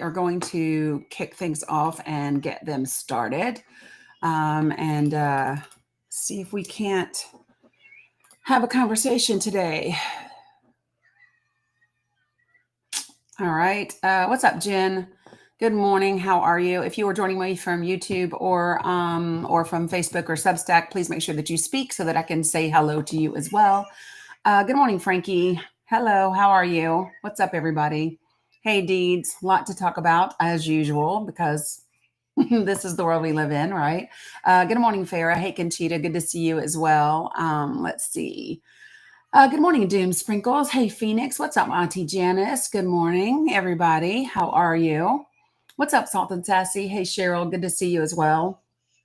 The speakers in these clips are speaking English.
are going to kick things off and get them started and see if we can't have a conversation today. All right. What's up, Jen? Good morning. How are you? If you are joining me from YouTube or from Facebook or Substack, please make sure that you speak so that I can say hello to you as well. Good morning, Frankie. Hello. How are you? What's up, everybody? Hey, Deeds. A lot to talk about as usual because this is the world we live in, right? Good morning, Farah. Hey, Conchita. Good to see you as well. Let's see. Good morning, Doom Sprinkles. Hey, Phoenix. What's up, Auntie Janice? Good morning, everybody. How are you? What's up, Salt and Sassy? Hey, Cheryl. Good to see you as well.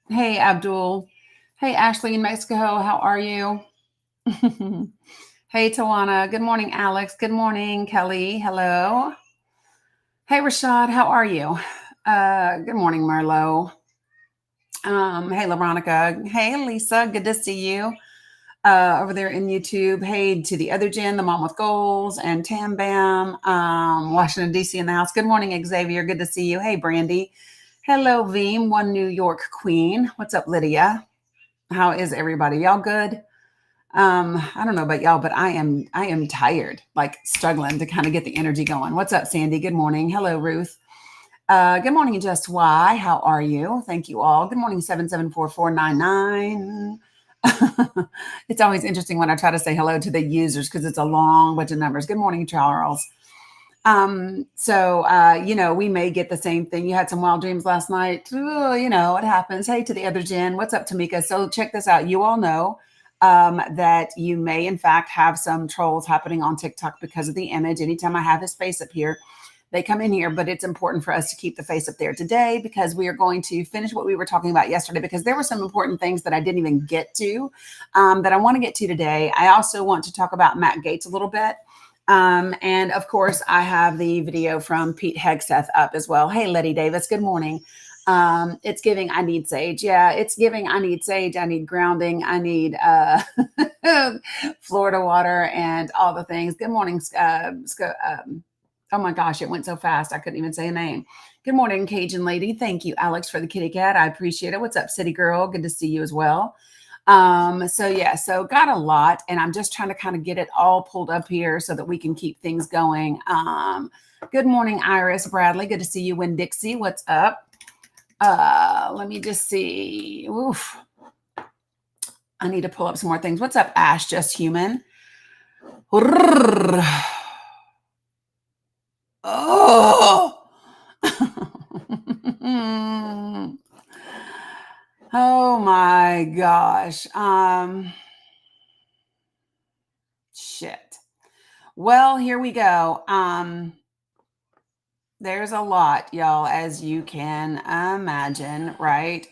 Hey, Abdul. Hey, Ashley in Mexico. How are you? Hey, Tawana. Good morning, Alex. Good morning, Kelly. Hello. Hey, Rashad. How are you? Good morning, Marlo. Hey, LaRonica. Hey, Lisa. Good to see you. Over there in YouTube. Hey, to the other Jen, the mom with goals, and Tam Bam, Washington, D.C. in the house. Good morning, Xavier. Good to see you. Hey, Brandy. Hello, Veem, one New York queen. What's up, Lydia? How is everybody? Y'all good? I don't know about y'all, but I am tired, like struggling to kind of get the energy going. What's up, Sandy? Good morning. Hello, Ruth. Good morning, Just Why. How are you? Thank you all. Good morning, 774499. It's always interesting when I try to say hello to the users because it's a long bunch of numbers. Good morning, Charles. We may get the same thing. You had some wild dreams last night. Ooh, it happens. Hey, to the other Jen. What's up, Tamika? So check this out. You all know that you may, in fact, have some trolls happening on TikTok because of the image. Anytime I have his face up here, they come in here, but it's important for us to keep the face up there today because we are going to finish what we were talking about yesterday because there were some important things that I didn't even get to that I want to get to today. I also want to talk about Matt Gaetz a little bit. And of course, I have the video from Pete Hegseth up as well. Hey, Letty Davis, good morning. It's giving, I need sage. Yeah, it's giving, I need sage. I need grounding. I need Florida water and all the things. Good morning, oh my gosh, it went so fast. I couldn't even say a name. Good morning, Cajun lady. Thank you, Alex, for the kitty cat. I appreciate it. What's up, city girl? Good to see you as well. So got a lot, and I'm just trying to kind of get it all pulled up here so that we can keep things going. Good morning, Iris Bradley. Good to see you, Winn-Dixie. What's up? Let me just see. Oof. I need to pull up some more things. What's up, Ash? Just human. Oh. Oh my gosh. Shit. Well, here we go. There's a lot, y'all, as you can imagine, right?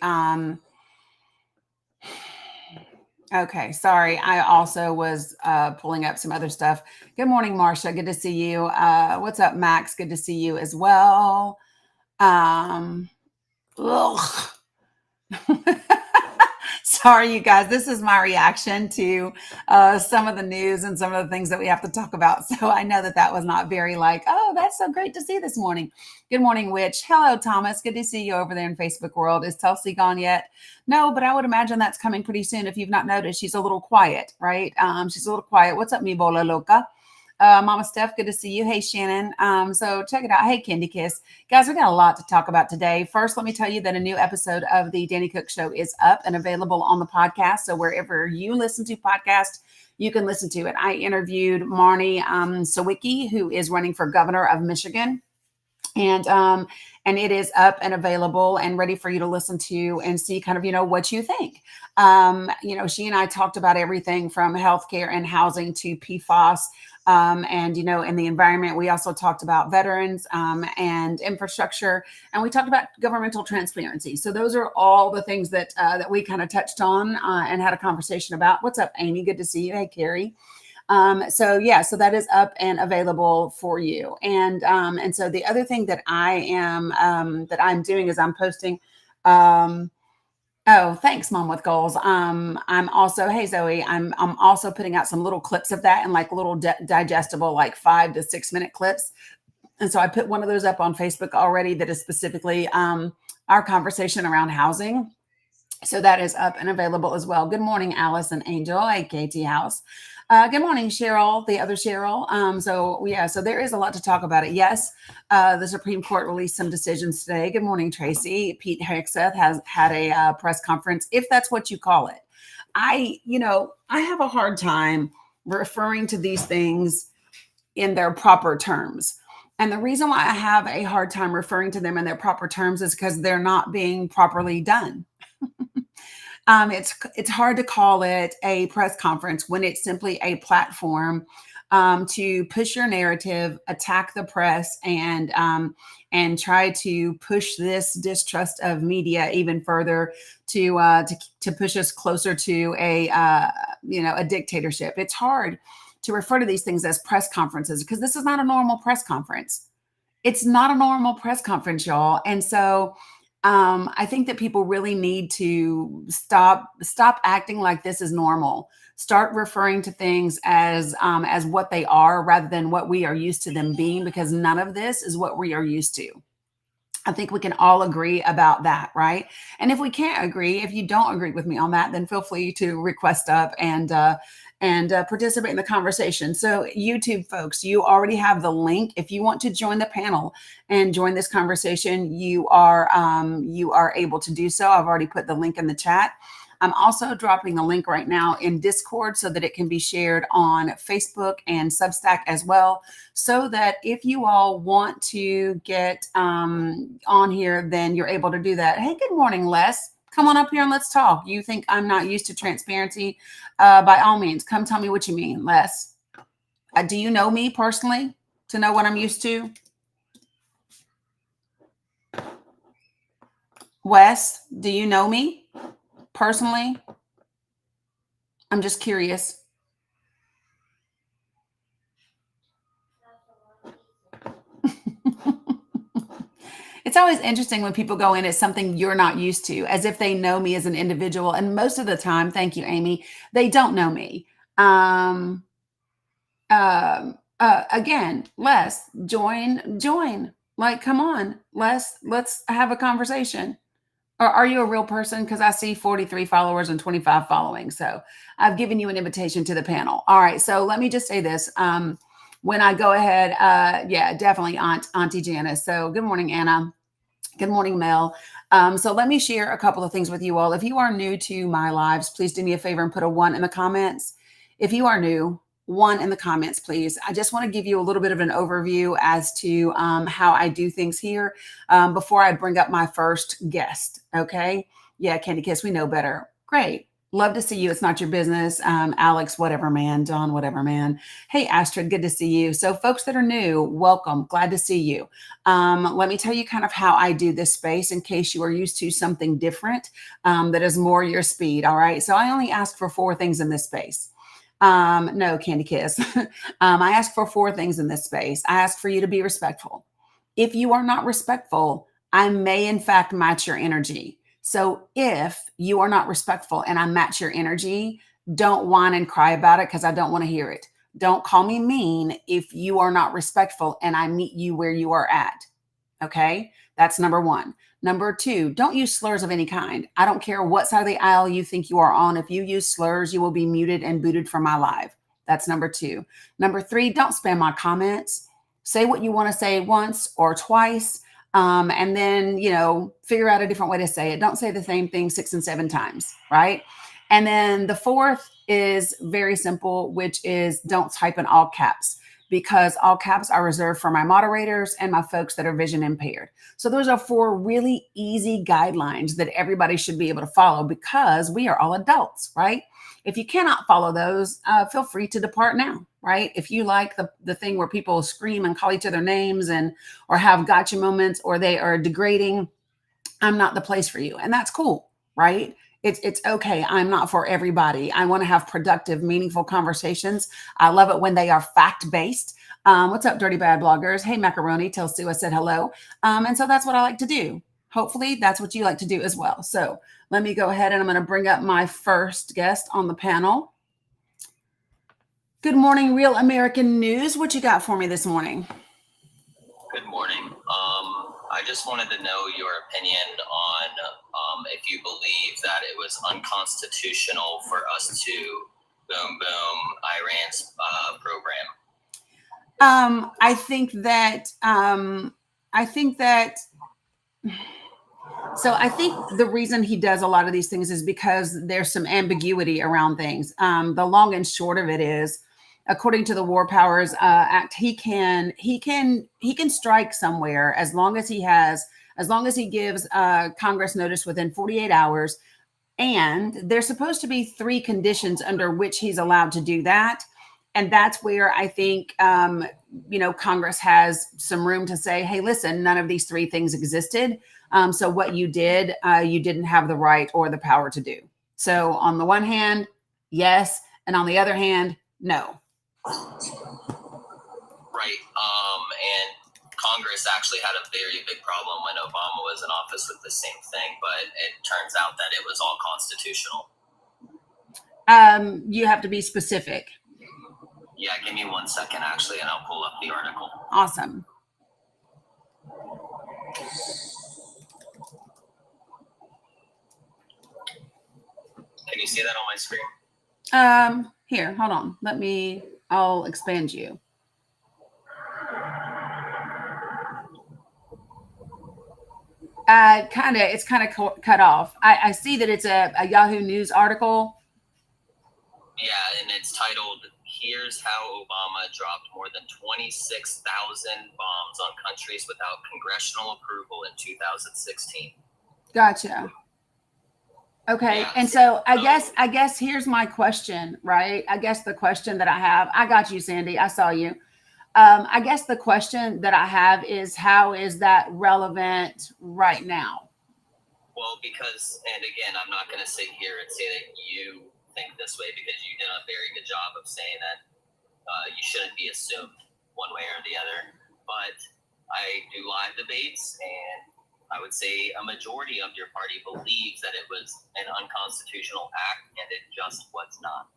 Okay, sorry. I also was pulling up some other stuff. Good morning, Marsha. Good to see you. What's up, Max? Good to see you as well. Sorry, you guys. This is my reaction to some of the news and some of the things that we have to talk about. So I know that was not very oh, that's so great to see this morning. Good morning, Witch. Hello, Thomas. Good to see you over there in Facebook world. Is Tulsi gone yet? No, but I would imagine that's coming pretty soon. If you've not noticed, she's a little quiet, right? She's a little quiet. What's up, mi bola loca? Mama Steph, good to see you. Hey, Shannon. So check it out. Hey, Candy Kiss. Guys, we got a lot to talk about today. First, let me tell you that a new episode of the Dani Cook Show is up and available on the podcast. So wherever you listen to podcasts, you can listen to it. I interviewed Marnie Sawicki, who is running for governor of Michigan. And it is up and available and ready for you to listen to and see kind of, what you think. She and I talked about everything from healthcare and housing to PFAS. And in the environment, we also talked about veterans and infrastructure, and we talked about governmental transparency. So those are all the things that we kind of touched on and had a conversation about. What's up, Amy? Good to see you. Hey, Carrie. So that is up and available for you. And so the other thing that I'm doing is I'm posting. Oh, thanks, Mom with Goals. I'm also, hey Zoe, I'm also putting out some little clips of that and like little digestible, like 5 to 6 minute clips And so I put one of those up on Facebook already that is specifically our conversation around housing. So that is up and available as well. Good morning, Alice and Angel at KT House. Good morning, Cheryl, the other Cheryl. So there is a lot to talk about it. Yes, the Supreme Court released some decisions today. Good morning, Tracy. Pete Hegseth has had a press conference, if that's what you call it. I have a hard time referring to these things in their proper terms. And the reason why I have a hard time referring to them in their proper terms is because they're not being properly done. It's hard to call it a press conference when it's simply a platform to push your narrative, attack the press, and try to push this distrust of media even further to push us closer to a dictatorship. It's hard to refer to these things as press conferences because this is not a normal press conference. It's not a normal press conference, y'all. And so I think that people really need to stop acting like this is normal. Start referring to things as what they are rather than what we are used to them being, because none of this is what we are used to. I think we can all agree about that, right? And if we can't agree, if you don't agree with me on that, then feel free to request up and participate in the conversation. So YouTube folks, you already have the link. If you want to join the panel and join this conversation, you are able to do so. I've already put the link in the chat. I'm also dropping the link right now in Discord so that it can be shared on Facebook and Substack as well, so that if you all want to get on here, then you're able to do that. Hey, good morning, Les. Come on up here and let's talk. You think I'm not used to transparency? By all means, come tell me what you mean, Les. Do you know me personally to know what I'm used to? Wes, do you know me personally? I'm just curious. It's always interesting when people go in as something you're not used to, as if they know me as an individual. And most of the time, thank you, Amy, they don't know me. Again, Les, join. Like, come on, let's have a conversation. Or are you a real person? Because I see 43 followers and 25 following. So I've given you an invitation to the panel. All right. So let me just say this. When I go ahead, yeah, definitely Auntie Janice. So good morning, Anna. Good morning, Mel. So let me share a couple of things with you all. If you are new to my lives, please do me a favor and put a 1 in the comments. If you are new, 1 in the comments, please. I just want to give you a little bit of an overview as to how I do things here before I bring up my first guest. Okay. Yeah, Candy Kiss, we know better. Great. Love to see you. It's not your business. Alex, whatever, man. Don, whatever, man. Hey, Astrid, good to see you. So folks that are new, welcome. Glad to see you. Let me tell you kind of how I do this space in case you are used to something different that is more your speed. All right. So I only ask for 4 things in this space. No, Candy Kiss. I ask for 4 things in this space. I ask for you to be respectful. If you are not respectful, I may in fact match your energy. So if you are not respectful and I match your energy, don't whine and cry about it because I don't want to hear it. Don't call me mean if you are not respectful and I meet you where you are at. Okay, that's number 1. Number 2, don't use slurs of any kind. I don't care what side of the aisle you think you are on. If you use slurs, you will be muted and booted from my live. That's number 2. Number 3, don't spam my comments. Say what you want to say once or twice. And then, figure out a different way to say it. Don't say the same thing 6 and 7 times, right? And then the 4th is very simple, which is don't type in all caps, because all caps are reserved for my moderators and my folks that are vision impaired. So those are 4 really easy guidelines that everybody should be able to follow because we are all adults, right? If you cannot follow those, feel free to depart now, right? If you like the thing where people scream and call each other names or have gotcha moments or they are degrading, I'm not the place for you. And that's cool, right? It's okay. I'm not for everybody. I want to have productive, meaningful conversations. I love it when they are fact-based. What's up, Dirty Bad Bloggers? Hey, Macaroni, tell Sue I said hello. And so that's what I like to do. Hopefully that's what you like to do as well. So let me go ahead and I'm going to bring up my first guest on the panel. Good morning, Real American News. What you got for me this morning? morning. I just wanted to know your opinion on if you believe that it was unconstitutional for us to boom Iran's program. I think that so I think the reason he does a lot of these things is because there's some ambiguity around things. The long and short of it is, according to the War Powers Act, he can strike somewhere as long as he gives Congress notice within 48 hours. And there's supposed to be 3 conditions under which he's allowed to do that. And that's where I think, Congress has some room to say, hey, listen, none of these 3 things existed. So what you did, you didn't have the right or the power to do. So on the one hand, yes. And on the other hand, no. Right. And Congress actually had a very big problem when Obama was in office with the same thing, but it turns out that it was all constitutional. You have to be specific. Yeah, give me 1 second, actually, and I'll pull up the article. Awesome. Can you see that on my screen? Here, hold on. I'll expand you. It's kind of cut off. I see that it's a Yahoo News article. Yeah, and it's titled, "Here's How Obama Dropped More Than 26,000 Bombs on Countries Without Congressional Approval in 2016. Gotcha. Okay. Yeah. And so I guess here's my question, right? I guess the question that I have, I got you, Sandy. I saw you. I guess the question that I have is, how is that relevant right now? Well, because, and again, I'm not going to sit here and say that you think this way, because you did a very good job of saying that you shouldn't be assumed one way or the other. But I do live debates, and I would say a majority of your party believes that it was an unconstitutional act, and it just was not.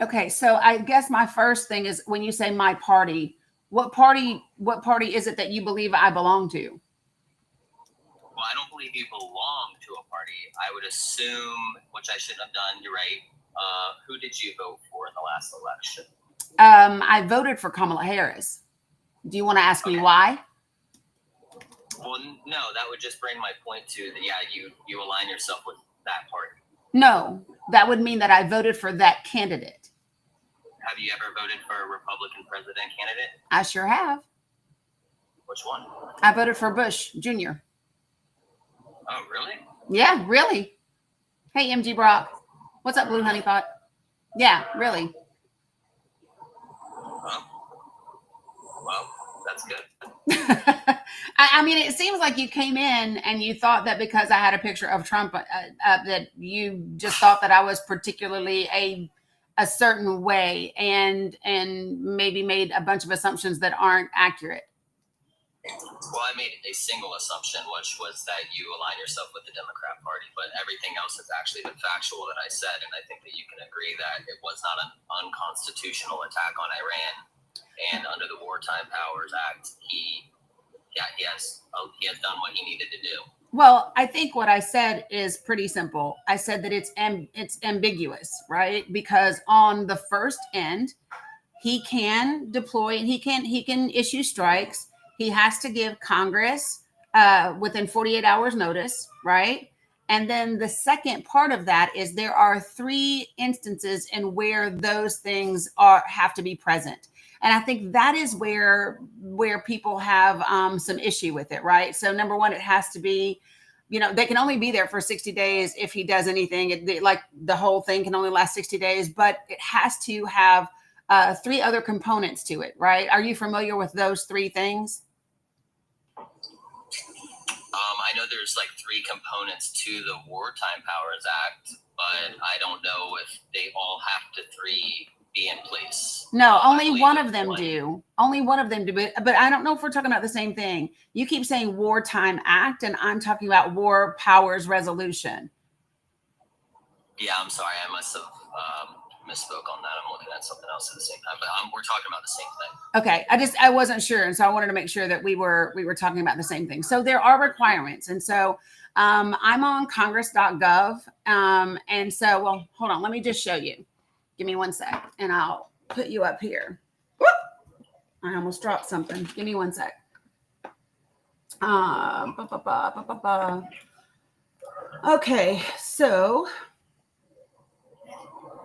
Okay, so I guess my first thing is, when you say my party, what party is it that you believe I belong to? Well, I don't believe you belong to a party. I would assume, which I shouldn't have done, you're right. Who did you vote for in the last election? I voted for Kamala Harris. Do you want to ask me why? Well, no, that would just bring my point to that. Yeah, you align yourself with that party. No, that would mean that I voted for that candidate. Have you ever voted for a Republican president candidate? I sure have. Which one? I voted for Bush Jr. Oh, really? Yeah, really. Hey, MG Brock. What's up, Blue Honeypot? Yeah, really. Well, that's good. I mean, it seems like you came in and you thought that because I had a picture of Trump, that you just thought that I was particularly a certain way, and maybe made a bunch of assumptions that aren't accurate. Well, I made a single assumption, which was that you align yourself with the Democrat Party, but everything else has actually been factual that I said, and I think that you can agree that it was not an unconstitutional attack on Iran, and under the Wartime Powers Act, he has done what he needed to do. Well, I think what I said is pretty simple. I said that it's ambiguous, right? Because on the first end, he can deploy and he can issue strikes. He has to give Congress within 48 hours notice, right? And then the second part of that is there are 3 instances in where those things have to be present. And I think that is where people have some issue with it, right? So number one, it has to be, they can only be there for 60 days if he does anything. Like the whole thing can only last 60 days, but it has to have 3 other components to it, right? Are you familiar with those 3 things? I know there's like 3 components to the Wartime Powers Act, but I don't know if they all have to 3 be in place. No, only one of them do. Only one of them do. But I don't know if we're talking about the same thing. You keep saying Wartime Act, and I'm talking about War Powers Resolution. Yeah, I'm sorry. I must have misspoke on that. I'm looking at something else at the same time, but we're talking about the same thing. Okay, I wasn't sure, and so I wanted to make sure that we were talking about the same thing. So there are requirements, and so I'm on Congress.gov, and so well, hold on, let me just show you. Give me 1 sec, and I'll put you up here. Whoop! I almost dropped something. Give me 1 sec. Okay, so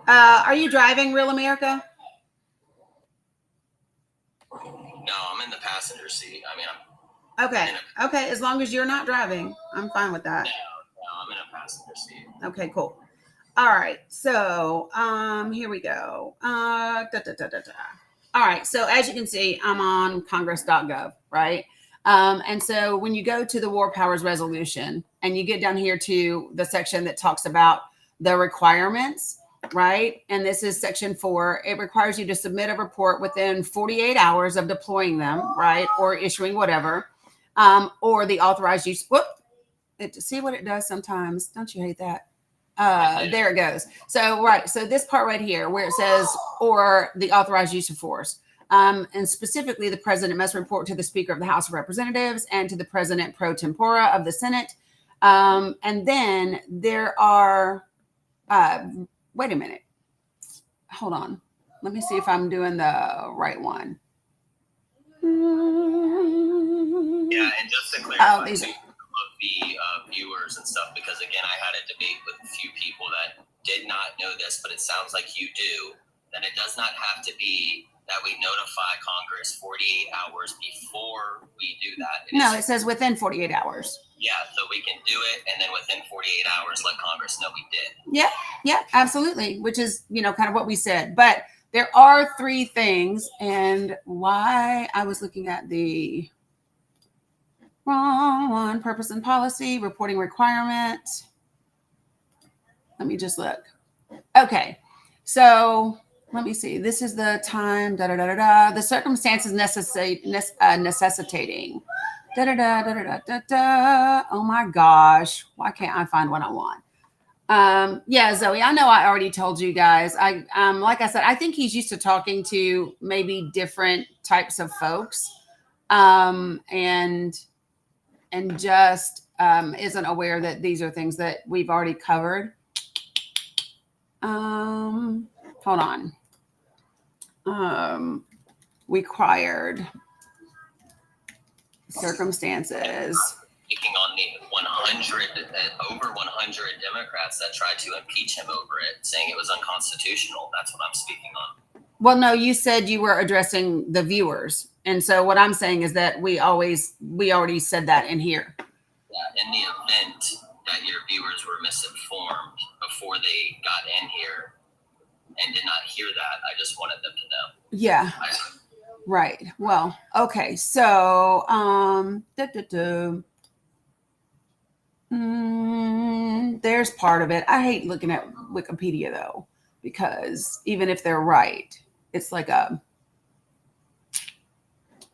are you driving, Real America? No, I'm in the passenger seat. I mean, Okay. As long as you're not driving, I'm fine with that. No, I'm in a passenger seat. Okay, cool. All right. So, here we go. All right. So as you can see, I'm on Congress.gov, right? And so when you go to the War Powers Resolution and you get down here to the section that talks about the requirements, right? And this is section 4. It requires you to submit a report within 48 hours of deploying them, right? Or issuing whatever, or the authorized use. See what it does sometimes. Don't you hate that? There it goes. So, right. So this part right here where it says, or the authorized use of force. And specifically, the president must report to the Speaker of the House of Representatives and to the president pro tempore of the Senate. And then there are, wait a minute. Hold on. Let me see if I'm doing the right one. Yeah, and just to clarify, the viewers and stuff, because again, I had a debate with a few people that did not know this, but it sounds like you do, that it does not have to be that we notify Congress 48 hours before we do that. It says within 48 hours. Yeah, so we can do it, and then within 48 hours, let Congress know we did. Yeah, absolutely, which is, kind of what we said. But there are 3 things, and why I was looking at the wrong one, purpose and policy, reporting requirement. Let me just look. Okay, so let me see. This is the time, the circumstances necessitating. Oh my gosh. Why can't I find what I want? Yeah, Zoe, I know I already told you guys. Like I said, I think he's used to talking to maybe different types of folks. And just isn't aware that these are things that we've already covered. Hold on. Required circumstances. Speaking on the 100, over 100 Democrats that tried to impeach him over it, saying it was unconstitutional. That's what I'm speaking on. Well, no, you said you were addressing the viewers. And so what I'm saying is that we already said that in here. Yeah, in the event that your viewers were misinformed before they got in here and did not hear that, I just wanted them to know. Yeah. Right. Well, okay. So, there's part of it. I hate looking at Wikipedia though, because even if they're right, it's like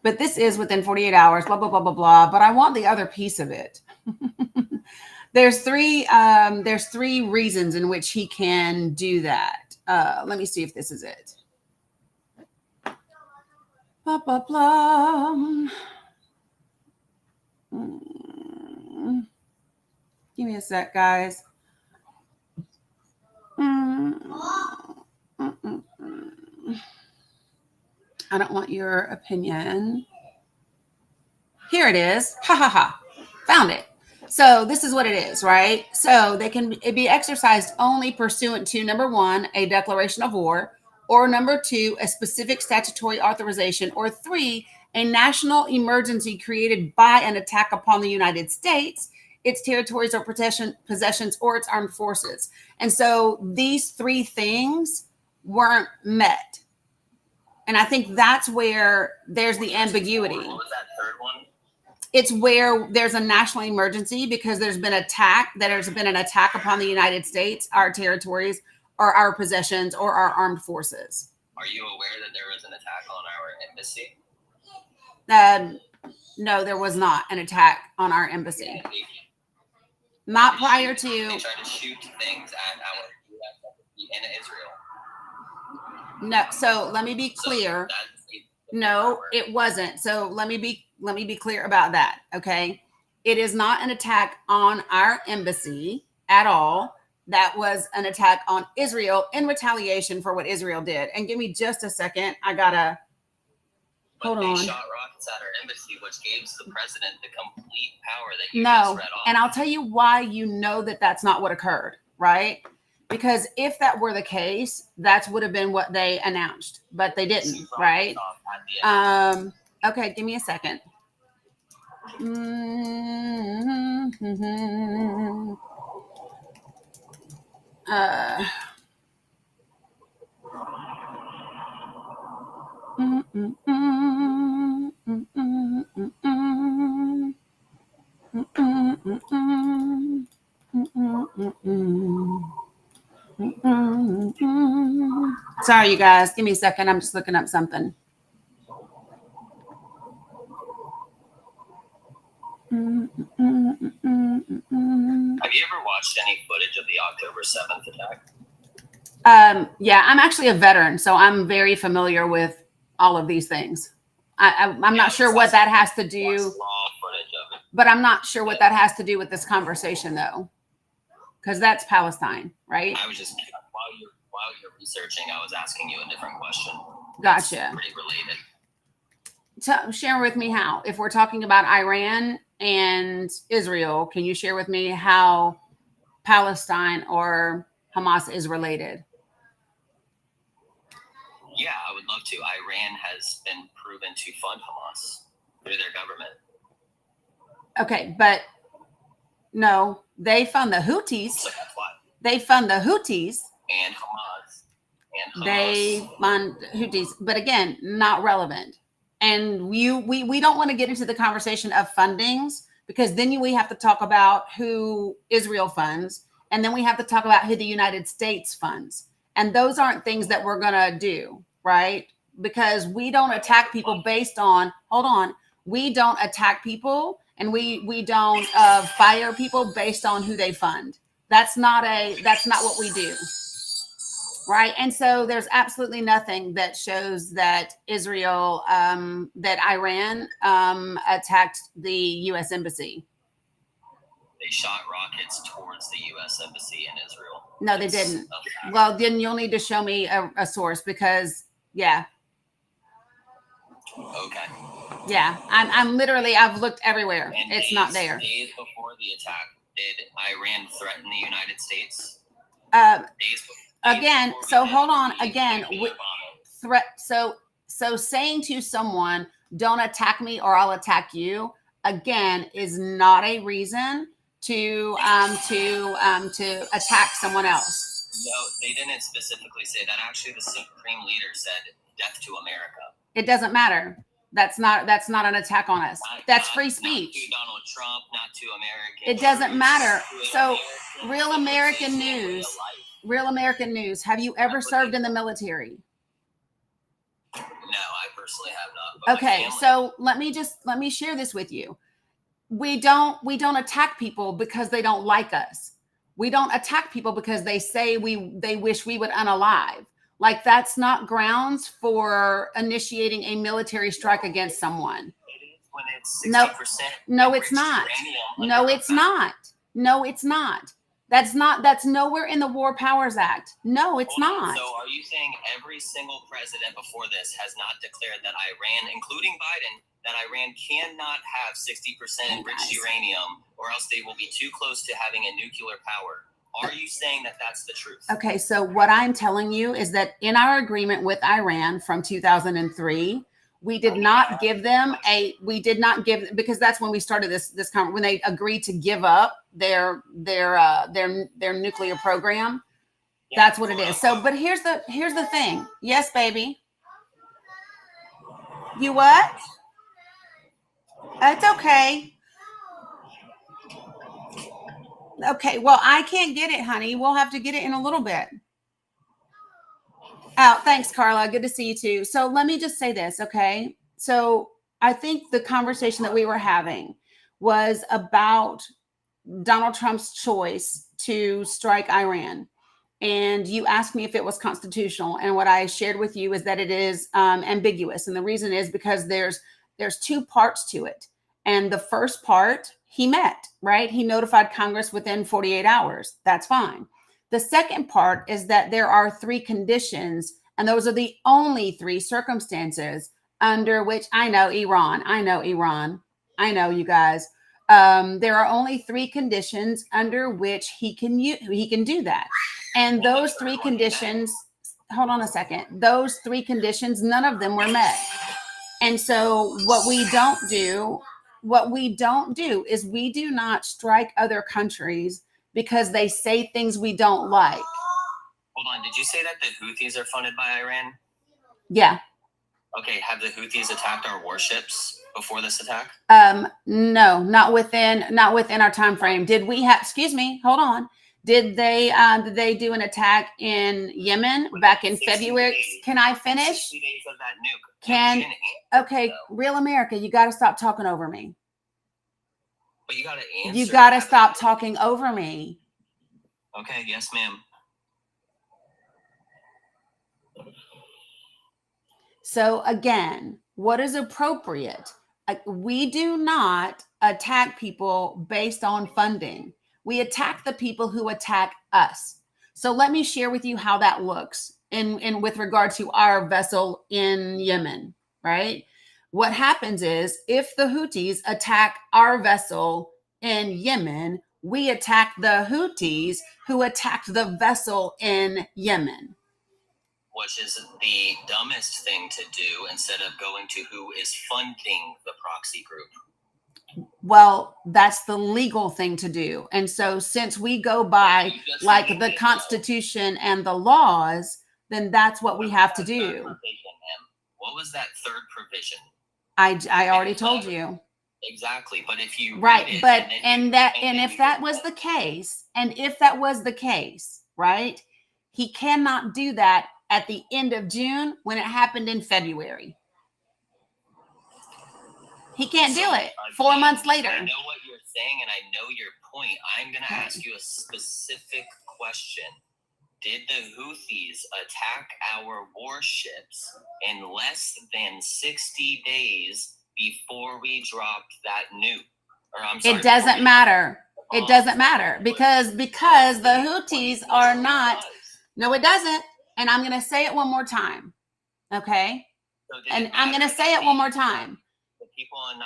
but this is within 48 hours, blah, blah, blah, blah, blah. But I want the other piece of it. There's three reasons in which he can do that. Let me see if this is it. Blah, blah, blah. Give me a sec, guys. I don't want your opinion. Here it is. Ha ha ha. Found it. So this is what it is, right? So it be exercised only pursuant to, number 1, a declaration of war, or number 2, a specific statutory authorization, or 3, a national emergency created by an attack upon the United States, its territories or possessions, or its armed forces. And so these 3 things weren't met. And I think that's where there's the ambiguity. What was that third one? It's where there's a national emergency because there's been an attack upon the United States, our territories, or our possessions, or our armed forces. Are you aware that there was an attack on our embassy? No, there was not an attack on our embassy. Not prior to. They tried to shoot things at our U.S. embassy in Israel. No, so let me be clear. So no, it wasn't. So let me be clear about that. Okay. It is not an attack on our embassy at all. That was an attack on Israel in retaliation for what Israel did. And give me just a second. I gotta hold on. They shot rockets at our embassy, which gave the president the complete power that you just read off. And I'll tell you why you know that that's not what occurred, right? Because if that were the case, that would have been what they announced, but they didn't, right? Okay, give me a second. Sorry, you guys. Give me a second. I'm just looking up something. Have you ever watched any footage of the October 7th attack? Yeah, I'm actually a veteran, so I'm very familiar with all of these things. I'm not sure what that has to do, but I'm not sure what that has to do with this conversation, though, because that's Palestine, right? I was just while you're researching, I was asking you a different question. Gotcha. It's pretty related. Share with me how, if we're talking about Iran and Israel, can you share with me how Palestine or Hamas is related? Yeah, I would love to. Iran has been proven to fund Hamas through their government. Okay, but no, they fund the Houthis. So that's why. They fund the Houthis. And Hamas. They fund Houthis, but again, not relevant. And we don't want to get into the conversation of fundings, because then we have to talk about who Israel funds, and then we have to talk about who the United States funds. And those aren't things that we're going to do, right? Because we don't attack people based on, we don't attack people, and we don't fire people based on who they fund. That's not what we do. Right. And so there's absolutely nothing that shows that Israel, that Iran attacked the U.S. embassy. They shot rockets towards the U.S. embassy in Israel. No, they didn't. Well, then you'll need to show me a source, because, yeah. Okay. Yeah, I'm literally, I've looked everywhere. And it's not there. Days before the attack, did Iran threaten the United States? Again, so hold on. Again, threat. So saying to someone, "Don't attack me, or I'll attack you," again, is not a reason to attack someone else. No, they didn't specifically say that. Actually, the Supreme Leader said, "Death to America." It doesn't matter. That's not an attack on us. That's free speech. Not to Donald Trump, not to Americans. It doesn't matter. So, Real American News. Real American News. Have you ever served in the military? No, I personally have not. Okay, so let me share this with you. We don't attack people because they don't like us. We don't attack people because they say they wish we would unalive. Like, that's not grounds for initiating a military strike against someone. When it's 60% no, it's not. No, it's not. No, it's not. That's nowhere in the War Powers Act. No, it's not. So are you saying every single president before this has not declared that Iran, including Biden, that Iran cannot have 60% enriched uranium, or else they will be too close to having a nuclear power? Are you saying that that's the truth? Okay, so what I'm telling you is that in our agreement with Iran from 2003, we did not give them because that's when we started this when they agreed to give up their nuclear program. Yeah, that's what it is. So, but here's the thing. Yes, baby. You what? It's okay. Okay, well, I can't get it, honey. We'll have to get it in a little bit. Oh, thanks, Carla. Good to see you too. So let me just say this, okay? So I think the conversation that we were having was about Donald Trump's choice to strike Iran. and you asked me if it was constitutional. And what I shared with you is that it is ambiguous. And the reason is because there's two parts to it. And the first part, he met, right? He notified Congress within 48 hours. That's fine. The second part is that there are 3 conditions, and those are the only 3 circumstances under which I know Iran, I know you guys. There are only 3 conditions under which he can do that. And those 3 conditions, hold on a second, those 3 conditions, none of them were met. And so what we don't do is we do not strike other countries because they say things we don't like. Hold on, did you say that the Houthis are funded by Iran? Yeah. Okay, have the Houthis attacked our warships before this attack? No, not within our time frame. Did we have, excuse me, hold on. Did they do an attack in Yemen back in February? Days, can I finish? 60 days of that nuke. Okay, Real America, you got to stop talking over me. But you got to answer. You got to stop talking over me. Okay, yes, ma'am. So again, what is appropriate? We do not attack people based on funding. We attack the people who attack us. So let me share with you how that looks in with regard to our vessel in Yemen, right? What happens is if the Houthis attack our vessel in Yemen, we attack the Houthis who attacked the vessel in Yemen. Which is the dumbest thing to do instead of going to who is funding the proxy group. Well, that's the legal thing to do. And so since we go by like the Constitution and the laws, then that's what we have to do. What was that third provision? I already told you. Exactly. But if you right, but if that was the case, right? He cannot do that at the end of June when it happened in February. He can't do it 4 months later. I know what you're saying and I know your point. I'm going to ask you a specific question. Did the Houthis attack our warships in less than 60 days before we dropped that nuke? Or I'm sorry, it doesn't matter. It doesn't matter because the Houthis are not. No, it doesn't. And I'm going to say it one more time. Okay? And I'm going to say it one more time. The people on 9/11,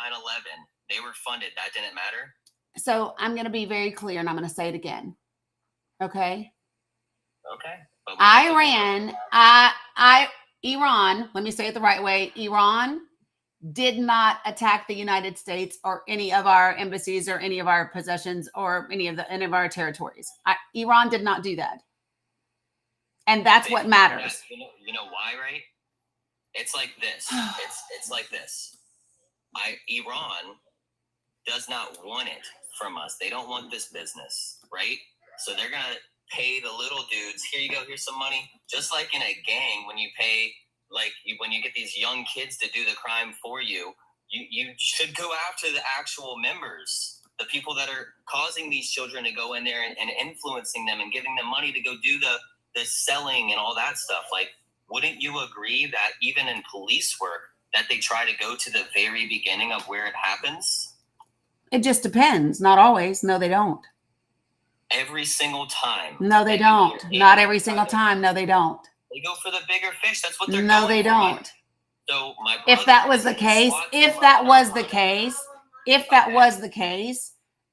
they were funded. That didn't matter? So I'm going to be very clear and I'm going to say it again. Okay? Okay. Iran, let me say it the right way. Iran did not attack the United States or any of our embassies or any of our possessions or any of our territories. Iran did not do that. And that's what matters. You know why, right? It's like this. It's like this. Iran does not want it from us. They don't want this business, right? So they're going to pay the little dudes. Here you go. Here's some money. Just like in a gang, when you pay, when you get these young kids to do the crime for you, you should go after the actual members, the people that are causing these children to go in there and influencing them and giving them money to go do the selling and all that stuff. Like, wouldn't you agree that even in police work, that they try to go to the very beginning of where it happens? It just depends. Not always. No, they don't. Every single time. No, they don't. Not every single time. No, they don't. They go for the bigger fish. That's what they're going No, they don't. So if that was the case,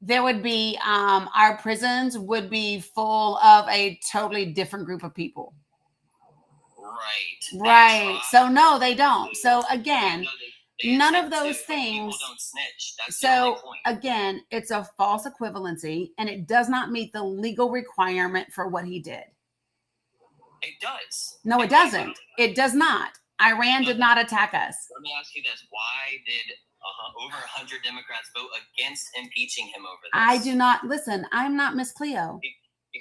there would be our prisons would be full of a totally different group of people. Right. So no, they don't. So again, none of those things. Don't snitch. That's so again, it's a false equivalency and it does not meet the legal requirement for what he did. It does. No, it doesn't. It does not. Iran did not attack us. Let me ask you this. Why did over 100 Democrats vote against impeaching him over this? I do not. Listen, I'm not Miss Cleo.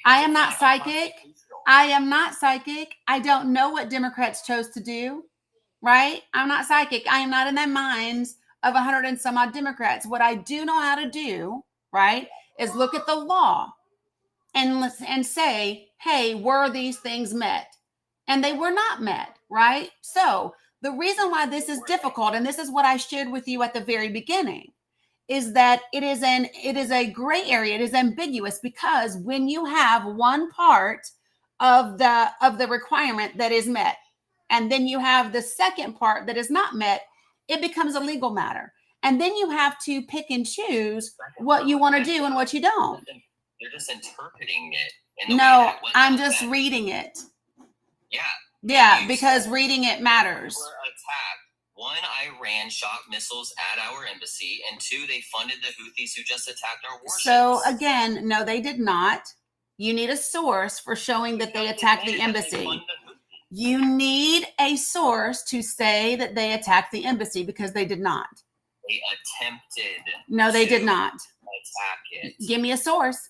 I am not psychic. I am not psychic. I don't know what Democrats chose to do, right? I'm not psychic. I am not in the minds of 100 and some odd Democrats. What I do know how to do, right, is look at the law and say, hey, were these things met? And they were not met, right? So the reason why this is difficult, and this is what I shared with you at the very beginning, is that it is a gray area. It is ambiguous, because when you have one part of the requirement that is met, and then you have the second part that is not met, it becomes a legal matter. And then you have to pick and choose what you want to do and what you don't. You're just interpreting it. No, I'm just reading it. Yeah. Yeah, because reading it matters. Attacked. One, Iran shot missiles at our embassy, and two, they funded the Houthis who just attacked our warships. So again, no, they did not. You need a source for showing that they attacked the embassy. You need a source to say that they attacked the embassy, because they did not. They attempted. No, they did not. Attack it. Give me a source.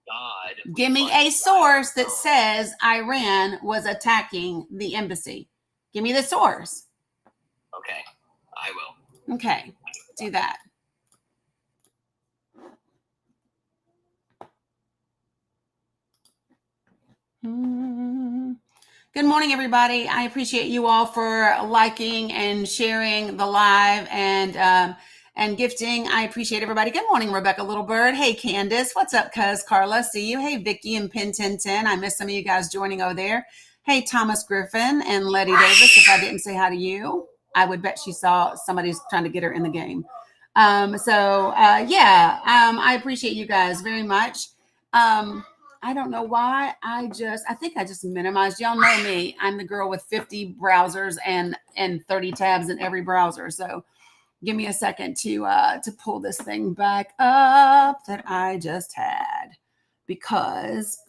God. Give me a source that says Iran was attacking the embassy. Give me the source. Okay, I will. Okay, do that. Good morning, everybody. I appreciate you all for liking and sharing the live and gifting. I appreciate everybody. Good morning, Rebecca Littlebird. Hey, Candace. What's up, cuz? Carla, see you. Hey, Vicky and Pin 1010. I missed some of you guys joining over there. Hey, Thomas Griffin and Letty Davis. If I didn't say hi to you, I would bet she saw somebody's trying to get her in the game. I appreciate you guys very much. I don't know why. I think I just minimized. Y'all know me. I'm the girl with 50 browsers and 30 tabs in every browser. So give me a second to pull this thing back up that I just had, because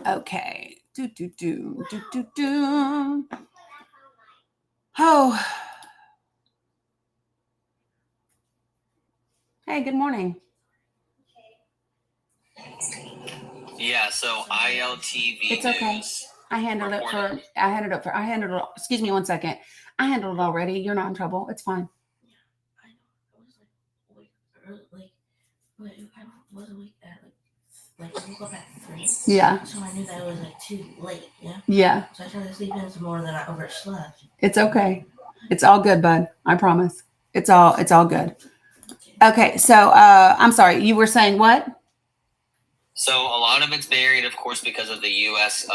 okay. Oh. Hey, good morning. Yeah, so ILTV. It's okay. I handled it. Excuse me 1 second. I handled it already. You're not in trouble. It's fine. Yeah, I know. I was I wasn't awake at I woke up at 3. Yeah. So I knew that it was too late. Yeah. Yeah. So I tried to sleep in some more, than I overslept. It's okay. It's all good, bud. I promise. It's all good. Okay. So I'm sorry. You were saying what? So a lot of it's buried, of course, because of the U.S.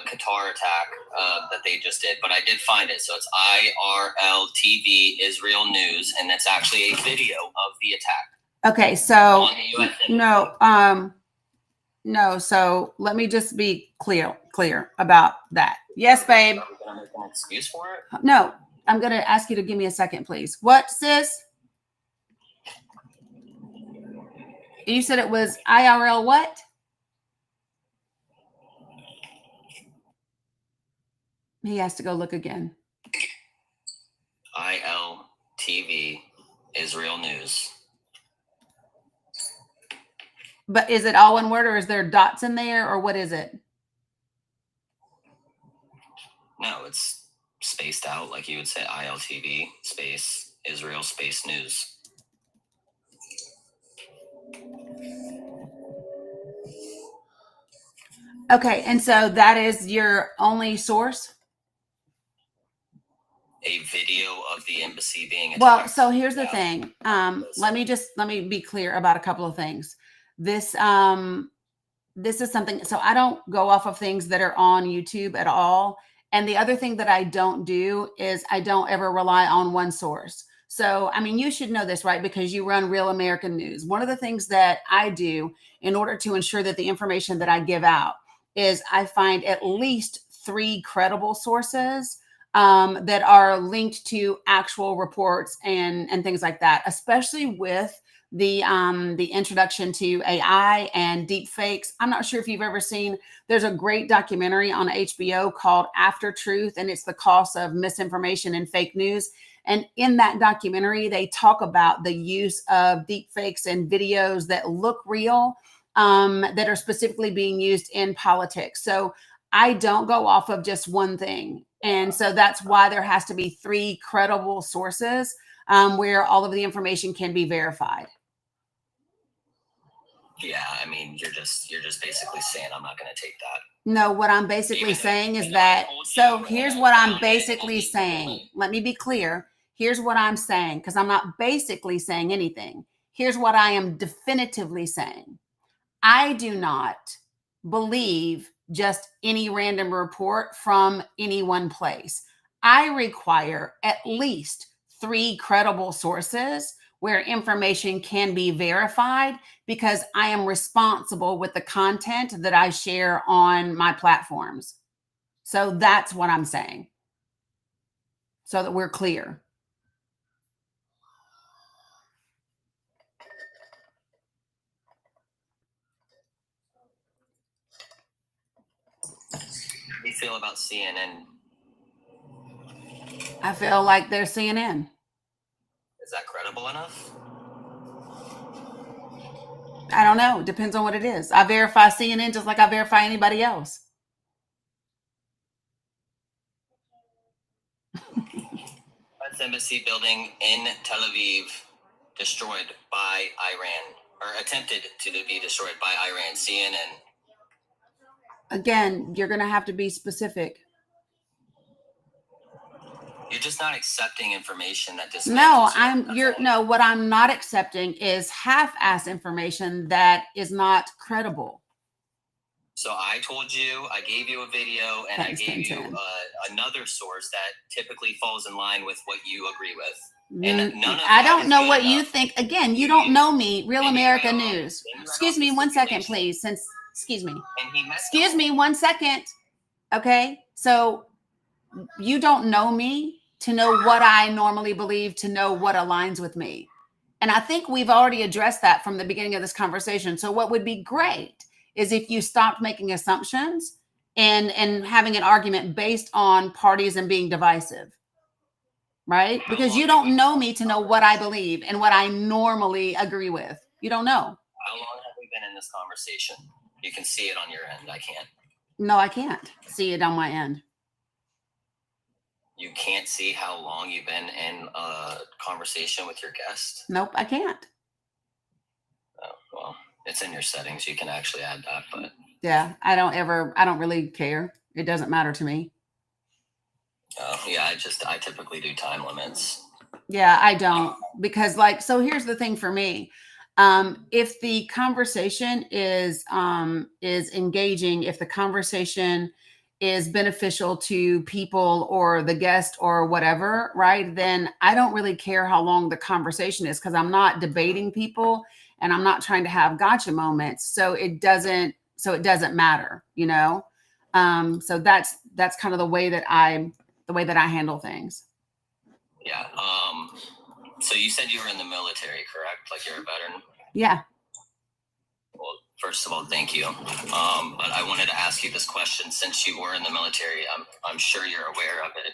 Qatar attack that they just did. But I did find it. So it's IRL-TV Israel News, and it's actually a video of the attack. Okay. So no. So let me just be clear about that. Yes, babe. Are we going to make an excuse for it? No. I'm going to ask you to give me a second, please. What, sis? You said it was IRL what? He has to go look again. ILTV Israel News. But is it all one word, or is there dots in there, or what is it? No, it's spaced out, like you would say ILTV space Israel space news. Okay, and so that is your only source? A video of the embassy being attacked. Well, so here's the thing. Let me be clear about a couple of things. This is something, so I don't go off of things that are on YouTube at all. And the other thing that I don't do is I don't ever rely on one source. So, I mean, you should know this, right? Because you run Real American News. One of the things that I do in order to ensure that the information that I give out is I find at least 3 credible sources that are linked to actual reports and things like that, especially with the introduction to AI and deep fakes. I'm not sure if you've ever seen, there's a great documentary on HBO called After Truth, and it's the cost of misinformation and fake news. And in that documentary, they talk about the use of deep fakes and videos that look real, that are specifically being used in politics. So I don't go off of just one thing. And so that's why there has to be 3 credible sources where all of the information can be verified. Yeah, I mean, you're just basically saying I'm not going to take that. No, what I'm basically Even saying is I that, told so you, here's and I what I'm found it, basically and saying. Let me be clear. Here's what I'm saying, because I'm not basically saying anything. Here's what I am definitively saying. I do not believe just any random report from any one place. I require at least 3 credible sources where information can be verified, because I am responsible with the content that I share on my platforms. So that's what I'm saying, so that we're clear. How do you feel about CNN? I feel like they're CNN. Is that credible enough? I don't know. Depends on what it is. I verify CNN just like I verify anybody else. U.S. Embassy building in Tel Aviv destroyed by Iran, or attempted to be destroyed by Iran. CNN. Again, you're going to have to be specific. You're just not accepting information that dismantles what I'm not accepting is half-ass information that is not credible. So I told you, I gave you a video, and Thanks, I gave you Tintin. another source that typically falls in line with what you agree with. And none of I that don't is know good what you enough. think. Again, you don't know me. Real And America you read off- News. and you read Excuse off me the 1 second, stipulation. please. Excuse me. And he meant Excuse them. me 1 second. Okay. So you don't know me to know what I normally believe, to know what aligns with me. And I think we've already addressed that from the beginning of this conversation. So what would be great is if you stopped making assumptions and having an argument based on parties and being divisive. Right? Because you don't know me to know what I believe and what I normally agree with. You don't know. How long have we been in this conversation? You can see it on your end. I can't. No, I can't see it on my end. You can't see how long you've been in a conversation with your guest? Nope, I can't. Oh, well, it's in your settings. You can actually add that, but yeah, I don't really care. It doesn't matter to me. Yeah, I typically do time limits. Yeah, I don't, because so here's the thing for me. If the conversation is engaging, if the conversation is beneficial to people or the guest or whatever, right, then I don't really care how long the conversation is, because I'm not debating people and I'm not trying to have gotcha moments. So it doesn't matter, so that's kind of the way that I handle things. Yeah. So you said you were in the military, correct? Like you're a veteran? Yeah. Well, first of all, thank you. But I wanted to ask you this question. Since you were in the military, I'm sure you're aware of it.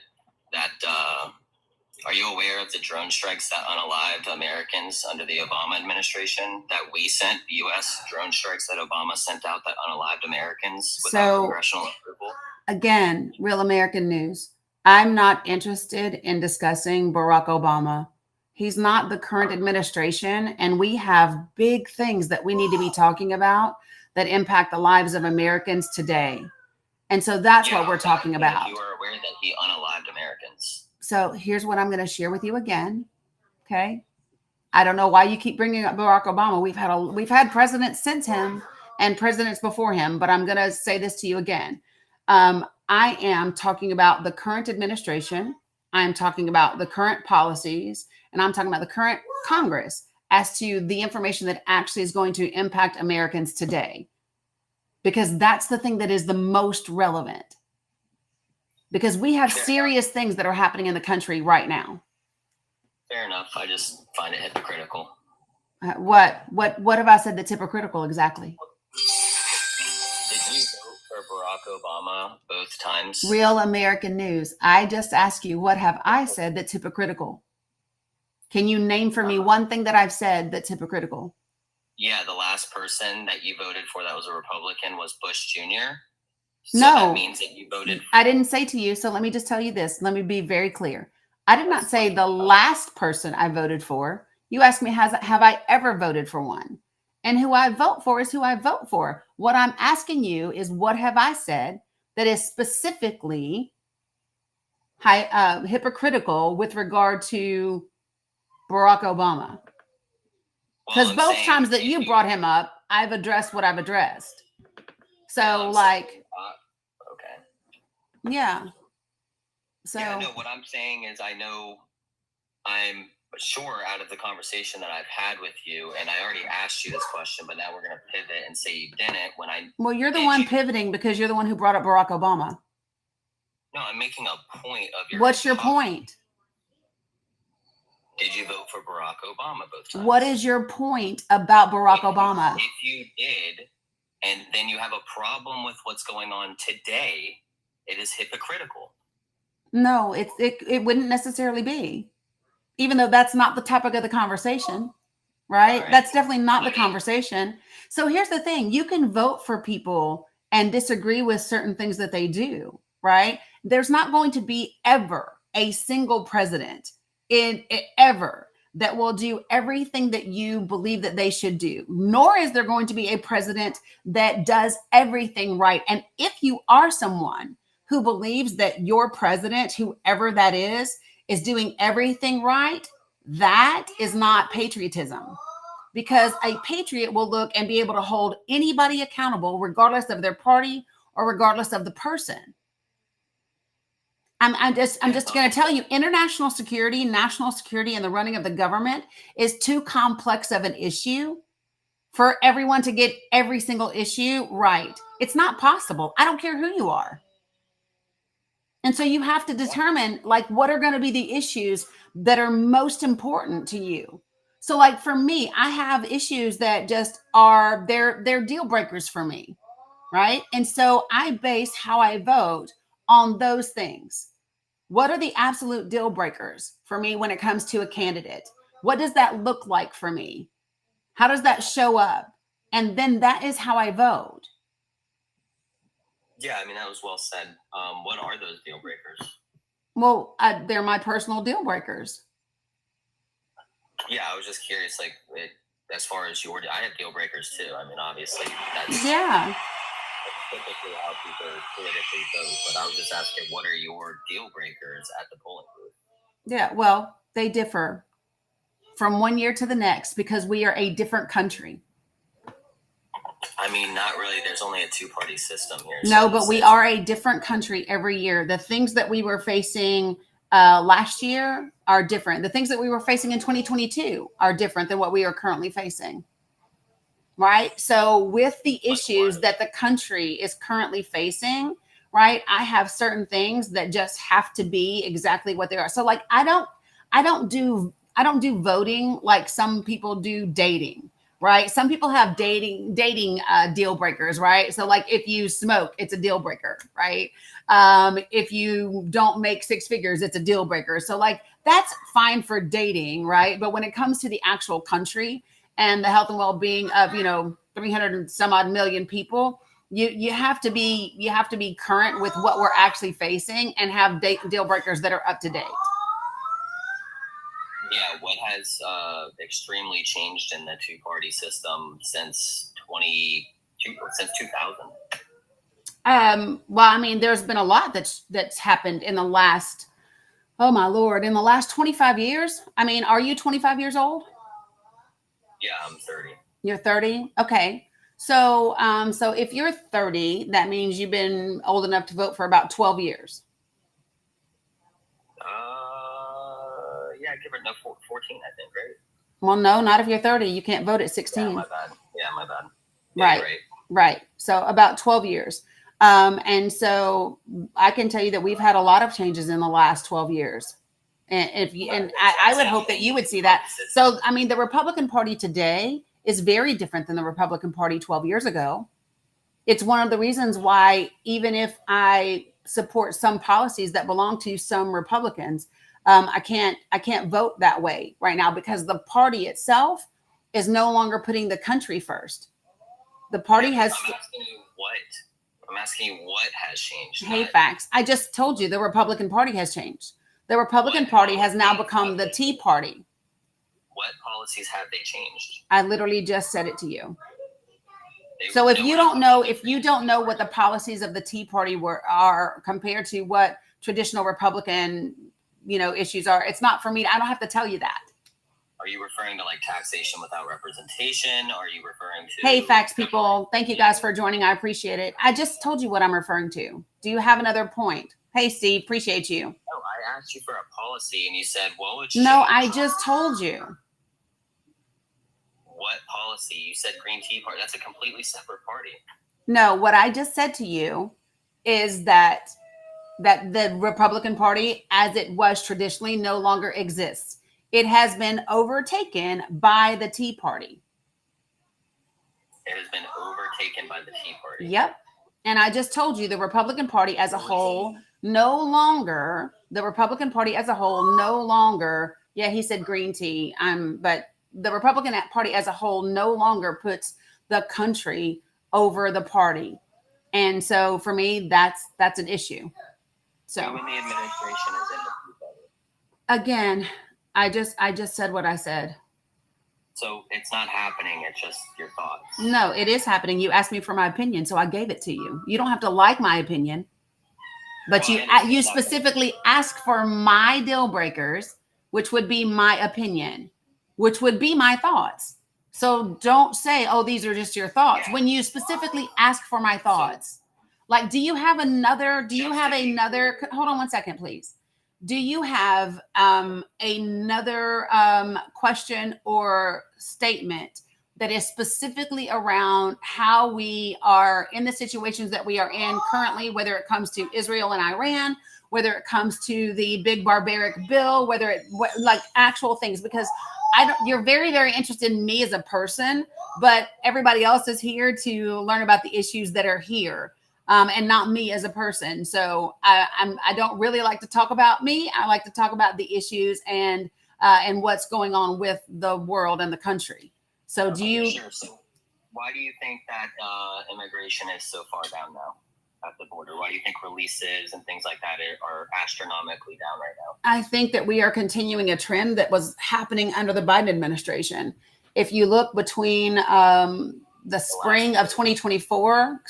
Are you aware of the drone strikes that unalived Americans under the Obama administration, that we sent, U.S. drone strikes that Obama sent out that unalived Americans without congressional approval? Again, Real American News. I'm not interested in discussing Barack Obama. He's not the current administration, and we have big things that we need to be talking about that impact the lives of Americans today. And so that's what we're talking about. You are aware that he unalived Americans. So here's what I'm going to share with you again. Okay. I don't know why you keep bringing up Barack Obama. We've had presidents since him and presidents before him, but I'm going to say this to you again. I am talking about the current administration. I'm talking about the current policies, and I'm talking about the current Congress as to the information that actually is going to impact Americans today, because that's the thing that is the most relevant. Because we have serious things that are happening in the country right now. Fair enough. I just find it hypocritical. What have I said that's hypocritical exactly? Did you vote for Barack Obama both times? Real American News. I just asked you, what have I said that's hypocritical? Can you name for me one thing that I've said that's hypocritical? Yeah, the last person that you voted for that was a Republican was Bush Jr. So no, that means that you voted. I didn't say to you. So let me just tell you this. Let me be very clear. I did not say the last person I voted for. You asked me, have I ever voted for one? And who I vote for is who I vote for. What I'm asking you is, what have I said that is specifically hypocritical with regard to Barack Obama? Because both times that you brought him up, I've addressed what I've addressed. So, like, okay. Yeah. So, yeah, no, what I'm saying is I know I'm sure out of the conversation that I've had with you, and I already asked you this question, but now we're going to pivot and say you didn't when I... Well, you're the one pivoting because you're the one who brought up Barack Obama. No, I'm making a point of your... What's your point? Did you vote for Barack Obama both times? What is your point about Barack Obama? If you did, and then you have a problem with what's going on today, it is hypocritical. No, it wouldn't necessarily be, even though that's not the topic of the conversation, right? That's definitely not the conversation. So here's the thing. You can vote for people and disagree with certain things that they do, right? There's not going to be ever a single president ever that will do everything that you believe that they should do, nor is there going to be a president that does everything right. And if you are someone who believes that your president, whoever that is doing everything right, that is not patriotism. Because a patriot will look and be able to hold anybody accountable, regardless of their party or regardless of the person. I'm just going to tell you, international security, national security, and the running of the government is too complex of an issue for everyone to get every single issue right. It's not possible. I don't care who you are. And so you have to determine, like, what are going to be the issues that are most important to you. So, like, for me, I have issues that just are, they're deal breakers for me, right? And so I base how I vote on those things. What are the absolute deal breakers for me when it comes to a candidate? What does that look like for me? How does that show up? And then that is how I vote. Yeah, I mean, that was well said. What are those deal breakers? Well, they're my personal deal breakers. Yeah, I was just curious, like, as far as I have deal breakers too. I mean, obviously, that's... Yeah. typically how people politically vote, but I was just asking, what are your deal breakers at the polling booth? Yeah, well, they differ from one year to the next because we are a different country. I mean, not really. There's only a two-party system here. No, but we are a different country every year. The things that we were facing last year are different. The things that we were facing in 2022 are different than what we are currently facing. Right. So with the issues that the country is currently facing, right, I have certain things that just have to be exactly what they are. So, like, I don't do voting like some people do dating, right? Some people have dating deal breakers, right? So, like, if you smoke, it's a deal breaker, right? If you don't make six figures, it's a deal breaker. So, like, that's fine for dating, right? But when it comes to the actual country and the health and well-being of, 300 and some odd million people, you have to be current with what we're actually facing and have deal breakers that are up to date. Yeah, what has extremely changed in the two-party system since 2000? Well, I mean, there's been a lot that's happened in the last, oh my Lord, in the last 25 years. I mean, are you 25 years old? Yeah, I'm 30. You're 30? Okay. So if you're 30, that means you've been old enough to vote for about 12 years. Yeah, give it 14, I think, right? Well, no, not if you're 30. You can't vote at 16. Yeah, my bad. Yeah, right. So about 12 years. And so I can tell you that we've had a lot of changes in the last 12 years. And I would hope that you would see that. So, I mean, the Republican Party today is very different than the Republican Party 12 years ago. It's one of the reasons why, even if I support some policies that belong to some Republicans, I can't vote that way right now because the party itself is no longer putting the country first. The party has... I'm asking you what has changed. Hey, facts. I just told you the Republican Party has changed. The Republican Party has now become the Tea Party. What policies have they changed? I literally just said it to you. They, So if no you one- don't know, if you don't know what the policies of the Tea Party are compared to what traditional Republican, issues are, it's not for me. I don't have to tell you that. Are you referring to like taxation without representation? Are you referring to? Hey, facts people. Thank you guys for joining. I appreciate it. I just told you what I'm referring to. Do you have another point? Hey, Steve, appreciate you. No, I asked you for a policy and you said, well, it's No, changed. I just told you. What policy? You said Green Tea Party. That's a completely separate party. No, what I just said to you is that the Republican Party, as it was traditionally, no longer exists. It has been overtaken by the Tea Party. It has been overtaken by the Tea Party. Yep. And I just told you the Republican Party as a whole no longer, yeah, he said green tea. But the Republican Party as a whole no longer puts the country over the party. And so for me, that's an issue. So when the administration is in the Tea Party. Again, I just said what I said. So it's not happening. It's just your thoughts. No, it is happening. You asked me for my opinion, so I gave it to you. You don't have to like my opinion, but you specifically asked for my deal breakers, which would be my opinion, which would be my thoughts. So don't say, oh, these are just your thoughts. Yeah. When you specifically ask for my thoughts, like, do you have another, hold on one second, please. Do you have another question or statement that is specifically around how we are in the situations that we are in currently, whether it comes to Israel and Iran, whether it comes to the big barbaric bill, like actual things? Because you're very, very interested in me as a person, but everybody else is here to learn about the issues that are here. And not me as a person. So I don't really like to talk about me. I like to talk about the issues and what's going on with the world and the country. So Sure. So why do you think that immigration is so far down now at the border? Why do you think releases and things like that are astronomically down right now? I think that we are continuing a trend that was happening under the Biden administration. If you look between the spring of 2024,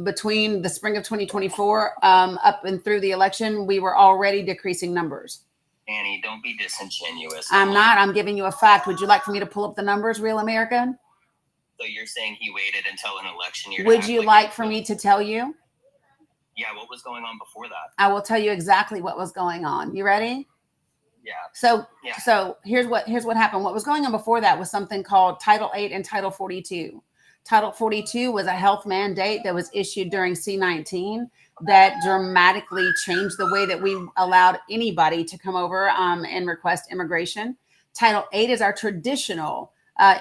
between the spring of 2024 up and through the election, we were already decreasing numbers. Annie, don't be disingenuous. I'm not. I'm giving you a fact. Would you like for me to pull up the numbers, Real American? So you're saying he waited until an election year? Would you like for me to tell you? Yeah, what was going on before that? I will tell you exactly what was going on. You ready? Yeah. So here's what happened. What was going on before that was something called Title 8 and Title 42. Title 42 was a health mandate that was issued during C-19 that dramatically changed the way that we allowed anybody to come over and request immigration. Title 8 is our traditional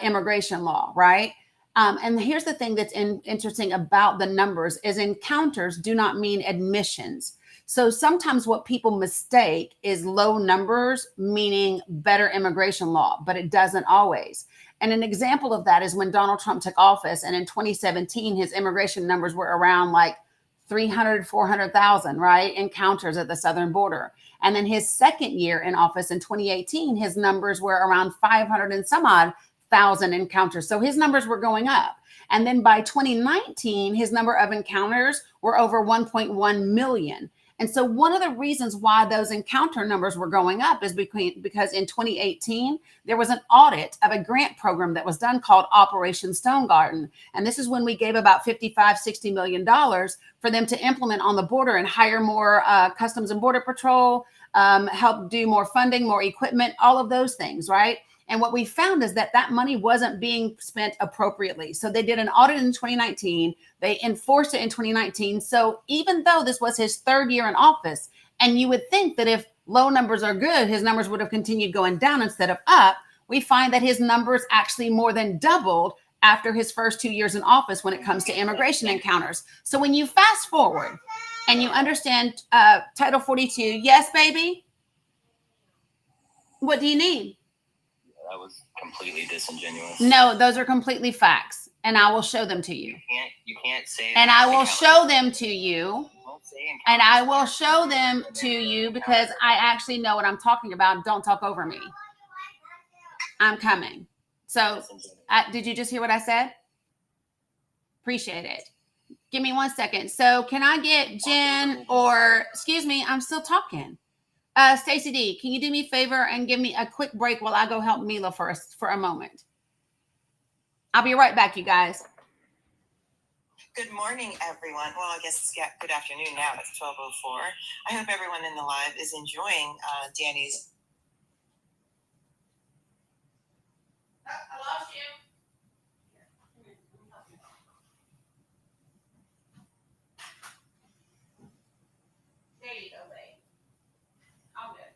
immigration law, right? And here's the thing that's interesting about the numbers is encounters do not mean admissions. So sometimes what people mistake is low numbers meaning better immigration law, but it doesn't always. And an example of that is when Donald Trump took office, and in 2017, his immigration numbers were around like 300, 400,000, right? Encounters at the southern border. And then his second year in office in 2018, his numbers were around 500 and some odd thousand encounters. So his numbers were going up. And then by 2019, his number of encounters were over 1.1 million. And so one of the reasons why those encounter numbers were going up is because in 2018, there was an audit of a grant program that was done called Operation Stone Garden. And this is when we gave about $55-60 million for them to implement on the border and hire more Customs and Border Patrol, help do more funding, more equipment, all of those things, right? And what we found is that money wasn't being spent appropriately. So they did an audit in 2019. They enforced it in 2019. So even though this was his third year in office, and you would think that if low numbers are good, his numbers would have continued going down instead of up, we find that his numbers actually more than doubled after his first 2 years in office when it comes to immigration encounters. So when you fast forward and you understand Title 42, yes, baby? What do you need? That was completely disingenuous. No, those are completely facts, and I will show them to you. You can't say. And I will show them to you. And I will show them to you because I actually know what I'm talking about. Don't talk over me. I'm coming. So did you just hear what I said? Appreciate it. Give me 1 second. So can I get Jen or, excuse me, I'm still talking. Stacy D, can you do me a favor and give me a quick break while I go help Mila first for a moment? I'll be right back, you guys. Good morning, everyone. Well, I guess it's good afternoon now. It's 12:04. I hope everyone in the live is enjoying Dani's. I lost you. There you go, babe. All good.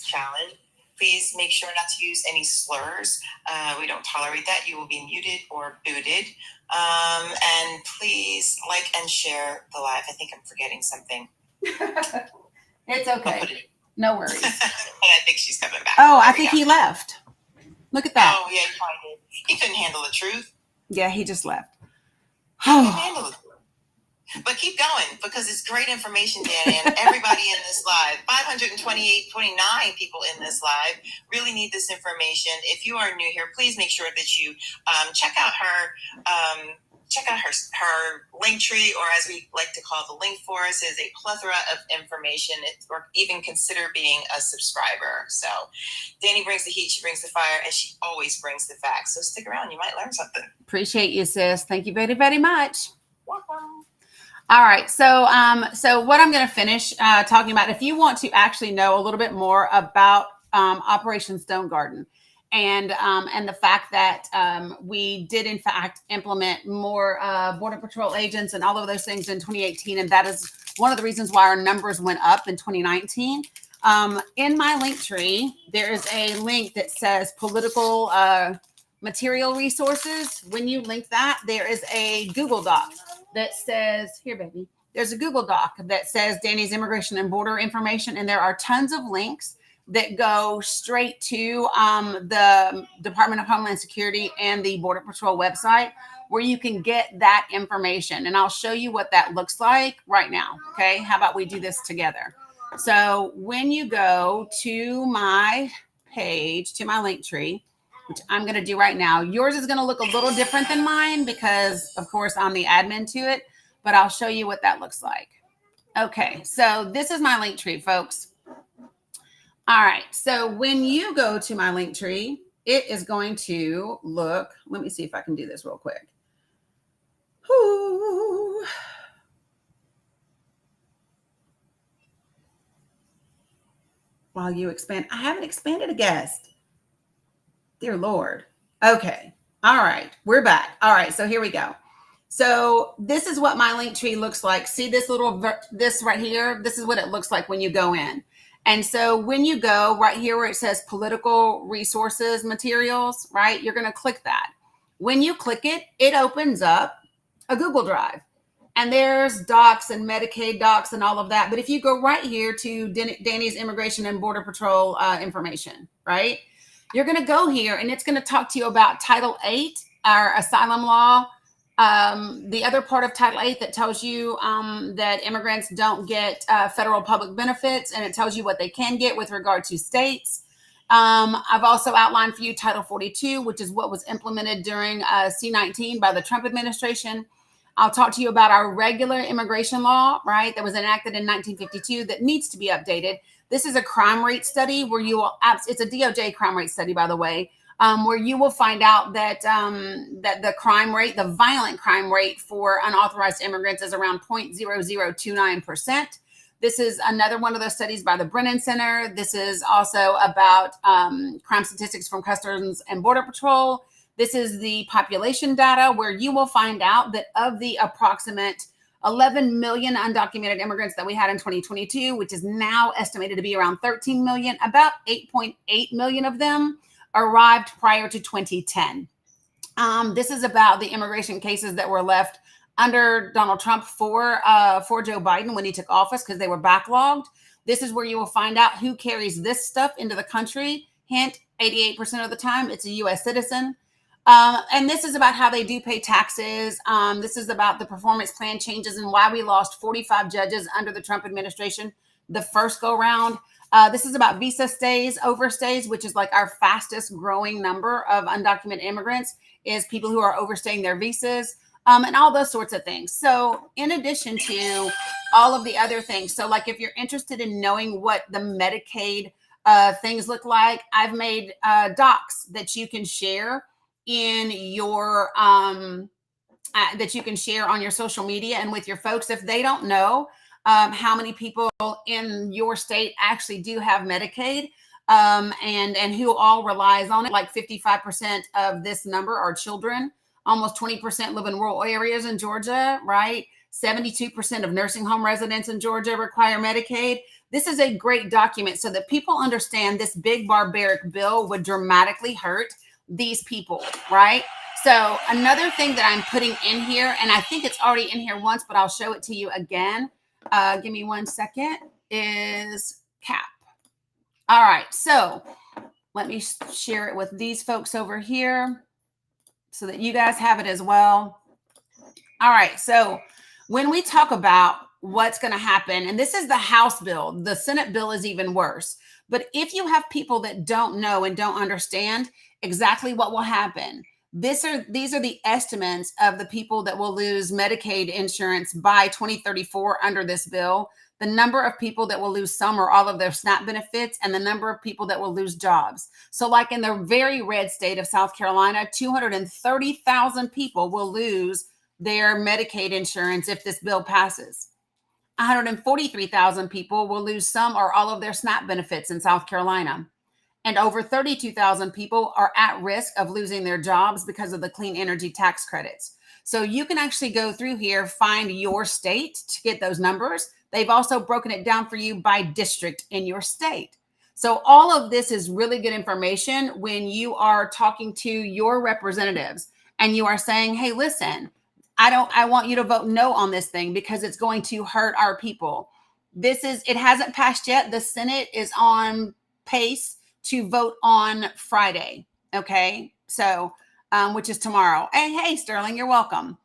Challenge. Please make sure not to use any slurs. We don't tolerate that. You will be muted or booted. And please like and share the live. I think I'm forgetting something. It's okay. No worries. And I think she's coming back. Oh, I think he left. Look at that. Oh, yeah, he probably did. He couldn't handle the truth. Yeah, he just left. He couldn't handle the truth. But keep going, because it's great information, Dani, and everybody in this live, 29 people in this live really need this information. If you are new here, please make sure that you check out her link tree, or as we like to call the link for us, is a plethora of information, or even consider being a subscriber. So Dani brings the heat, she brings the fire, and she always brings the facts. So stick around, you might learn something. Appreciate you, sis. Thank you very, very much. Welcome. All right. So what I'm going to finish talking about, if you want to actually know a little bit more about Operation Stone Garden and the fact that we did, in fact, implement more Border Patrol agents and all of those things in 2018. And that is one of the reasons why our numbers went up in 2019. In my link tree, there is a link that says political material resources. When you link that, there is a Google Doc that says, here, baby, there's a Google Doc that says Dani's immigration and border information. And there are tons of links that go straight to the Department of Homeland Security and the Border Patrol website, where you can get that information. And I'll show you what that looks like right now. Okay. How about we do this together? So when you go to my page, to my link tree, which I'm going to do right now. Yours is going to look a little different than mine because, of course, I'm the admin to it, but I'll show you what that looks like. Okay, so this is my link tree, folks. All right, so when you go to my link tree, it is going to look, let me see if I can do this real quick. Ooh. While you expand, I haven't expanded a guest. Dear Lord. Okay. All right. We're back. All right. So here we go. So this is what my link tree looks like. See this this right here? This is what it looks like when you go in. And so when you go right here where it says political resources materials, right? You're going to click that. When you click it, it opens up a Google Drive. And there's docs and Medicaid docs and all of that. But if you go right here to Dani's Immigration and Border Patrol information, right? You're going to go here and it's going to talk to you about Title 8, our asylum law. The other part of Title 8 that tells you that immigrants don't get federal public benefits, and it tells you what they can get with regard to states. I've also outlined for you Title 42, which is what was implemented during C-19 by the Trump administration. I'll talk to you about our regular immigration law, right, that was enacted in 1952 that needs to be updated. This is a crime rate study where you will, it's a DOJ crime rate study, by the way, where you will find out that that the crime rate, the violent crime rate for unauthorized immigrants is around 0.0029%. This is another one of those studies by the Brennan Center. This is also about crime statistics from Customs and Border Patrol. This is the population data where you will find out that of the approximate 11 million undocumented immigrants that we had in 2022, which is now estimated to be around 13 million, about 8.8 million of them arrived prior to 2010. This is about the immigration cases that were left under Donald Trump for Joe Biden when he took office because they were backlogged. This is where you will find out who carries this stuff into the country. Hint, 88% of the time, it's a U.S. citizen. And this is about how they do pay taxes. This is about the performance plan changes and why we lost 45 judges under the Trump administration the first go round. This is about visa stays, overstays, which is like our fastest growing number of undocumented immigrants is people who are overstaying their visas, and all those sorts of things. So in addition to all of the other things, so like if you're interested in knowing what the Medicaid things look like, I've made docs that you can share in your that you can share on your social media and with your folks if they don't know how many people in your state actually do have Medicaid, and who all relies on it. Like 55% of this number are children. Almost 20% live in rural areas in Georgia, right? 72% of nursing home residents in Georgia require Medicaid. This is a great document so that people understand this big barbaric bill would dramatically hurt these people, right? So another thing that I'm putting in here, and I think it's already in here once, but I'll show it to you again. Give me 1 second, is CAP. All right, so let me share it with these folks over here so that you guys have it as well. All right, so when we talk about what's going to happen, and this is the House bill, the Senate bill is even worse. But if you have people that don't know and don't understand exactly what will happen, these are the estimates of the people that will lose Medicaid insurance by 2034 under this bill, the number of people that will lose some or all of their SNAP benefits, and the number of people that will lose jobs. So like in the very red state of South Carolina, 230,000 people will lose their Medicaid insurance if this bill passes. 143,000 people will lose some or all of their SNAP benefits in South Carolina. And over 32,000 people are at risk of losing their jobs because of the clean energy tax credits. So you can actually go through here, find your state to get those numbers. They've also broken it down for you by district in your state. So all of this is really good information when you are talking to your representatives and you are saying, hey, listen, I want you to vote no on this thing because it's going to hurt our people. It hasn't passed yet. The Senate is on pace to vote on Friday. Okay. So, which is tomorrow. Hey, Sterling, you're welcome.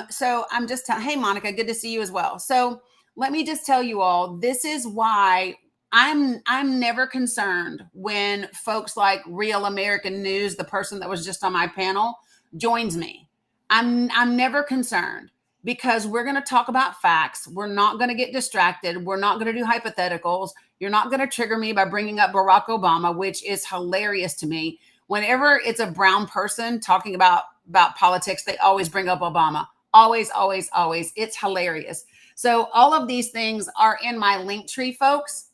So I'm just telling, hey, Monica, good to see you as well. So let me just tell you all, this is why I'm never concerned when folks like Real American News, the person that was just on my panel, joins me. I'm never concerned because we're going to talk about facts. We're not going to get distracted. We're not going to do hypotheticals. You're not going to trigger me by bringing up Barack Obama, which is hilarious to me. Whenever it's a brown person talking about politics, they always bring up Obama. Always, always, always. It's hilarious. So all of these things are in my link tree, folks.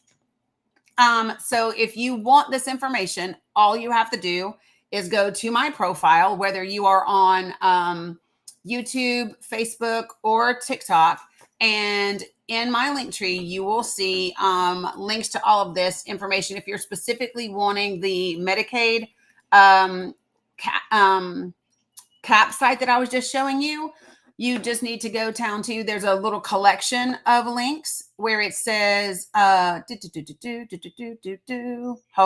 So if you want this information, all you have to do is go to my profile, whether you are on YouTube, Facebook, or TikTok. And in my link tree, you will see links to all of this information. If you're specifically wanting the Medicaid CAP site that I was just showing you, you just need to go down to, there's a little collection of links where it says, hold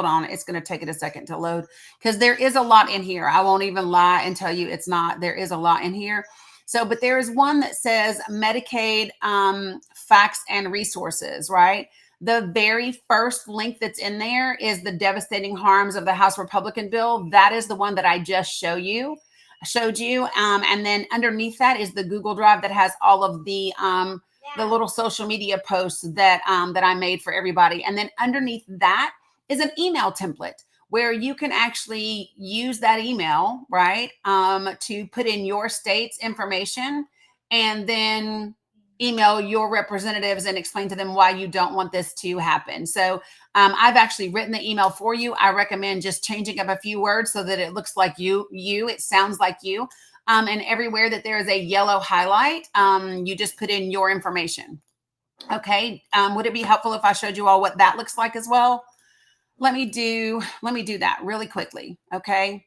on, it's going to take it a second to load because there is a lot in here. I won't even lie and tell you it's not. There is a lot in here. So, but there is one that says Medicaid facts and resources, right? The very first link that's in there is the devastating harms of the House Republican bill. That is the one that I just showed you. And then underneath that is the Google Drive that has all of the little social media posts that I made for everybody. And then underneath that is an email template where you can actually use that email, right, to put in your state's information and then email your representatives and explain to them why you don't want this to happen. So I've actually written the email for you. I recommend just changing up a few words so that it looks like it sounds like you. And everywhere that there is a yellow highlight, you just put in your information. Okay. Would it be helpful if I showed you all what that looks like as well? Let me do that really quickly. Okay.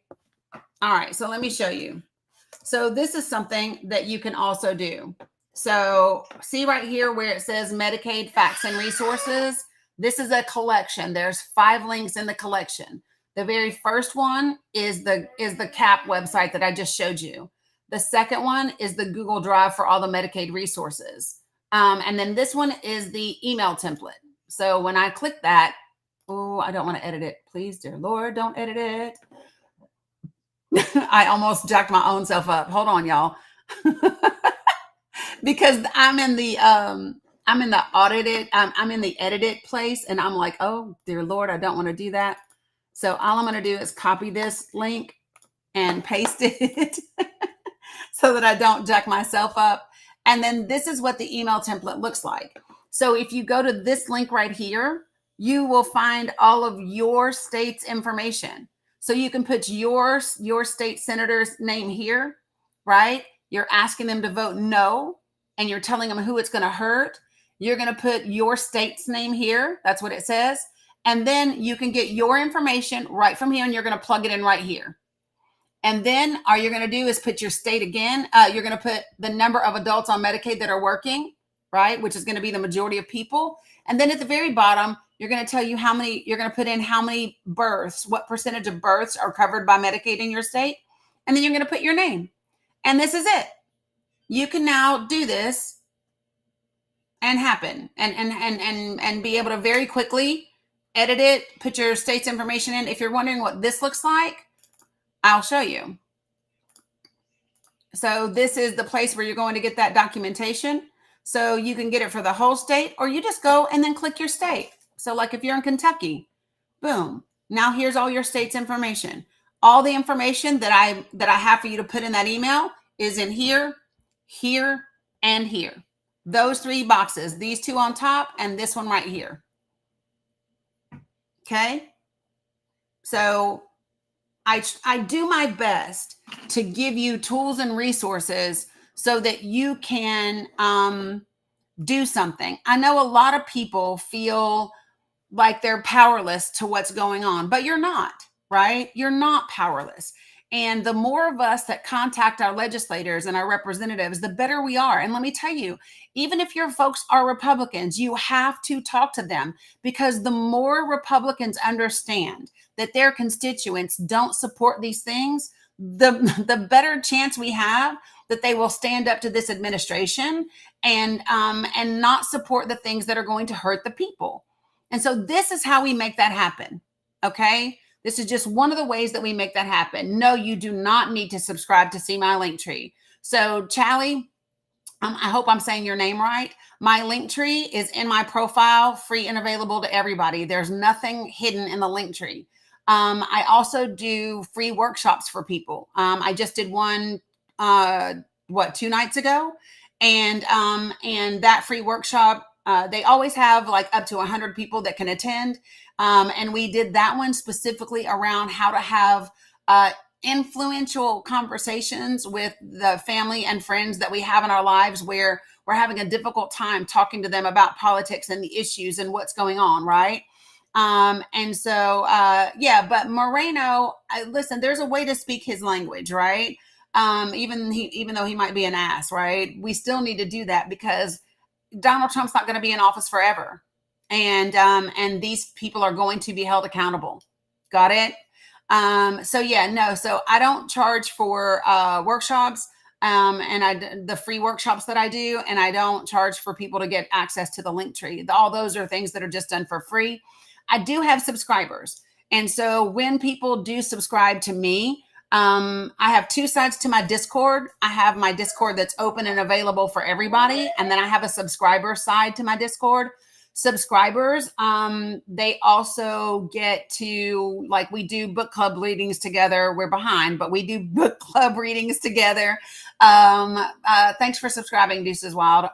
All right. So let me show you. So this is something that you can also do. So see right here where it says Medicaid facts and resources. This is a collection. There's 5 links in the collection. The very first one is the CAP website that I just showed you. The second one is the Google Drive for all the Medicaid resources. And then this one is the email template. So when I click that, oh, I don't want to edit it. Please, dear Lord, don't edit it. I almost jacked my own self up. Hold on, y'all. Because I'm in the edited place, and I'm like, oh dear Lord, I don't want to do that. So all I'm going to do is copy this link and paste it so that I don't jack myself up. And then this is what the email template looks like. So if you go to this link right here, you will find all of your state's information. So you can put your state senator's name here, right? You're asking them to vote no, and you're telling them who it's going to hurt. You're going to put your state's name here. That's what it says. And then you can get your information right from here, and you're going to plug it in right here. And then all you're going to do is put your state again. You're going to put the number of adults on Medicaid that are working, right? Which is going to be the majority of people. And then at the very bottom, you're going to tell you how many, you're going to put in how many births, what percentage of births are covered by Medicaid in your state. And then you're going to put your name. And this is it. You can now do this and happen and be able to very quickly edit it, put your state's information in. If you're wondering what this looks like, I'll show you. So this is the place where you're going to get that documentation. So you can get it for the whole state, or you just go and then click your state. So like if you're in Kentucky, boom. Now here's all your state's information. All the information that I have for you to put in that email is in here, here, and here. Those three boxes, these two on top and this one right here. Okay. So I do my best to give you tools and resources so that you can do something. I know a lot of people feel like they're powerless to what's going on, but you're not, right? You're not powerless. And the more of us that contact our legislators and our representatives, the better we are. And let me tell you, even if your folks are Republicans, you have to talk to them, because the more Republicans understand that their constituents don't support these things, the better chance we have that they will stand up to this administration and not support the things that are going to hurt the people. And so this is how we make that happen. Okay. This is just one of the ways that we make that happen. No, you do not need to subscribe to see my link tree. So Chally, I hope I'm saying your name right. My link tree is in my profile, free and available to everybody. There's nothing hidden in the link tree. I also do free workshops for people. I just did one, 2 nights ago. And that free workshop, they always have like up to 100 people that can attend. And we did that one specifically around how to have influential conversations with the family and friends that we have in our lives where we're having a difficult time talking to them about politics and the issues and what's going on, right? But Moreno, listen, there's a way to speak his language, right? Even though he might be an ass, right? We still need to do that because Donald Trump's not going to be in office forever. And these people are going to be held accountable. Got it? So I don't charge for workshops and the free workshops that I do, and I don't charge for people to get access to the link tree. All those are things that are just done for free. I do have subscribers. And so when people do subscribe to me, I have two sides to my Discord. I have my Discord that's open and available for everybody. And then I have a subscriber side to my Discord. Subscribers, they also get to, like, we do book club readings together. We're behind, but we do book club readings together. Thanks for subscribing, Deuces Wild.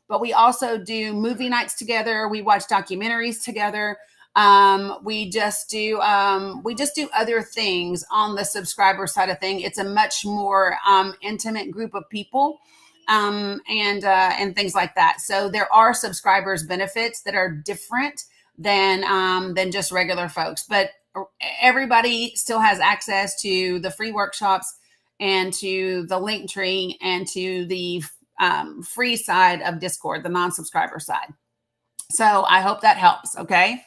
But we also do movie nights together. We watch documentaries together. We just do other things on the subscriber side of thing. It's a much more intimate group of people. And things like that. So there are subscribers benefits that are different than just regular folks, but everybody still has access to the free workshops and to the link tree and to the free side of Discord, the non-subscriber side. So I hope that helps. Okay.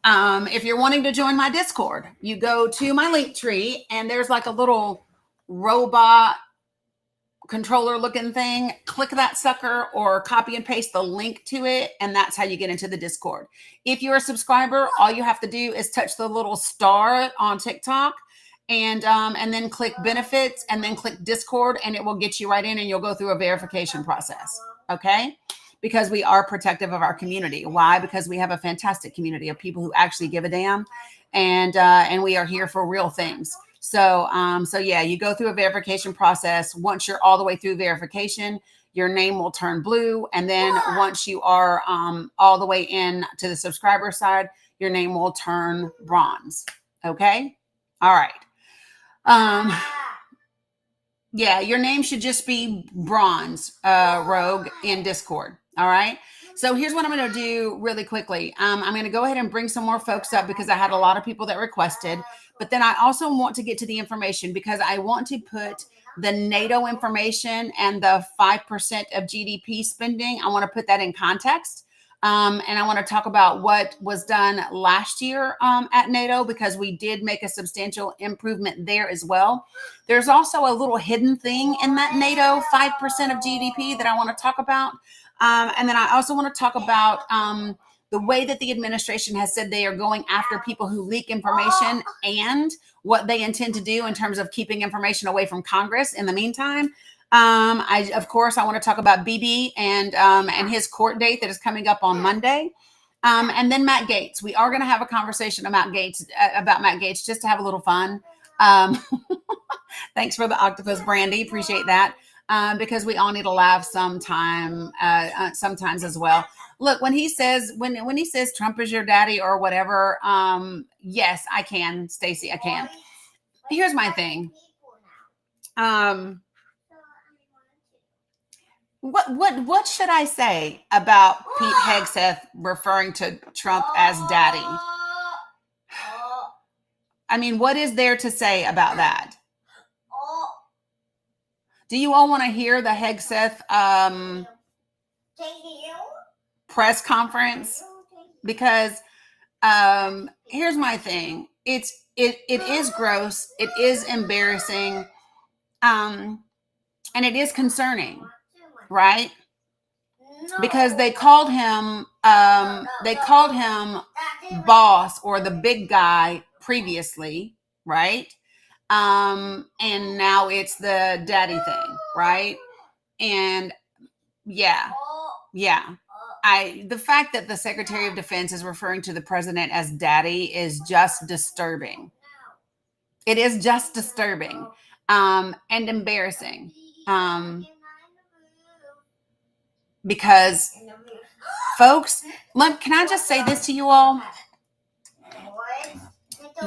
If you're wanting to join my Discord, you go to my link tree and there's like a little robot controller looking thing, click that sucker or copy and paste the link to it. And that's how you get into the Discord. If you're a subscriber, all you have to do is touch the little star on TikTok and then click benefits and then click Discord, and it will get you right in, and you'll go through a verification process. Okay. Because we are protective of our community. Why? Because we have a fantastic community of people who actually give a damn, and we are here for real things. So yeah, you go through a verification process. Once you're all the way through verification, your name will turn blue. And then once you are all the way in to the subscriber side, your name will turn bronze. Okay. All right. Yeah, your name should just be bronze, Rogue, in Discord. All right. So here's what I'm going to do really quickly. I'm going to go ahead and bring some more folks up because I had a lot of people that requested. But then I also want to get to the information because I want to put the NATO information and the 5% of GDP spending. I want to put that in context. And I want to talk about what was done last year at NATO, because we did make a substantial improvement there as well. There's also a little hidden thing in that NATO 5% of GDP that I want to talk about. And then I also want to talk about the way that the administration has said they are going after people who leak information and what they intend to do in terms of keeping information away from Congress in the meantime. Of course, I want to talk about BB and his court date that is coming up on Monday. And then Matt Gaetz. We are going to have a conversation about Matt Gaetz just to have a little fun. Thanks for the octopus, Brandy. Appreciate that. Because we all need to laugh sometimes as well. Look, when he says Trump is your daddy or whatever, yes, I can, Stacey, I can. Here's my thing. What should I say about Pete Hegseth referring to Trump as daddy? I mean, what is there to say about that? Do you all want to hear the Hegseth press conference? Because here's my thing. It is gross. It is embarrassing. And it is concerning, right? Because they called him boss or the big guy previously, right? And now it's the daddy thing, right? And yeah. The fact that the Secretary of Defense is referring to the president as daddy is just disturbing. It is just disturbing, and embarrassing. Because folks, can I just say this to you all?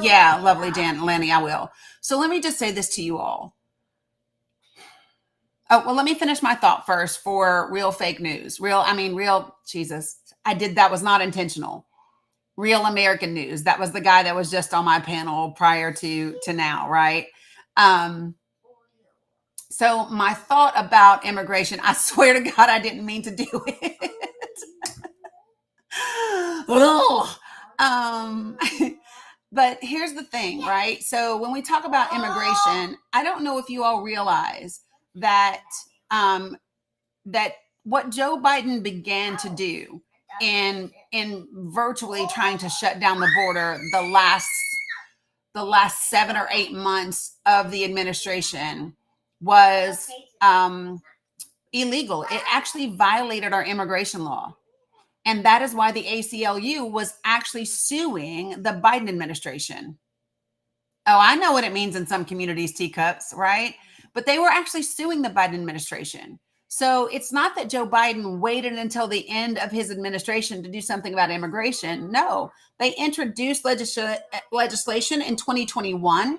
Yeah, lovely Jan, Lenny, I will. So let me just say this to you all. Oh, well, let me finish my thought first for real fake news. Real, Jesus, that was not intentional. Real American news. That was the guy that was just on my panel prior to now, right? So my thought about immigration, I swear to God, I didn't mean to do it. But here's the thing, right? So when we talk about immigration, I don't know if you all realize that that what Joe Biden began to do in virtually trying to shut down the border the last 7 or 8 months of the administration was illegal. It actually violated our immigration law. And that is why the ACLU was actually suing the Biden administration. Oh, I know what it means in some communities, teacups, right? But they were actually suing the Biden administration. So it's not that Joe Biden waited until the end of his administration to do something about immigration. No, they introduced legislation in 2021,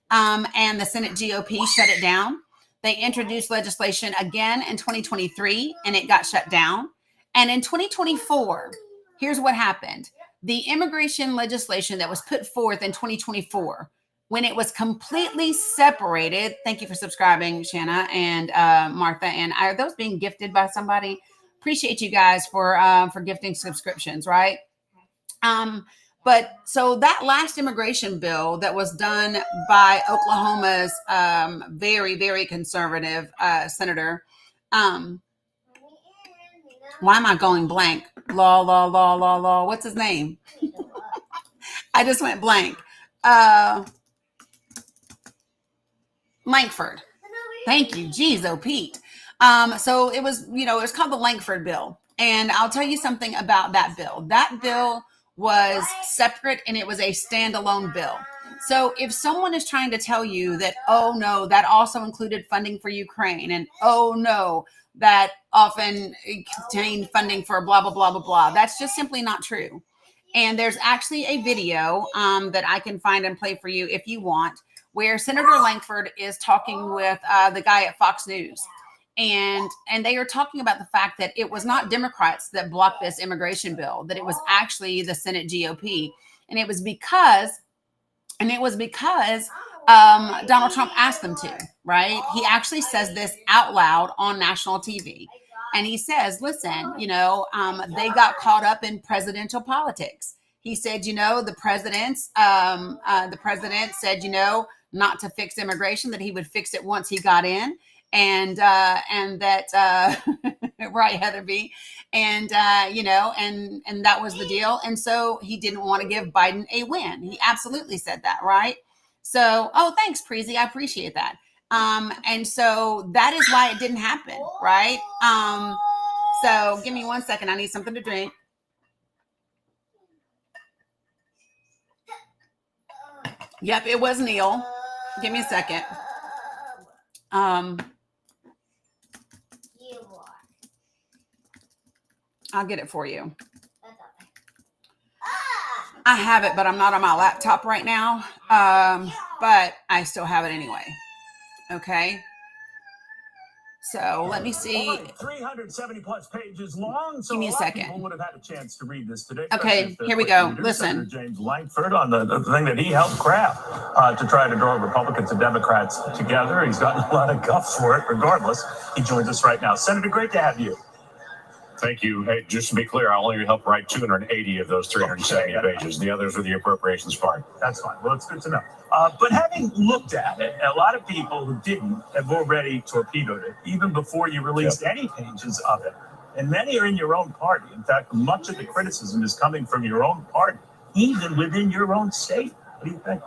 and the Senate GOP shut it down. They introduced legislation again in 2023, and it got shut down. And in 2024, here's what happened. The immigration legislation that was put forth in 2024, when it was completely separated, thank you for subscribing, Shanna and Martha. And are those being gifted by somebody? Appreciate you guys for gifting subscriptions, right? But so that last immigration bill that was done by Oklahoma's very, very conservative senator. Why am I going blank? Law. What's his name? I just went blank. Langford. Thank you. Geez, oh Pete. So it was, it was called the Langford bill. And I'll tell you something about that bill. That bill was separate and it was a standalone bill. So if someone is trying to tell you that, oh no, that also included funding for Ukraine, and oh no, that often contained funding for blah, blah, blah, blah, blah, that's just simply not true. And there's actually a video that I can find and play for you if you want, where Senator Langford is talking with the guy at Fox News. And they are talking about the fact that it was not Democrats that blocked this immigration bill, that it was actually the Senate GOP. And it was because Donald Trump asked them to, right? He actually says this out loud on national TV. And he says, listen, they got caught up in presidential politics. He said, the president said, not to fix immigration, that he would fix it once he got in. And that, right, Heather B. And that was the deal. And so he didn't want to give Biden a win. He absolutely said that, right? So, thanks, Preezy. I appreciate that. And so that is why it didn't happen, right? So give me 1 second. I need something to drink. Yep, it was Neil. Give me a second. I'll get it for you. I have it, but I'm not on my laptop right now. But I still have it anyway. Okay. So let me see. 370 plus pages long. So give me a second. People would have had a chance to read this today. Okay, here we go. Listen. Senator James Langford on the thing that he helped craft to try to draw Republicans and Democrats together. He's gotten a lot of guff for it. Regardless, he joins us right now. Senator, great to have you. Thank you. Hey, just to be clear, I only helped write 280 of those 370 pages. The others were the appropriations part. That's fine. Well, it's good to know. But having looked at it, a lot of people who didn't have already torpedoed it, even before you released any pages of it. And many are in your own party. In fact, much of the criticism is coming from your own party, even within your own state. What do you think?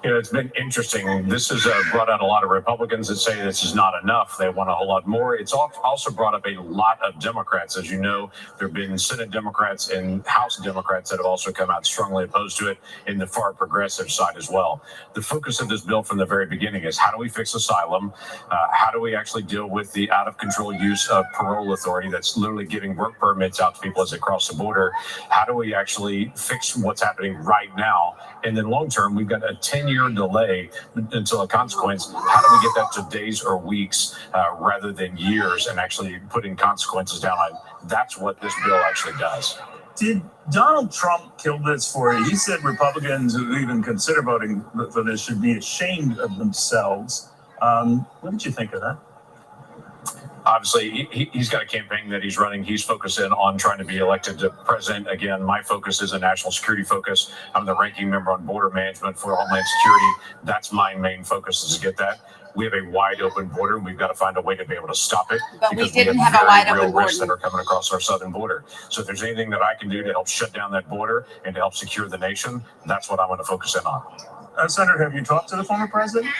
It's been interesting. This has brought out a lot of Republicans that say this is not enough. They want a whole lot more. It's also brought up a lot of Democrats. As you know, there have been Senate Democrats and House Democrats that have also come out strongly opposed to it in the far progressive side as well. The focus of this bill from the very beginning is how do we fix asylum? How do we actually deal with the out of control use of parole authority that's literally giving work permits out to people as they cross the border? How do we actually fix what's happening right now? And then long term, we've got a 10-year delay until a consequence. How do we get that to days or weeks rather than years, and actually putting consequences down on? That's what this bill actually does. Did Donald Trump kill this for you? He said Republicans who even consider voting for this should be ashamed of themselves. What did you think of that? Obviously, he's got a campaign that he's running. He's focused in on trying to be elected to president. Again, my focus is a national security focus. I'm the ranking member on border management for Homeland Security. That's my main focus, is to get that. We have a wide open border, and we've got to find a way to be able to stop it. But we didn't have a wide open border. Risks that are coming across our southern border. So if there's anything that I can do to help shut down that border and to help secure the nation, that's what I'm going to focus in on. Senator, have you talked to the former president?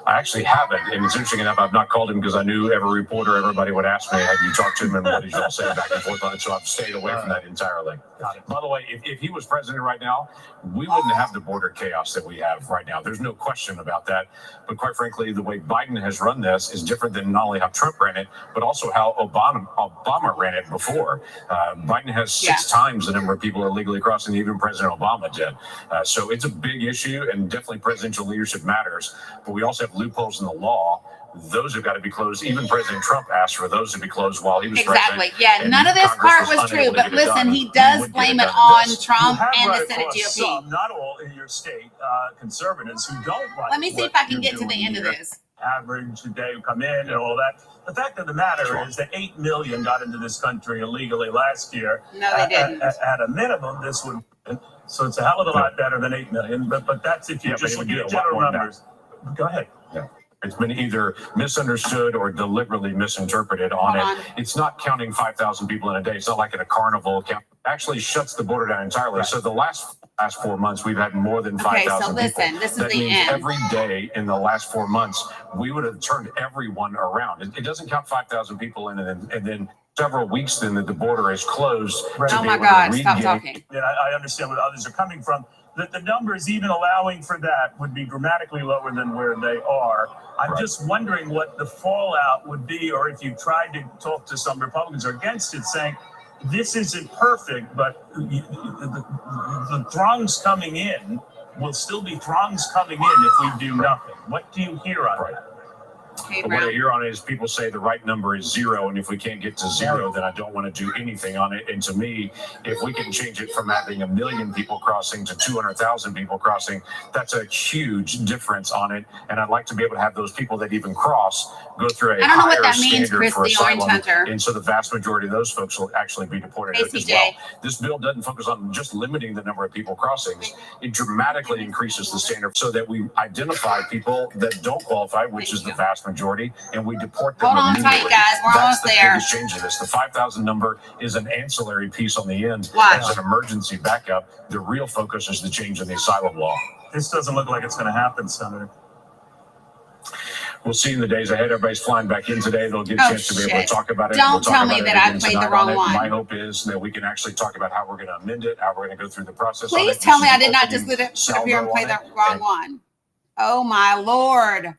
I actually haven't, and it's interesting enough, I've not called him because I knew every reporter, everybody would ask me, have you talked to him, and what did you all say back and forth on it, so I've stayed away from that entirely. By the way, if he was president right now, we wouldn't have the border chaos that we have right now. There's no question about that, but quite frankly, the way Biden has run this is different than not only how Trump ran it, but also how Obama ran it before. Biden has 6 times the number of people illegally crossing, even President Obama did. So it's a big issue, and definitely presidential leadership matters, but we also have loopholes in the law. Those have got to be closed. Even President Trump asked for those to be closed while he was president. Yeah, none of this part was true, but listen, he does blame it on Trump and the Senate GOP. Some, not all in your state, conservatives who don't like. Let me see if I can get to the end of this. average a day who come in and all that. The fact of the matter is that 8 million got into this country illegally last year. No, they didn't. At a minimum, this would. So it's a hell of a lot better than 8 million. But that's if you just look at general numbers. Go ahead. Yeah. It's been either misunderstood or deliberately misinterpreted on it. It's not counting 5,000 people in a day. It's not like in a carnival count. It actually shuts the border down entirely. Right. So the last 4 months, we've had more than 5,000 people. Okay, so listen, this is the end. Every day in the last 4 months, we would have turned everyone around. It doesn't count 5,000 people in, and then several weeks then that the border is closed. Right. Oh my God, stop talking. And I understand where others are coming from. The numbers, even allowing for that, would be dramatically lower than where they are. I'm just wondering what the fallout would be, or if you tried to talk to some Republicans or against it, saying this isn't perfect, but the throngs coming in will still be throngs coming in if we do nothing. What do you hear on that? Okay, what I hear on it is people say the right number is 0, and if we can't get to 0, then I don't want to do anything on it. And to me, if we can change it from having 1 million people crossing to 200,000 people crossing, that's a huge difference on it. And I'd like to be able to have those people that even cross go through a higher standard for asylum. And so the vast majority of those folks will actually be deported as well. This bill doesn't focus on just limiting the number of people crossings. It dramatically increases the standard so that we identify people that don't qualify, which is the vast majority, and we deport them. Hold on tight, guys. We're almost there. That's the biggest change in this. The 5,000 number is an ancillary piece on the end as an emergency backup. The real focus is the change in the asylum law. This doesn't look like it's going to happen, Senator. We'll see in the days ahead. Everybody's flying back in today. They'll get a chance to be able to talk about it. Don't tell me that I played the wrong one. My hope is that we can actually talk about how we're going to amend it, how we're going to go through the process. Please tell me I did not just sit up here and play the wrong one. Oh, my Lord.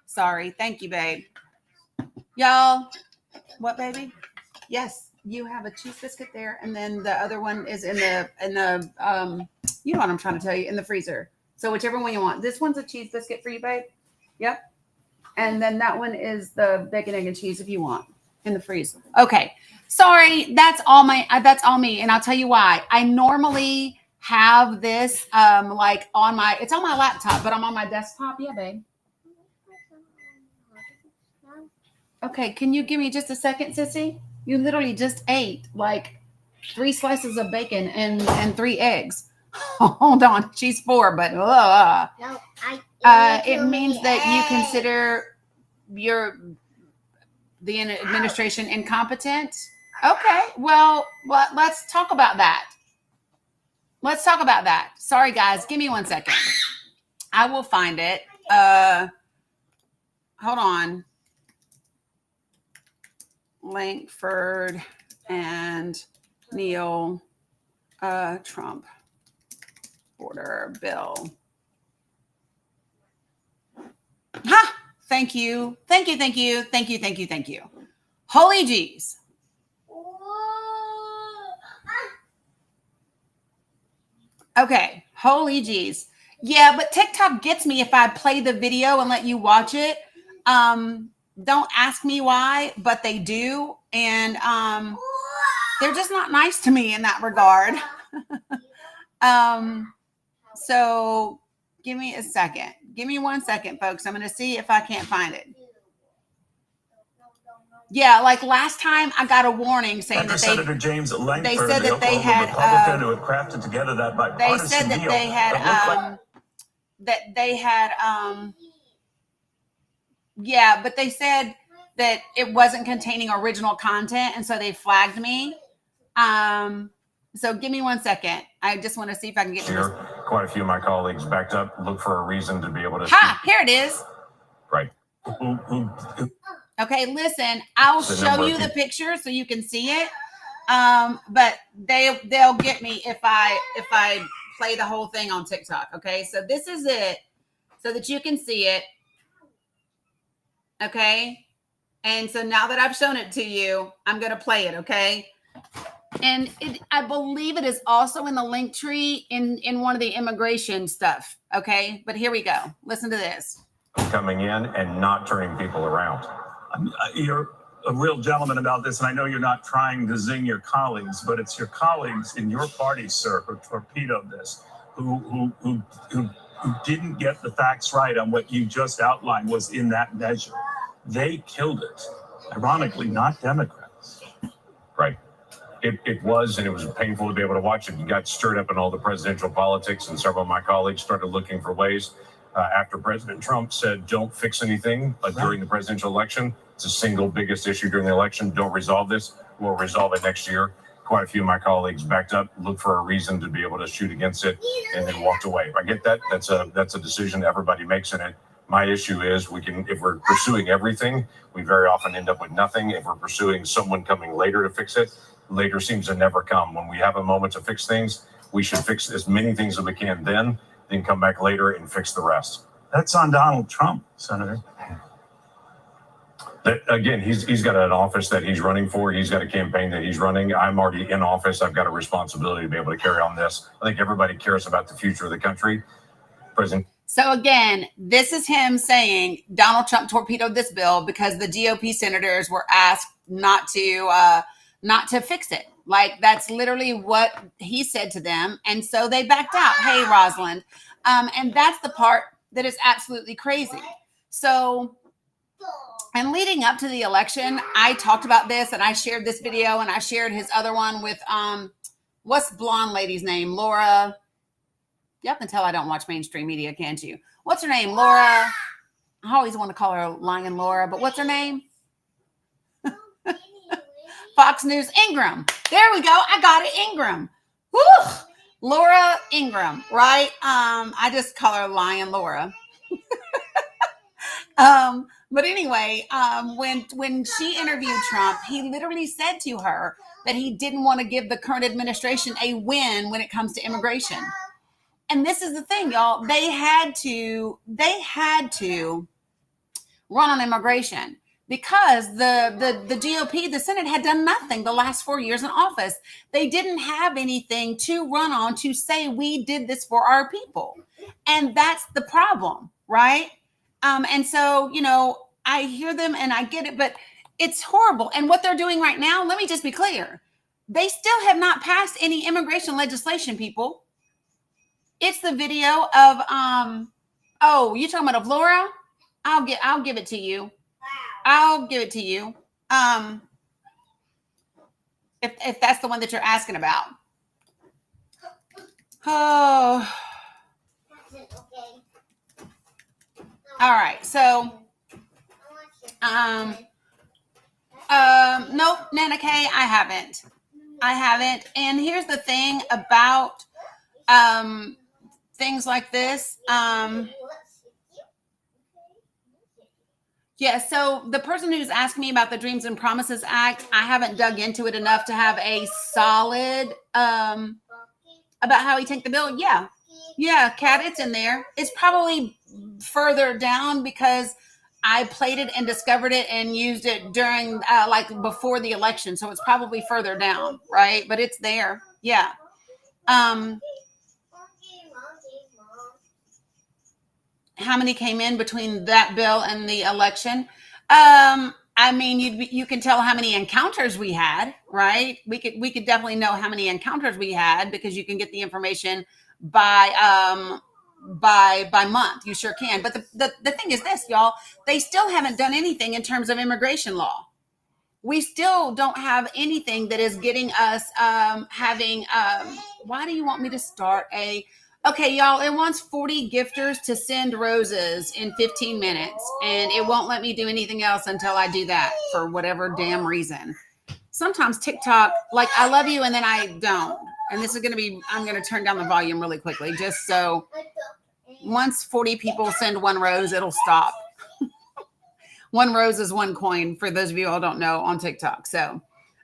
Sorry. Thank you, babe. Y'all, what, baby? Yes, you have a cheese biscuit there, and then the other one is in the you know what I'm trying to tell you, in the freezer. So whichever one you want. This one's a cheese biscuit for you, babe. Yep. And then that one is the bacon, egg, and cheese if you want in the freezer. Okay. Sorry, that's all me, and I'll tell you why. I normally have this like it's on my laptop, but I'm on my desktop. Yeah, babe. Okay, can you give me just a second, sissy? You literally just ate like 3 slices of bacon and 3 eggs. Hold on, she's 4, but no, it means that you consider the administration incompetent. Okay, well, let's talk about that. Let's talk about that. Sorry, guys, give me 1 second. I will find it. Hold on. Lankford and Neil Trump border bill. Ha! Thank you. Holy jeez. Okay. Holy jeez. Yeah, but TikTok gets me if I play the video and let you watch it. Don't ask me why, but they do. And they're just not nice to me in that regard. So give me a second. Give me 1 second, folks. I'm going to see if I can't find it. Yeah, like last time I got a warning saying that Senator James Lankford, they said that they had Republican who had crafted together that bipartisan they said that deal. They had yeah, but they said that it wasn't containing original content, and so they flagged me. So give me 1 second. I just want to see if I can get to this. Quite a few of my colleagues backed up, look for a reason to be able to. Ha! Here it is. Right. Okay, listen. I'll show you the picture so you can see it. But they'll get me if I play the whole thing on TikTok. Okay, so this is it, so that you can see it. Okay, and so now that I've shown it to you, I'm gonna play it. Okay. And I believe it is also in the link tree in one of the immigration stuff. Okay. But here we go. Listen to this. Coming in and not turning people around. You're a real gentleman about this, and I know you're not trying to zing your colleagues, but it's your colleagues in your party, sir, who torpedoed this, who who didn't get the facts right on what you just outlined was in that measure. They killed it. Ironically, not Democrats. Right. It was, and it was painful to be able to watch it. You got stirred up in all the presidential politics, and several of my colleagues started looking for ways. After President Trump said, don't fix anything during the presidential election, it's the single biggest issue during the election. Don't resolve this. We'll resolve it next year. Quite a few of my colleagues backed up, looked for a reason to be able to shoot against it, and then walked away. I get that. That's a decision everybody makes in it. My issue is if we're pursuing everything, we very often end up with nothing. If we're pursuing someone coming later to fix it, later seems to never come. When we have a moment to fix things, we should fix as many things as we can then come back later and fix the rest. That's on Donald Trump, Senator. That, again, he's got an office that he's running for. He's got a campaign that he's running. I'm already in office. I've got a responsibility to be able to carry on this. I think everybody cares about the future of the country. So again, this is him saying Donald Trump torpedoed this bill because the GOP senators were asked not to fix it. Like, that's literally what he said to them. And so they backed out. Hey, Rosalind. And that's the part that is absolutely crazy. So, and leading up to the election, I talked about this and I shared this video and I shared his other one with, what's blonde lady's name? Laura. Y'all can tell I don't watch mainstream media, can't you? What's her name? Laura. I always want to call her Lion Laura, but what's her name? Fox News Ingram. There we go. I got it. Ingram. Woo! Laura Ingram, right? I just call her Lion Laura. But anyway, when she interviewed Trump, he literally said to her that he didn't want to give the current administration a win when it comes to immigration. And this is the thing, y'all. They had to run on immigration because the GOP, the Senate, had done nothing the last 4 years in office. They didn't have anything to run on to say we did this for our people. And that's the problem, right? And so, I hear them and I get it, but it's horrible. And what they're doing right now, let me just be clear. They still have not passed any immigration legislation, people. It's the video of, you talking about of Laura? I'll give it to you. I'll give it to you. If that's the one that you're asking about. Oh. All right. So, nope, Nana Kay, I haven't. And here's the thing about, things like this. So the person who's asking me about the Dreams and Promises Act, I haven't dug into it enough to have a solid about how he take the bill. Yeah, Kat, it's in there. It's probably further down because I played it and discovered it and used it during before the election. So it's probably further down, right? But it's there. Yeah. How many came in between that bill and the election? I mean, you can tell how many encounters we had, right? We could definitely know how many encounters we had because you can get the information by month. You sure can. But the thing is this, y'all, they still haven't done anything in terms of immigration law. We still don't have anything that is getting us having. Why do you want me to start Okay, y'all, it wants 40 gifters to send roses in 15 minutes, and it won't let me do anything else until I do that for whatever damn reason. Sometimes TikTok, I love you, and then I don't. And this is going to be, I'm going to turn down the volume really quickly, just so once 40 people send one rose, it'll stop. One rose is one coin, for those of you who don't know, on TikTok. So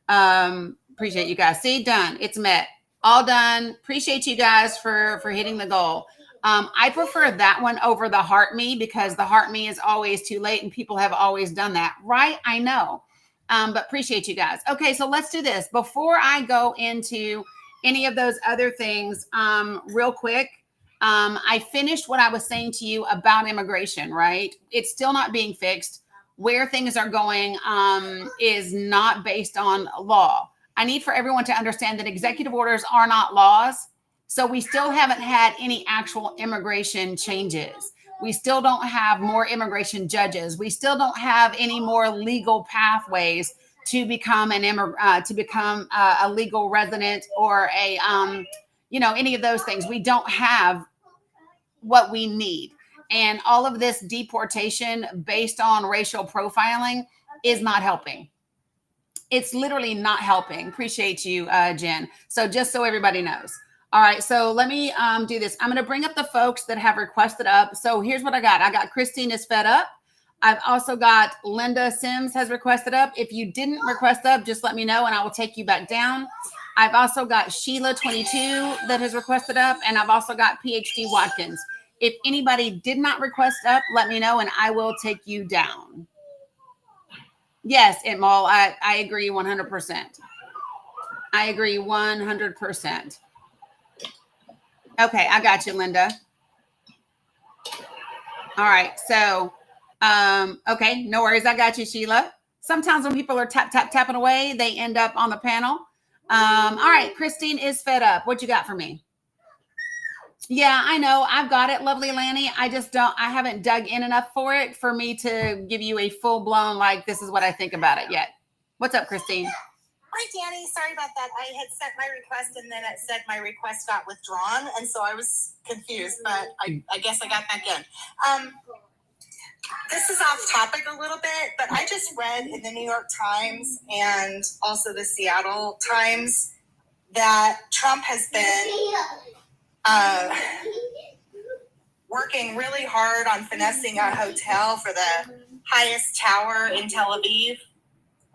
appreciate you guys. See, done. It's met. All done. Appreciate you guys for hitting the goal. I prefer that one over the Heart Me because the Heart Me is always too late and people have always done that. Right? I know. But appreciate you guys. Okay, so let's do this. Before I go into any of those other things, real quick, I finished what I was saying to you about immigration, right? It's still not being fixed. Where things are going is not based on law. I need for everyone to understand that executive orders are not laws. So we still haven't had any actual immigration changes. We still don't have more immigration judges. We still don't have any more legal pathways to become a legal resident or any of those things. We don't have what we need. And all of this deportation based on racial profiling is not helping. It's literally not helping. Appreciate you, Jen. So just so everybody knows. All right, so let me do this. I'm going to bring up the folks that have requested up. So here's what I got. I got Christine is fed up. I've also got Linda Sims has requested up. If you didn't request up, just let me know and I will take you back down. I've also got Sheila 22 that has requested up, and I've also got PhD Watkins. If anybody did not request up, let me know and I will take you down. Yes, Itmal, I agree 100%. I agree 100%. Okay, I got you, Linda. All right, so, okay, no worries. I got you, Sheila. Sometimes when people are tapping away, they end up on the panel. All right, Christine is fed up. What you got for me? Yeah, I know. I've got it, lovely Lanny. I haven't dug in enough for it for me to give you a full blown, like, this is what I think about it yet. What's up, Christine? Hi, Dani. Sorry about that. I had sent my request and then it said my request got withdrawn. And so I was confused, but I guess I got back in. This is off topic a little bit, but I just read in the New York Times and also the Seattle Times that Trump has been working really hard on finessing a hotel for the highest tower in Tel Aviv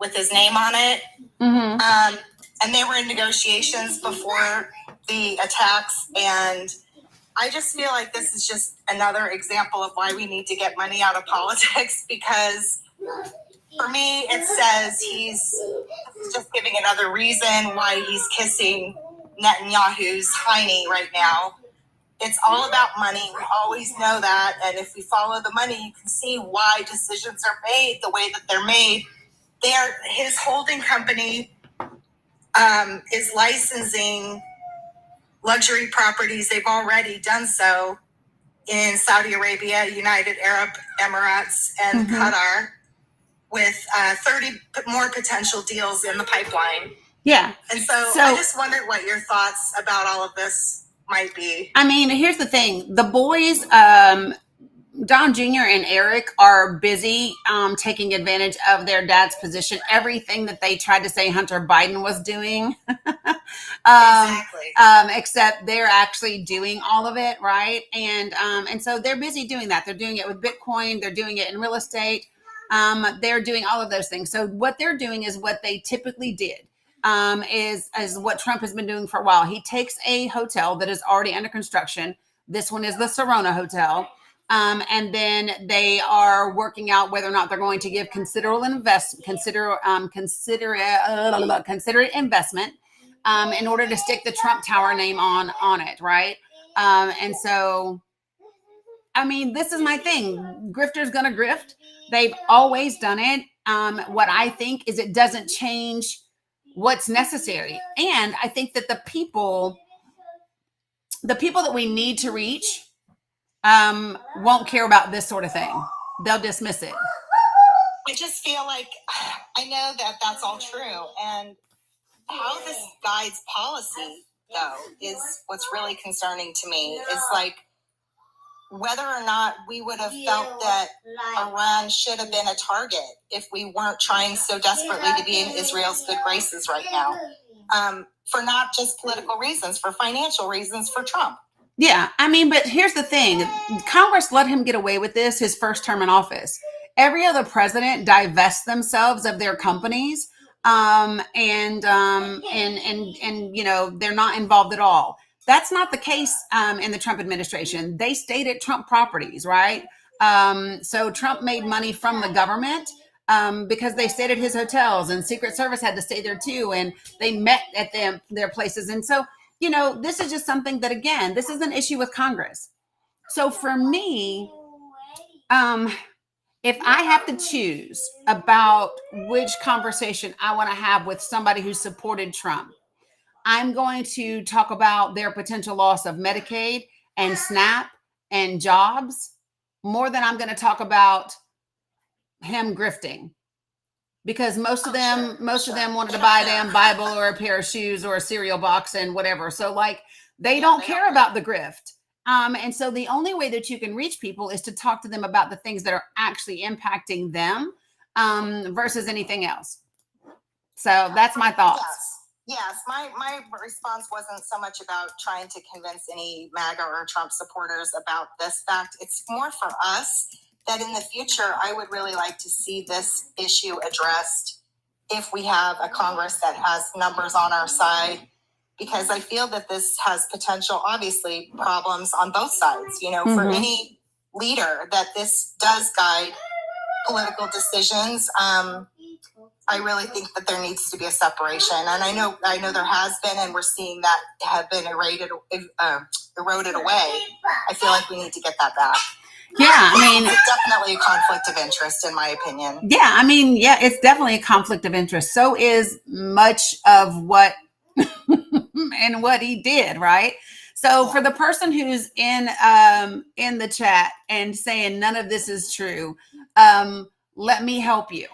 with his name on it. Mm-hmm. And they were in negotiations before the attacks. And I just feel like this is just another example of why we need to get money out of politics, because for me, it says he's just giving another reason why he's kissing Netanyahu's hiney right now. It's all about money. We always know that. And if we follow the money, you can see why decisions are made the way that they're made. His holding company is licensing luxury properties. They've already done so in Saudi Arabia, United Arab Emirates, and Qatar, with 30 more potential deals in the pipeline. Yeah. And so I just wondered what your thoughts about all of this might be. I mean, here's the thing. The boys, Don Jr. and Eric, are busy taking advantage of their dad's position. Everything that they tried to say Hunter Biden was doing, Exactly. Except they're actually doing all of it, right? And so they're busy doing that. They're doing it with Bitcoin. They're doing it in real estate. They're doing all of those things. So what they're doing is what they typically did. Is what Trump has been doing for a while. He takes a hotel that is already under construction. This one is the Serona Hotel. And then they are working out whether or not they're going to give considerate investment in order to stick the Trump Tower name on it, right? And so, I mean, this is my thing. Grifter's gonna grift. They've always done it. What I think is it doesn't change what's necessary. And I think that the people that we need to reach won't care about this sort of thing. They'll dismiss it. I just feel like I know that that's all true. And how this guides policy, though, is what's really concerning to me. Is like whether or not we would have felt that Iran should have been a target if we weren't trying so desperately to be in Israel's good graces right now, for not just political reasons, for financial reasons, for Trump. Yeah, I mean, but here's the thing. Congress let him get away with this his first term in office. Every other president divests themselves of their companies, and you know, they're not involved at all. That's not the case in the Trump administration. They stayed at Trump properties, right? So Trump made money from the government because they stayed at his hotels, and Secret Service had to stay there too, and they met at their places. And so, you know, this is just something that, again, this is an issue with Congress. So for me, if I have to choose about which conversation I want to have with somebody who supported Trump, I'm going to talk about their potential loss of Medicaid and SNAP and jobs more than I'm going to talk about him grifting, because most of them wanted to buy a damn Bible or a pair of shoes or a cereal box and whatever. So like they don't care about the grift. And so the only way that you can reach people is to talk to them about the things that are actually impacting them versus anything else. So that's my thoughts. Yes, my response wasn't so much about trying to convince any MAGA or Trump supporters about this fact. It's more for us that in the future, I would really like to see this issue addressed if we have a Congress that has numbers on our side, because I feel that this has potential, obviously, problems on both sides. You know, for any leader that this does guide political decisions, I really think that there needs to be a separation, and I know there has been, and we're seeing that have been eroded away. I feel like we need to get that back. Yeah, I mean, it's definitely a conflict of interest, in my opinion. Yeah, I mean, yeah, it's definitely a conflict of interest. So is much of what and what he did, right? So for the person who's in the chat and saying none of this is true, let me help you.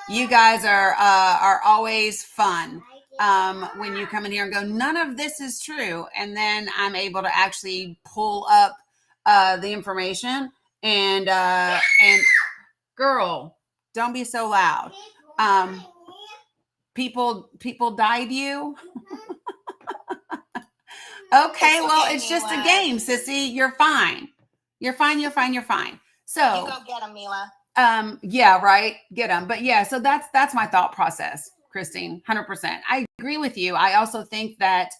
You guys are always fun when you come in here and go, none of this is true, and then I'm able to actually pull up the information and girl, don't be so loud. People died you. Okay, well, it's just a game, sissy. You're fine. You're fine. So you go get them, Mila. Yeah, right. Get them. But yeah, so that's my thought process, Christine. 100%. I agree with you. I also think that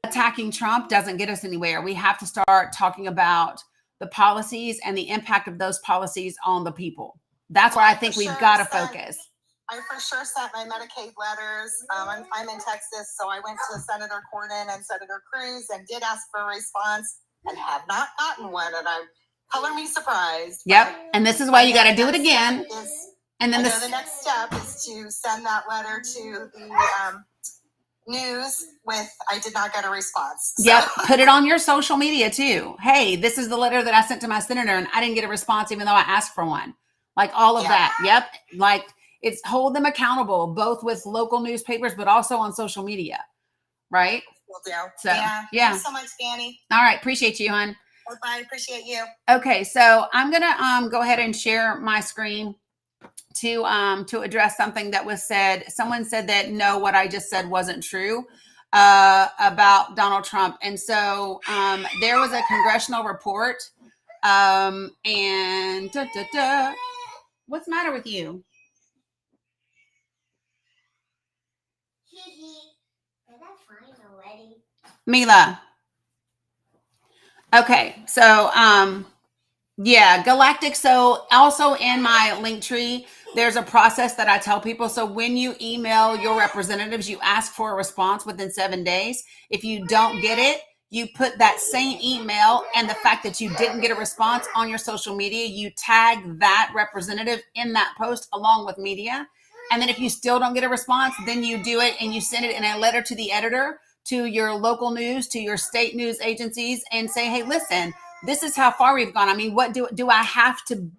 attacking Trump doesn't get us anywhere. We have to start talking about the policies and the impact of those policies on the people. That's where I think we've got to focus. I for sure sent my Medicaid letters. I'm in Texas, so I went to Senator Cornyn and Senator Cruz and did ask for a response and have not gotten one. And I'm color me surprised. Yep. And this is why you got to do it again. And then the next step is to send that letter to the news with, I did not get a response. So. Yep. Put it on your social media too. Hey, this is the letter that I sent to my senator and I didn't get a response even though I asked for one. Like all of that. Yep. Like it's hold them accountable, both with local newspapers, but also on social media. Right? Will do. So, yeah. Thanks so much, Dani. All right. Appreciate you, hon. Bye. Appreciate you. Okay. So I'm going to go ahead and share my screen to address something that was said. Someone said that no, what I just said wasn't true about Donald Trump. And so there was a congressional report and what's the matter with you? Mila. Okay, so yeah, Galactic. So also in my link tree, there's a process that I tell people. So when you email your representatives, you ask for a response within 7 days. If you don't get it, you put that same email and the fact that you didn't get a response on your social media, you tag that representative in that post along with media. And then if you still don't get a response, then you do it and you send it in a letter to the editor, to your local news, to your state news agencies, and say, hey, listen, this is how far we've gone. I mean, what do I have to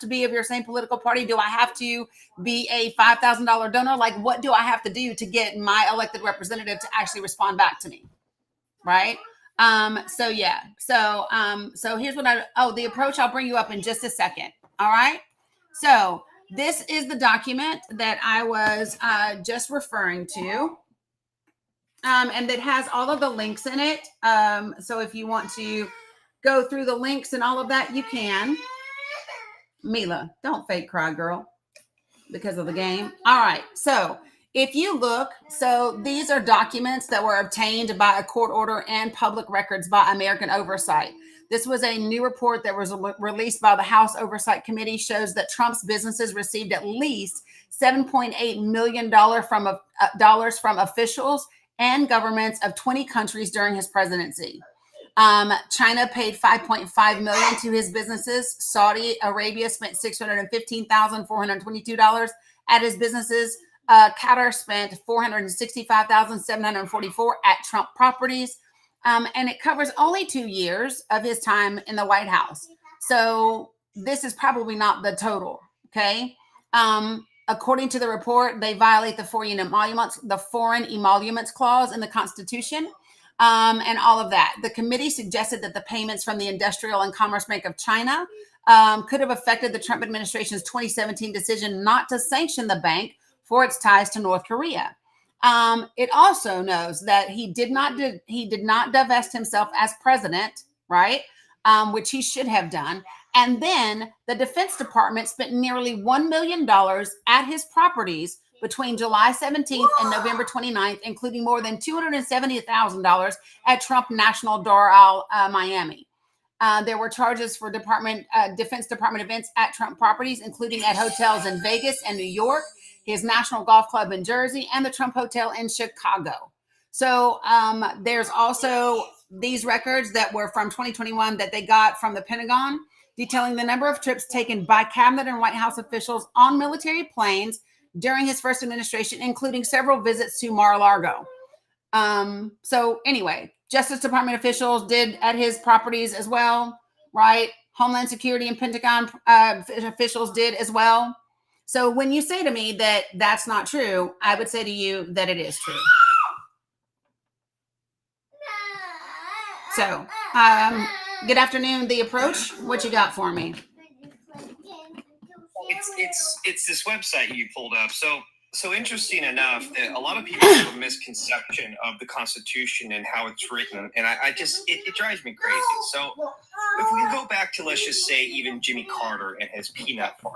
be of your same political party? Do I have to be a $5,000 donor? Like, what do I have to do to get my elected representative to actually respond back to me? Right. So yeah. So here's what the approach, I'll bring you up in just a second. All right. So this is the document that I was just referring to. And that has all of the links in it. So if you want to go through the links and all of that, you can. Mila, don't fake cry, girl, because of the game. All right. So if you look, so these are documents that were obtained by a court order and public records by American Oversight. This was a new report that was released by the House Oversight Committee, shows that Trump's businesses received at least $7.8 million from officials and governments of 20 countries during his presidency. China paid $5.5 million to his businesses. Saudi Arabia spent $615,422 at his businesses. Katter spent $465,744 at Trump properties. And it covers only 2 years of his time in the White House. So this is probably not the total. Okay. According to the report, they violate the foreign emoluments clause in the Constitution, and all of that. The committee suggested that the payments from the Industrial and Commerce Bank of China could have affected the Trump administration's 2017 decision not to sanction the bank for its ties to North Korea. It also knows that he did not divest himself as president, right? Which he should have done. And then the Defense Department spent nearly $1 million at his properties between July 17th and November 29th, including more than $270,000 at Trump National Doral, Miami. There were charges for Defense Department events at Trump properties, including at hotels in Vegas and New York, his National Golf Club in Jersey, and the Trump Hotel in Chicago. So there's also these records that were from 2021 that they got from the Pentagon, detailing the number of trips taken by cabinet and White House officials on military planes during his first administration, including several visits to Mar-a-Lago. So anyway, Justice Department officials did at his properties as well, right? Homeland Security and Pentagon officials did as well. So when you say to me that that's not true, I would say to you that it is true. So, good afternoon, The Approach. What you got for me? It's this website you pulled up. So interesting enough that a lot of people have a misconception of the Constitution and how it's written, and I just it drives me crazy. So if we go back to, let's just say, even Jimmy Carter and his peanut farm,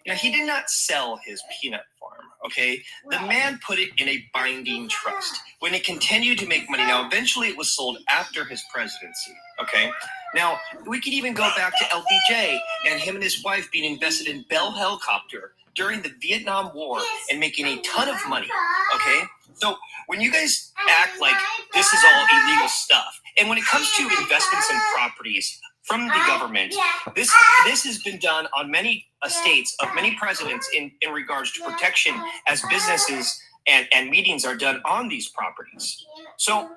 he did not sell his peanut farm. Okay, the man put it in a binding trust when it continued to make money. Now, eventually, it was sold after his presidency. Okay. Now, we could even go back to LBJ and him and his wife being invested in Bell Helicopter during the Vietnam War and making a ton of money. Okay. So when you guys act like this is all illegal stuff, and when it comes to investments in properties from the government, this has been done on many estates of many presidents in regards to protection as businesses and meetings are done on these properties. So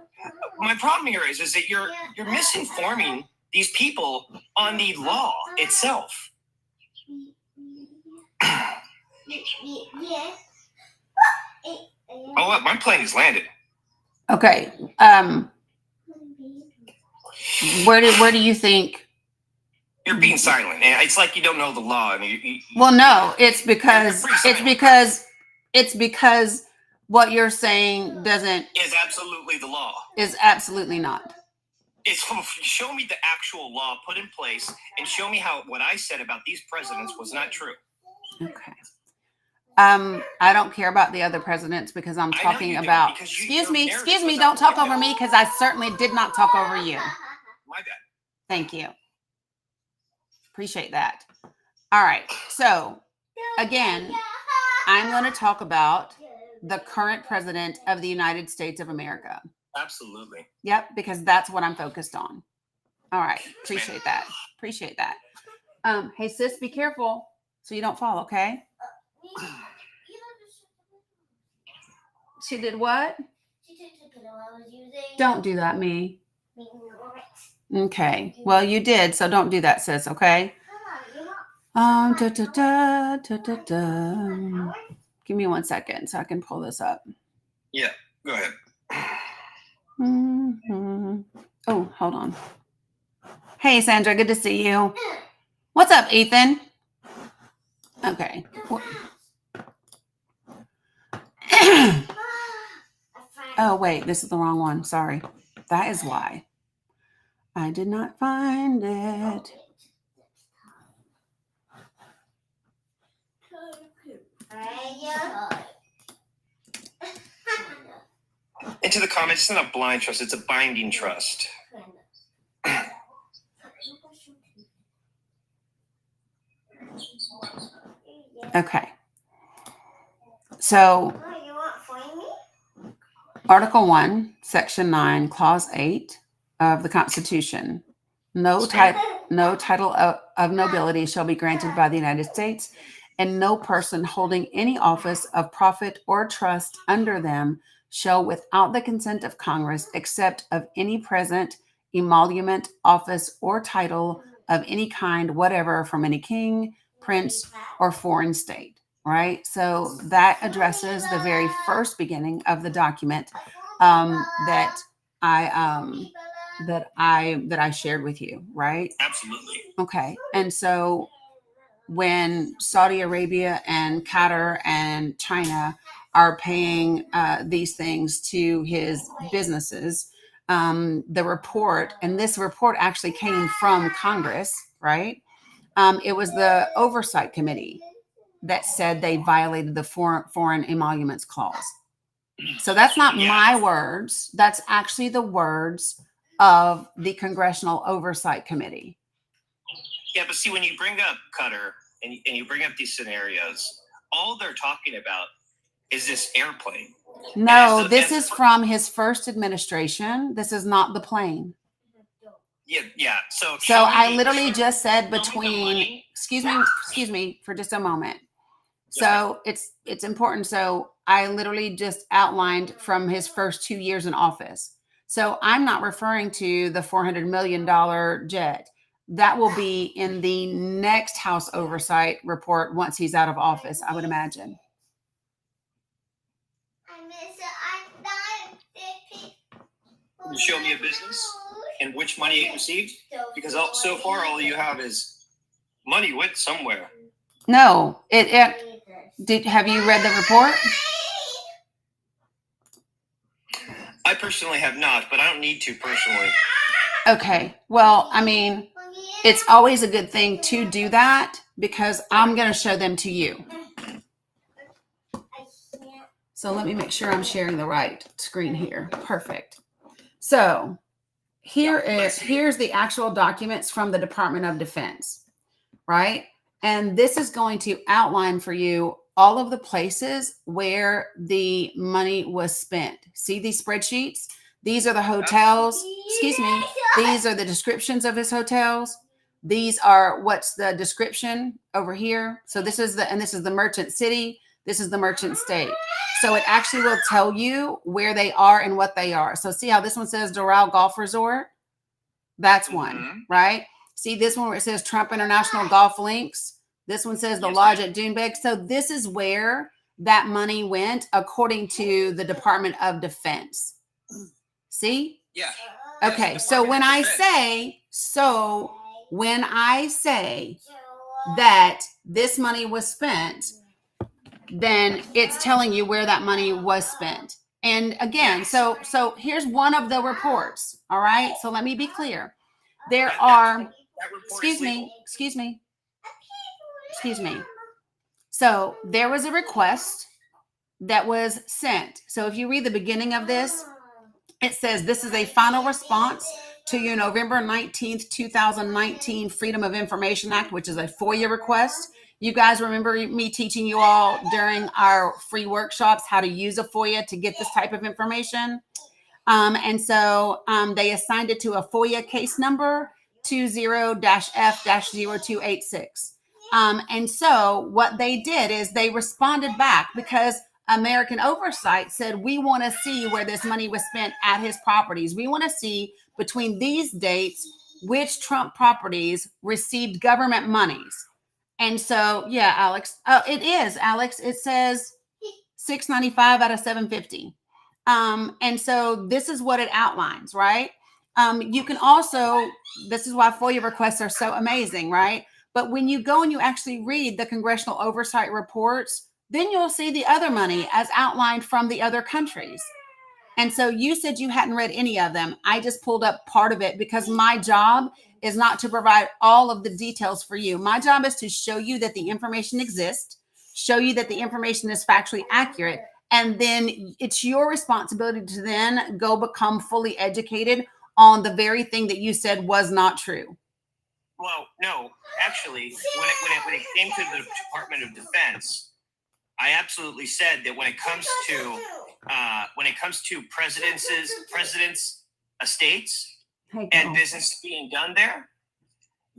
my problem here is that you're misinforming these people on the law itself. Oh, what? My plane has landed. Okay. Where do you think? You're being silent, and it's like you don't know the law. And well, no, it's because what you're saying is absolutely the law. Is absolutely not. Show me the actual law put in place, and show me how what I said about these presidents was not true. Okay. I don't care about the other presidents because I'm talking about. Excuse me. Don't talk over me because I certainly did not talk over you. My bad. Thank you. Appreciate that. All right. So again, I'm going to talk about the current president of the United States of America. Absolutely. Yep, because that's what I'm focused on. All right. Appreciate that. Hey, sis, be careful so you don't fall, okay? She did what? She took the pillow I was using. Don't do that, me. Okay. Well, you did, so don't do that, sis, okay? Give me 1 second so I can pull this up. Yeah, go ahead. Mm-hmm. Oh, hold on. Hey, Sandra, good to see you. What's up, Ethan? Okay. Oh, wait, this is the wrong one. Sorry. That is why. I did not find it. Into the comments, it's not a blind trust, it's a binding trust. Okay. So, Article 1, Section 9, Clause 8 of the Constitution. No title of nobility shall be granted by the United States and no person holding any office of profit or trust under them shall, without the consent of Congress, accept of any present, emolument, office, or title of any kind whatever from any king, prince, or foreign state. Right? So that addresses the very first beginning of the document that I shared with you, right? Absolutely. Okay. And so when Saudi Arabia and Qatar and China are paying these things to his businesses, the report, and this report actually came from Congress, right? It was the Oversight Committee that said they violated the foreign emoluments clause. So that's not my words. That's actually the words of the Congressional Oversight Committee. Yeah, but see, when you bring up Qatar and you bring up these scenarios, all they're talking about is this airplane. No, this is from his first administration. This is not the plane. Yeah. So I literally just said between, excuse me for just a moment. So it's important. So I literally just outlined from his first 2 years in office. So I'm not referring to the $400 million jet. That will be in the next House Oversight report once he's out of office, I would imagine. Can you show me a business and which money it received? Because so far all you have is money went somewhere. No, have you read the report? I personally have not, but I don't need to personally. Okay. Well, I mean, it's always a good thing to do that because I'm going to show them to you. So let me make sure I'm sharing the right screen here. Perfect. So here's the actual documents from the Department of Defense, right? And this is going to outline for you all of the places where the money was spent. See these spreadsheets? These are the hotels. Excuse me. These are the descriptions of his hotels. These are what's the description over here. So this is the merchant city. This is the merchant state. So it actually will tell you where they are and what they are. So see how this one says Doral Golf Resort? That's one, right? See this one where it says Trump International Golf Links? This one says the Lodge at Dunebeg. So this is where that money went according to the Department of Defense. See? Yeah. Okay. So when I say that this money was spent, then it's telling you where that money was spent. And again, so here's one of the reports. All right. So let me be clear. There are, excuse me. So there was a request that was sent. So if you read the beginning of this, it says this is a final response to your November 19th, 2019 Freedom of Information Act, which is a FOIA request. You guys remember me teaching you all during our free workshops how to use a FOIA to get this type of information. And so they assigned it to a FOIA case number 20-F-0286. And so what they did is they responded back because American Oversight said, we want to see where this money was spent at his properties. We want to see between these dates which Trump properties received government monies. And so, yeah, Alex, it is, Alex. It says 695 out of 750. And so this is what it outlines, right? You can also, this is why FOIA requests are so amazing, right? But when you go and you actually read the Congressional Oversight reports, then you'll see the other money as outlined from the other countries. And so you said you hadn't read any of them. I just pulled up part of it because my job is not to provide all of the details for you. My job is to show you that the information exists, show you that the information is factually accurate, and then it's your responsibility to then go become fully educated on the very thing that you said was not true. Well, no, actually, when it came to the Department of Defense, I absolutely said that when it comes to presidents' estates and business being done there,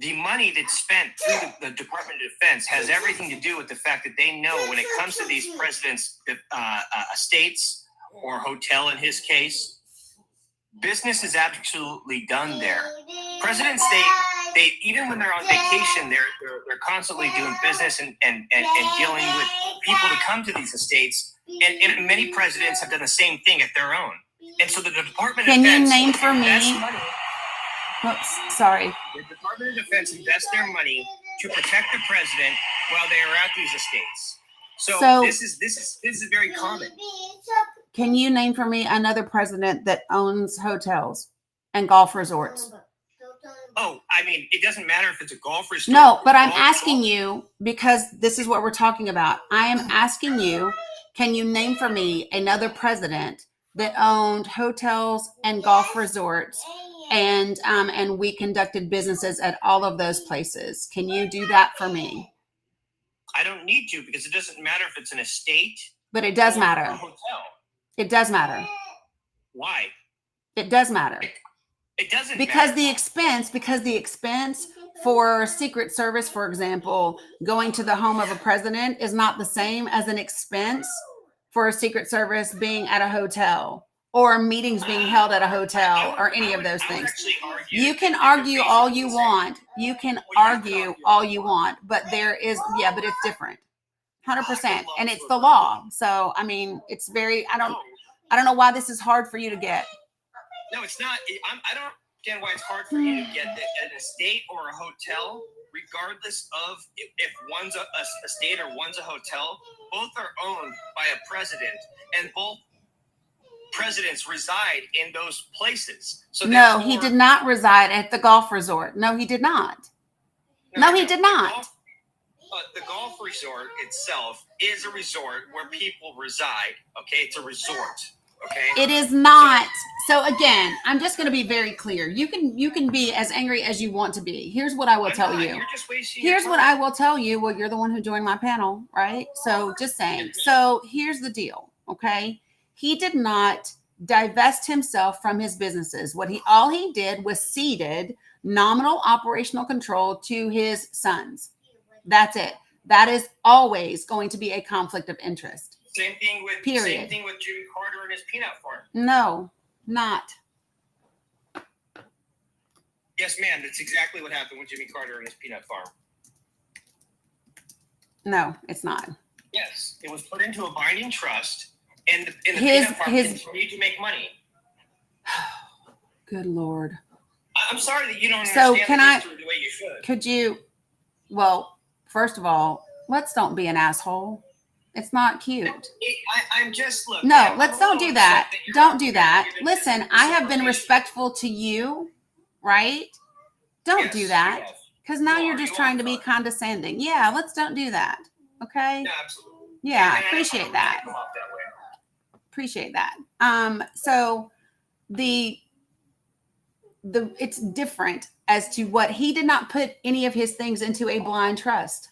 the money that's spent through the Department of Defense has everything to do with the fact that they know when it comes to these presidents' estates or hotel in his case, business is absolutely done there. Presidents, they even when they're on vacation, they're constantly doing business and dealing with people to come to these estates. And many presidents have done the same thing at their own. And so the Department of Defense. Can you name for me? Oops, sorry. The Department of Defense invests their money to protect the president while they are at these estates. So this is very common. Can you name for me another president that owns hotels and golf resorts? Oh, I mean, it doesn't matter if it's a golf resort. No, but I'm asking you because this is what we're talking about. I am asking you, can you name for me another president that owned hotels and golf resorts and we conducted businesses at all of those places? Can you do that for me? I don't need to because it doesn't matter if it's an estate. But it does matter. A hotel. It does matter. Why? It does matter. It doesn't because matter. the expense for Secret Service, for example, going to the home of a president is not the same as an expense for a Secret Service being at a hotel or meetings being held at a hotel or any of those things. You can argue all you want. You can argue all you want, but there is, but it's different. 100%. And it's the law. So, I mean, it's very, I don't know why this is hard for you to get. No, it's not. I don't understand why it's hard for you to get an estate or a hotel, regardless of if one's a estate or one's a hotel. Both are owned by a president, and both presidents reside in those places. So no, he did not reside at the golf resort. No, he did not. No, he did not. The golf resort itself is a resort where people reside. Okay, it's a resort. Okay, it is not. So again, I'm just going to be very clear. You can be as angry as you want to be. Here's what I will tell you. You're just wasting Here's your what time. I will tell you. Well, you're the one who joined my panel, right? So just saying. So here's the deal. Okay, he did not divest himself from his businesses. All he did was ceded nominal operational control to his sons. That's it. That is always going to be a conflict of interest. Same thing with Jimmy Carter and his peanut farm. No, not. Yes, ma'am. That's exactly what happened with Jimmy Carter and his peanut farm. No, it's not. Yes, it was put into a binding trust, and the peanut farm continued to make money. Good Lord. I'm sorry that you don't understand the history the way you should. Could you? Well, first of all, don't be an asshole. It's not cute. I'm just looking. No, don't do that. Don't do that. Listen, I have been respectful to you, right? Don't do that. Because now you're just trying to be condescending. Yeah, don't do that. Okay? Yeah, absolutely. Yeah, I appreciate that. Appreciate that. So it's different as to what he did not put any of his things into a blind trust.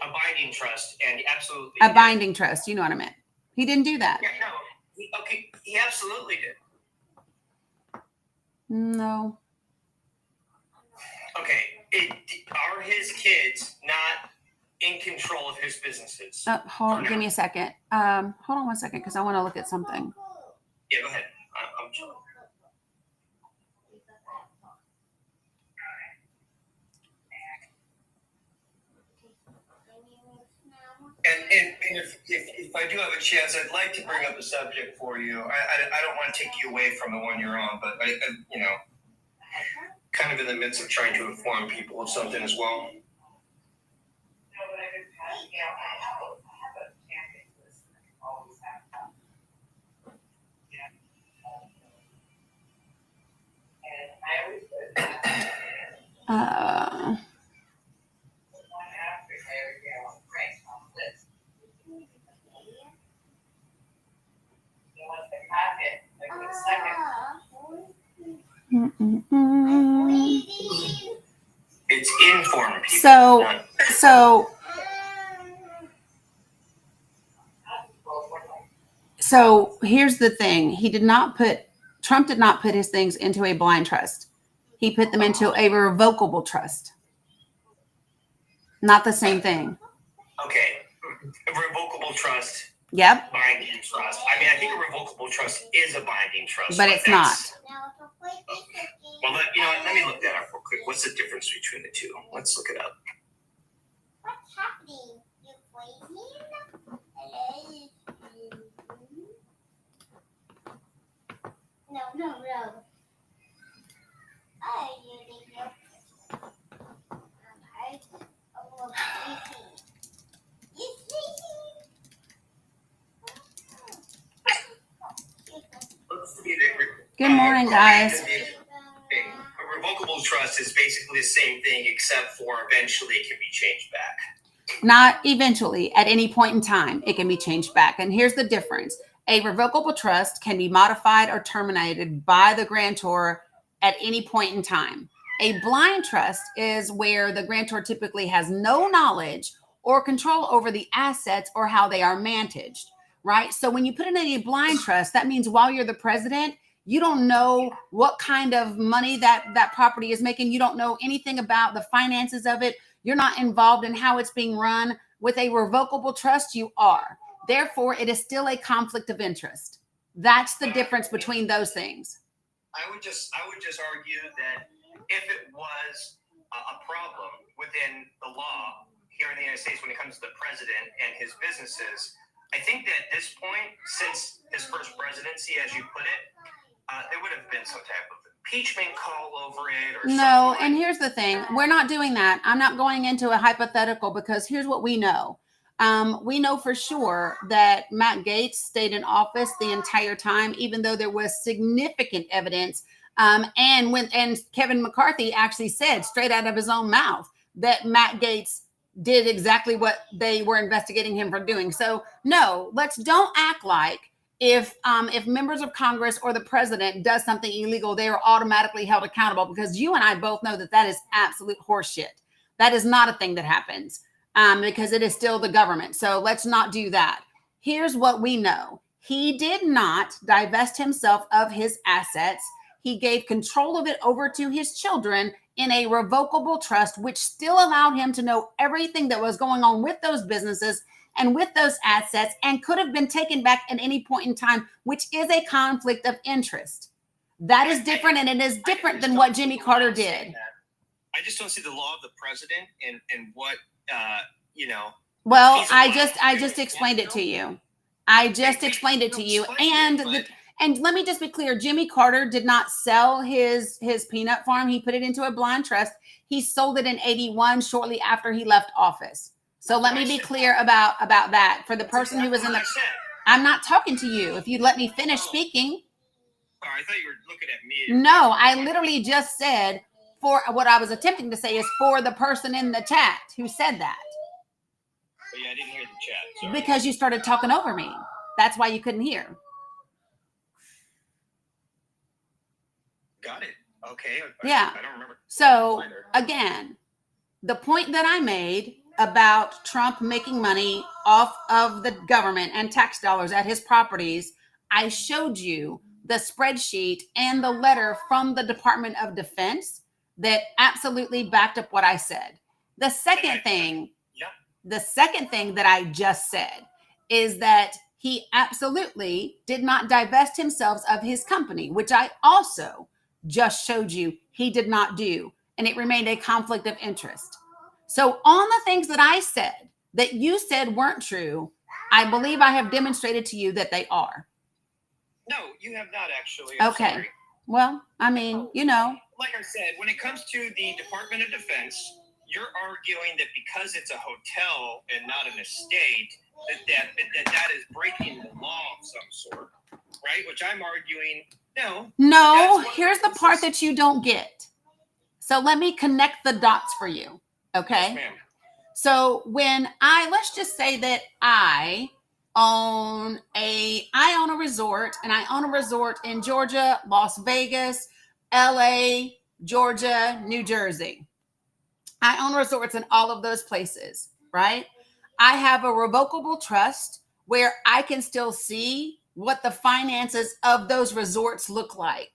A binding trust, and absolutely. A binding trust. You know what I meant. He didn't do that. Yeah, no. He absolutely did. No. Okay. Are his kids not in control of his businesses? Hold on. Give me a second. Hold on 1 second, because I want to look at something. Yeah, go ahead. I'm chilling. And if I do have a chance, I'd like to bring up a subject for you. I don't want to take you away from the one you're on, but I kind of in the midst of trying to inform people of something as well. It's informed people. So here's the thing. Trump did not put his things into a blind trust. He put them into a revocable trust. Not the same thing. Okay. A revocable trust. Yep. Binding trust. I mean, I think a revocable trust is a binding trust. But it's not. Well, let me look that up real quick. What's the difference between the two? Let's look it up. What's happening? You waiting? No. Oh, you didn't know. Good morning, guys. A revocable trust is basically the same thing, except for eventually it can be changed back. Not eventually, at any point in time, it can be changed back. And here's the difference. A revocable trust can be modified or terminated by the grantor at any point in time. A blind trust is where the grantor typically has no knowledge or control over the assets or how they are managed, right? So when you put in a blind trust, that means while you're the president, you don't know what kind of money that property is making. You don't know anything about the finances of it. You're not involved in how it's being run. With a revocable trust, you are. Therefore, it is still a conflict of interest. That's the difference between those things. I would just argue that if it was a problem within the law here in the United States when it comes to the president and his businesses, I think that at this point, since his first presidency, as you put it, there would have been some type of impeachment call over it or no. And here's the thing. We're not doing that. I'm not going into a hypothetical because here's what we know. We know for sure that Matt Gaetz stayed in office the entire time, even though there was significant evidence. And Kevin McCarthy actually said straight out of his own mouth that Matt Gaetz did exactly what they were investigating him for doing. So no, don't act like if members of Congress or the president does something illegal, they are automatically held accountable, because you and I both know that is absolute horseshit. That is not a thing that happens because it is still the government. So let's not do that. Here's what we know. He did not divest himself of his assets. He gave control of it over to his children in a revocable trust, which still allowed him to know everything that was going on with those businesses and with those assets, and could have been taken back at any point in time, which is a conflict of interest. That is different, and it is different than what Jimmy Carter did. I just don't see the law of the president and what, Well, I just explained it to you. And let me just be clear. Jimmy Carter did not sell his peanut farm. He put it into a blind trust. He sold it in 1981, shortly after he left office. So let me be clear about that. For the person who was in the, I'm not talking to you. If you'd let me finish speaking. Oh, I thought you were looking at me. No, I literally just said, for what I was attempting to say is for the person in the chat who said that. Oh, yeah, I didn't hear the chat. Sorry. Because you started talking over me. That's why you couldn't hear. Got it. Okay. Yeah. I don't remember. So again, the point that I made about Trump making money off of the government and tax dollars at his properties, I showed you the spreadsheet and the letter from the Department of Defense that absolutely backed up what I said. The second thing that I just said is that he absolutely did not divest himself of his company, which I also just showed you he did not do, and it remained a conflict of interest. So on the things that I said that you said weren't true, I believe I have demonstrated to you that they are. No, you have not actually. Okay. Sorry. Well, I mean, Like I said, when it comes to the Department of Defense, you're arguing that because it's a hotel and not an estate, that is breaking the law of some sort, right? Which I'm arguing, no. Here's the part that you don't get. So let me connect the dots for you. Okay. Yes, ma'am. So let's just say that I own a resort, and I own a resort in Georgia, Las Vegas, LA, Georgia, New Jersey. I own resorts in all of those places, right? I have a revocable trust where I can still see what the finances of those resorts look like.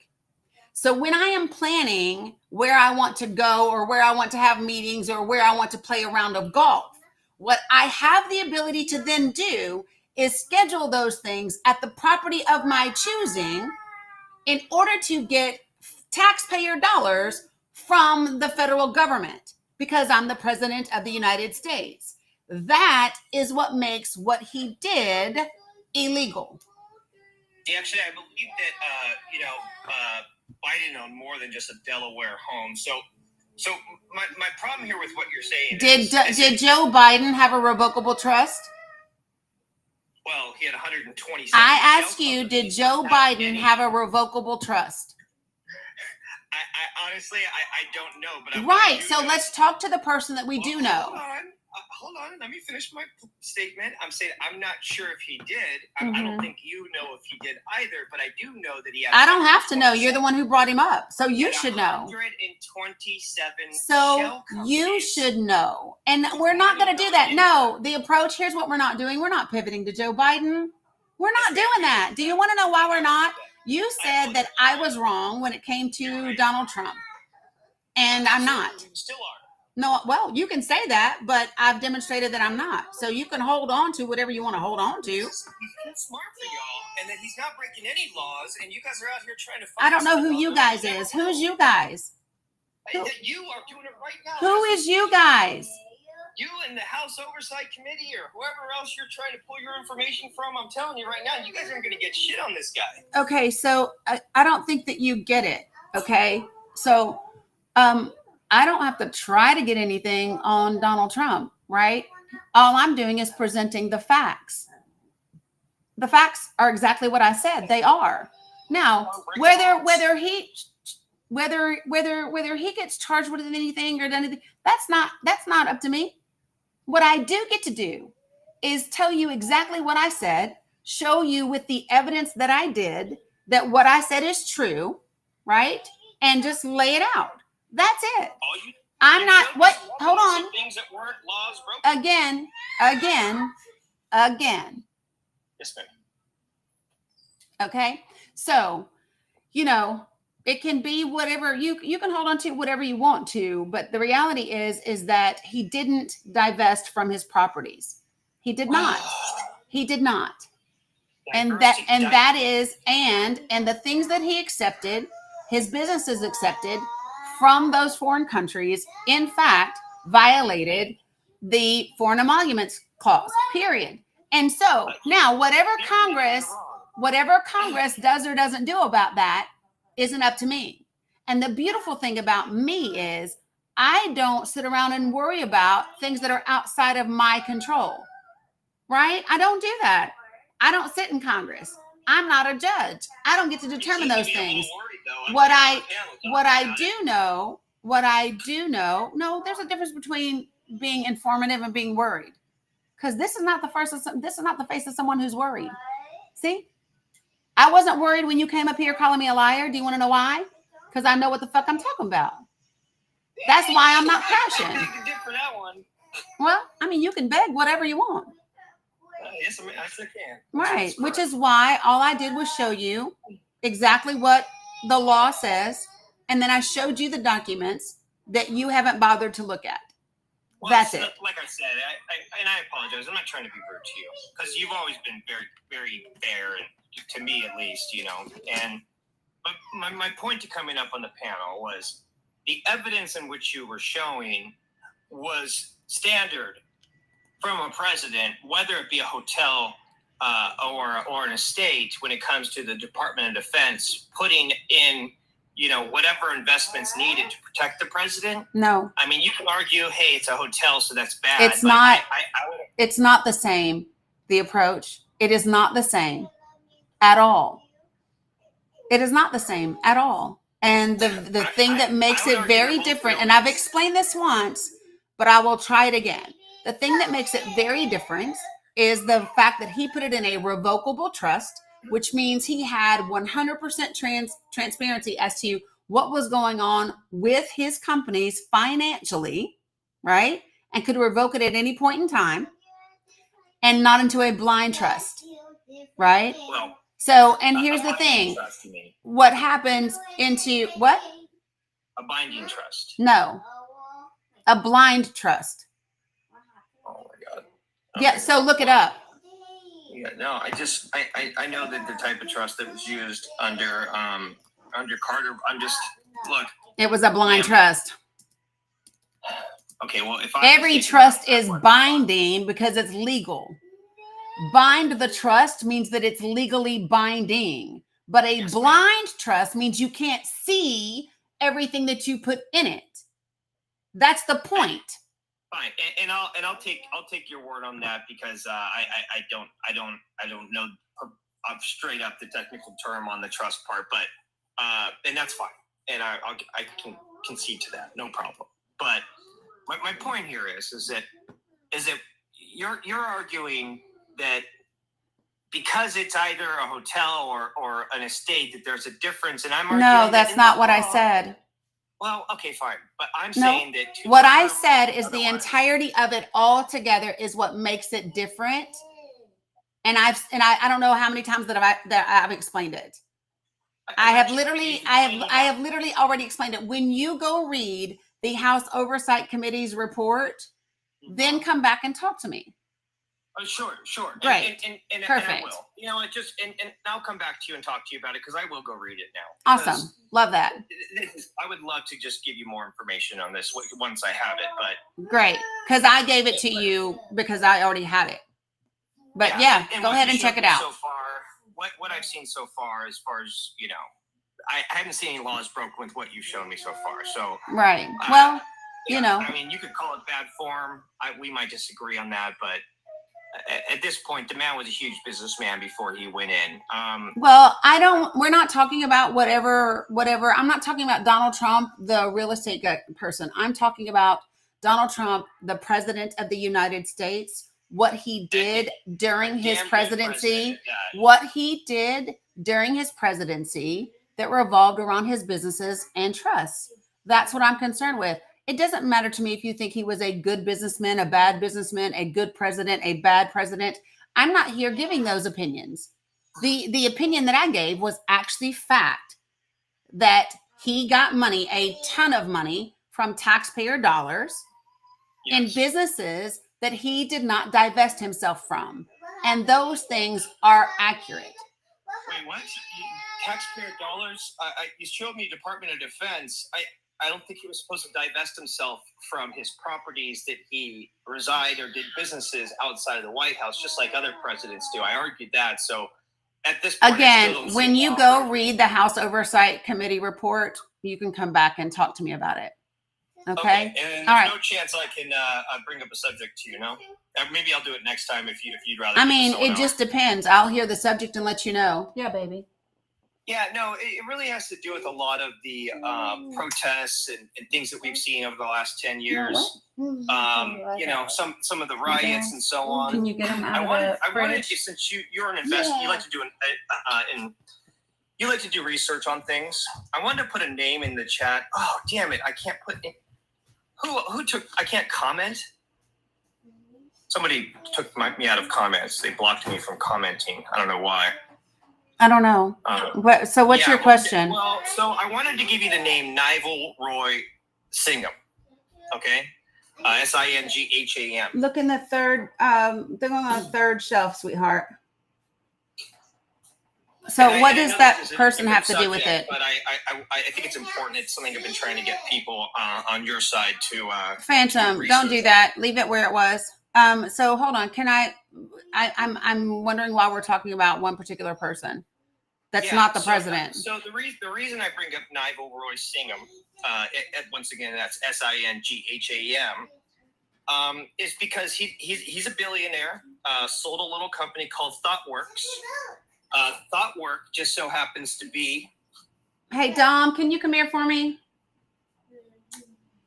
So when I am planning where I want to go or where I want to have meetings or where I want to play a round of golf, what I have the ability to then do is schedule those things at the property of my choosing in order to get taxpayer dollars from the federal government because I'm the president of the United States. That is what makes what he did illegal. Actually, I believe that Biden owned more than just a Delaware home. So my problem here with what you're saying did Joe Biden have a revocable trust? Well, he had 127. I ask you, did Joe Biden have a revocable trust? I honestly, I don't know, but right. So let's talk to the person that we do know. Hold on. Let me finish my statement. I'm saying I'm not sure if he did. I don't think you know if he did either, but I do know that he had. I don't have to know. You're the one who brought him up, so you should know. 127. So you should know, and we're not going to do that. No, the approach. Here's what we're not doing. We're not pivoting to Joe Biden. We're not doing that. Do you want to know why we're not? You said that I was wrong when it came to Donald Trump, and I'm not. You still are. No, well, you can say that, but I've demonstrated that I'm not. So you can hold on to whatever you want to hold on to. He's smart for y'all, and that he's not breaking any laws, and you guys are out here trying to find. I don't know who you guys is. Who's you guys? You are doing it right now. Who is you guys? You and the House Oversight Committee or whoever else you're trying to pull your information from. I'm telling you right now, you guys aren't going to get shit on this guy. Okay, so I don't think that you get it. Okay, so I don't have to try to get anything on Donald Trump, right? All I'm doing is presenting the facts. The facts are exactly what I said. They are. Now, whether he gets charged with anything or anything, that's not up to me. What I do get to do is tell you exactly what I said, show you with the evidence that I did that what I said is true, right? And just lay it out. That's it. I'm not what hold on. Things that weren't laws broken. Again. Yes, ma'am. Okay. So, it can be whatever you can hold on to whatever you want to, but the reality is that he didn't divest from his properties. He did not. He did not. And that is the things that he accepted, his businesses accepted from those foreign countries, in fact, violated the Foreign Emoluments Clause, period. And so now whatever Congress does or doesn't do about that isn't up to me. And the beautiful thing about me is I don't sit around and worry about things that are outside of my control, right? I don't do that. I don't sit in Congress. I'm not a judge. I don't get to determine those things. What I do know, no, there's a difference between being informative and being worried. Because this is not the face of someone who's worried. See? I wasn't worried when you came up here calling me a liar. Do you want to know why? Because I know what the fuck I'm talking about. That's why I'm not crashing. Well, I mean, you can beg whatever you want. Yes, I sure can. Right, which is why all I did was show you exactly what the law says, and then I showed you the documents that you haven't bothered to look at. Well, that's it. Like I said, I apologize. I'm not trying to be rude to you because you've always been very, very fair, and to me at least, But my point to coming up on the panel was the evidence in which you were showing was standard from a president, whether it be a hotel or an estate, when it comes to the Department of Defense putting in, whatever investments needed to protect the president. No. I mean, you can argue, hey, it's a hotel, so that's bad. It's not. It's not the same. The approach. It is not the same at all. It is not the same at all. And the thing that makes it very different, and I've explained this once, but I will try it again. The thing that makes it very different is the fact that he put it in a revocable trust, which means he had 100% transparency as to what was going on with his companies financially, right? And could revoke it at any point in time, and not into a blind trust, right? Well, So, and A here's the binding thing. trust, you mean? What happens into what? A binding trust. No, a blind trust. Oh my God. Yeah, so look it up. Yeah, no, I know that the type of trust that was used under Carter. Look. It was a blind trust. Okay, well, if Every trust is binding because it's legal. Bind the trust means that it's legally binding, but a blind trust means you can't see everything that you put in it. That's the point. Fine, and I'll take your word on that because I don't know straight up the technical term on the trust part, but and that's fine, and I can concede to that, no problem. But my point here is that you're arguing that because it's either a hotel or an estate that there's a difference, and I'm arguing No, that's not what I said. Well, okay, fine, but I'm saying that what I said is the entirety of it all together is what makes it different. And I don't know how many times that I've explained it. I have literally already explained it. When you go read the House Oversight Committee's report, then come back and talk to me. Oh, sure. Great. And perfect. And I will. You know, and I'll come back to you and talk to you about it because I will go read it now. Awesome. Love that. I would love to just give you more information on this once I have it, but great, because I gave it to you because I already had it. But yeah, go ahead and check it out. So far, what I've seen so far, as you know, I haven't seen any laws broken with what you've shown me so far. So right. Well, yeah, you know, I mean, you could call it bad form. We might disagree on that, but at this point, the man was a huge businessman before he went in. Well, we're not talking about whatever. I'm not talking about Donald Trump, the real estate person. I'm talking about Donald Trump, the president of the United States, what he did during his presidency, that revolved around his businesses and trusts. That's what I'm concerned with. It doesn't matter to me if you think he was a good businessman, a bad businessman, a good president, a bad president. I'm not here giving those opinions. The opinion that I gave was actually fact, that he got money, a ton of money from taxpayer dollars in businesses that he did not divest himself from. And those things are accurate. Wait, what? Taxpayer dollars? You showed me Department of Defense. I don't think he was supposed to divest himself from his properties that he reside or did businesses outside of the White House, just like other presidents do. I argued that. So at this point, again, when you go read the House Oversight Committee report, you can come back and talk to me about it. Okay. And there's no chance I can bring up a subject to you, no? Maybe I'll do it next time if you'd rather. I mean, it just depends. I'll hear the subject and let you know. Yeah, baby. Yeah, no, it really has to do with a lot of the protests and things that we've seen over the last 10 years. You know, some of the riots and so on. Can you get them out I wanted you, since you're an investor, you like to do you like to do research on things. I wanted to put a name in the chat. Oh, damn it! I can't put in. Who took? I can't comment. Somebody took me out of comments. They blocked me from commenting. I don't know why. I don't know. So what's your question? Well, so I wanted to give you the name Nival Roy Singham. Okay, Singham. Look in the third. They're on the third shelf, sweetheart. So what does that person have to do with it? But I think it's important. It's something I've been trying to get people on your side to. Phantom, don't do that. Leave it where it was. So hold on. Can I'm wondering why we're talking about one particular person. That's not the president. So the reason I bring up Nival Roy Singham, once again, that's Singham, is because he's a billionaire. Sold a little company called ThoughtWorks. ThoughtWorks just so happens to be. Hey Dom, can you come here for me?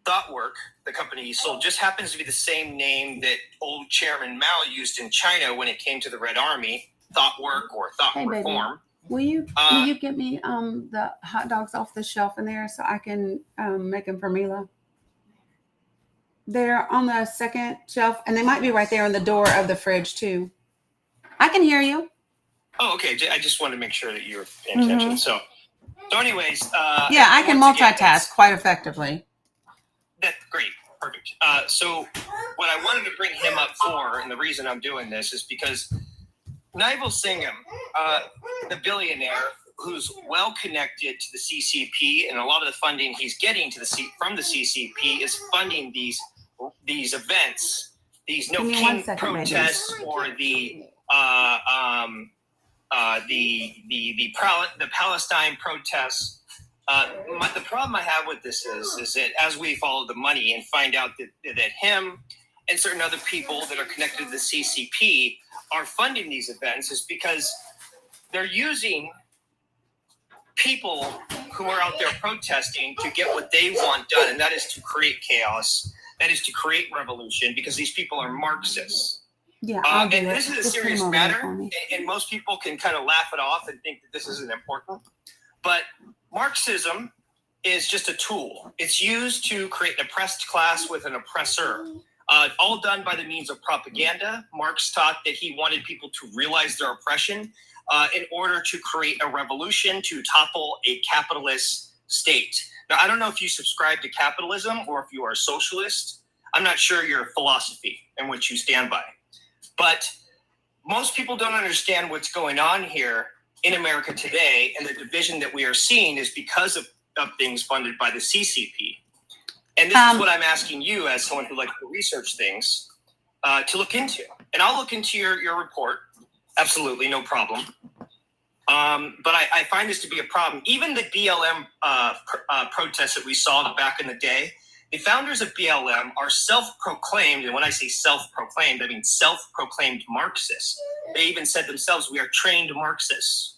ThoughtWorks, the company he sold, just happens to be the same name that old Chairman Mao used in China when it came to the Red Army. ThoughtWorks or Thought Reform. Will you get me the hot dogs off the shelf in there so I can make them for Mila? They're on the second shelf, and they might be right there on the door of the fridge too. I can hear you. Oh, okay. I just wanted to make sure that you were paying attention. So anyways, Yeah, I can once again, multitask quite effectively. that's great. Perfect. So what I wanted to bring him up for, and the reason I'm doing this is because Naival Singham, the billionaire who's well connected to the CCP, and a lot of the funding he's getting from the CCP is funding these events, these No King protests, or the Palestine protests. The problem I have with this is that as we follow the money and find out that him and certain other people that are connected to the CCP are funding these events, is because they're using people who are out there protesting to get what they want done, and that is to create chaos, that is to create revolution, because these people are Marxists. Yeah, and this is a serious matter, and most people can kind of laugh it off and think that this isn't important. But Marxism is just a tool. It's used to create an oppressed class with an oppressor, all done by the means of propaganda. Marx taught that he wanted people to realize their oppression in order to create a revolution to topple a capitalist state. Now, I don't know if you subscribe to capitalism or if you are a socialist. I'm not sure your philosophy and what you stand by. But most people don't understand what's going on here in America today, and the division that we are seeing is because of things funded by the CCP. And this is what I'm asking you, as someone who likes to research things, to look into. And I'll look into your report. Absolutely, no problem. But I find this to be a problem. Even the BLM protests that we saw back in the day, the founders of BLM are self-proclaimed, and when I say self-proclaimed, I mean self-proclaimed Marxists. They even said themselves, we are trained Marxists.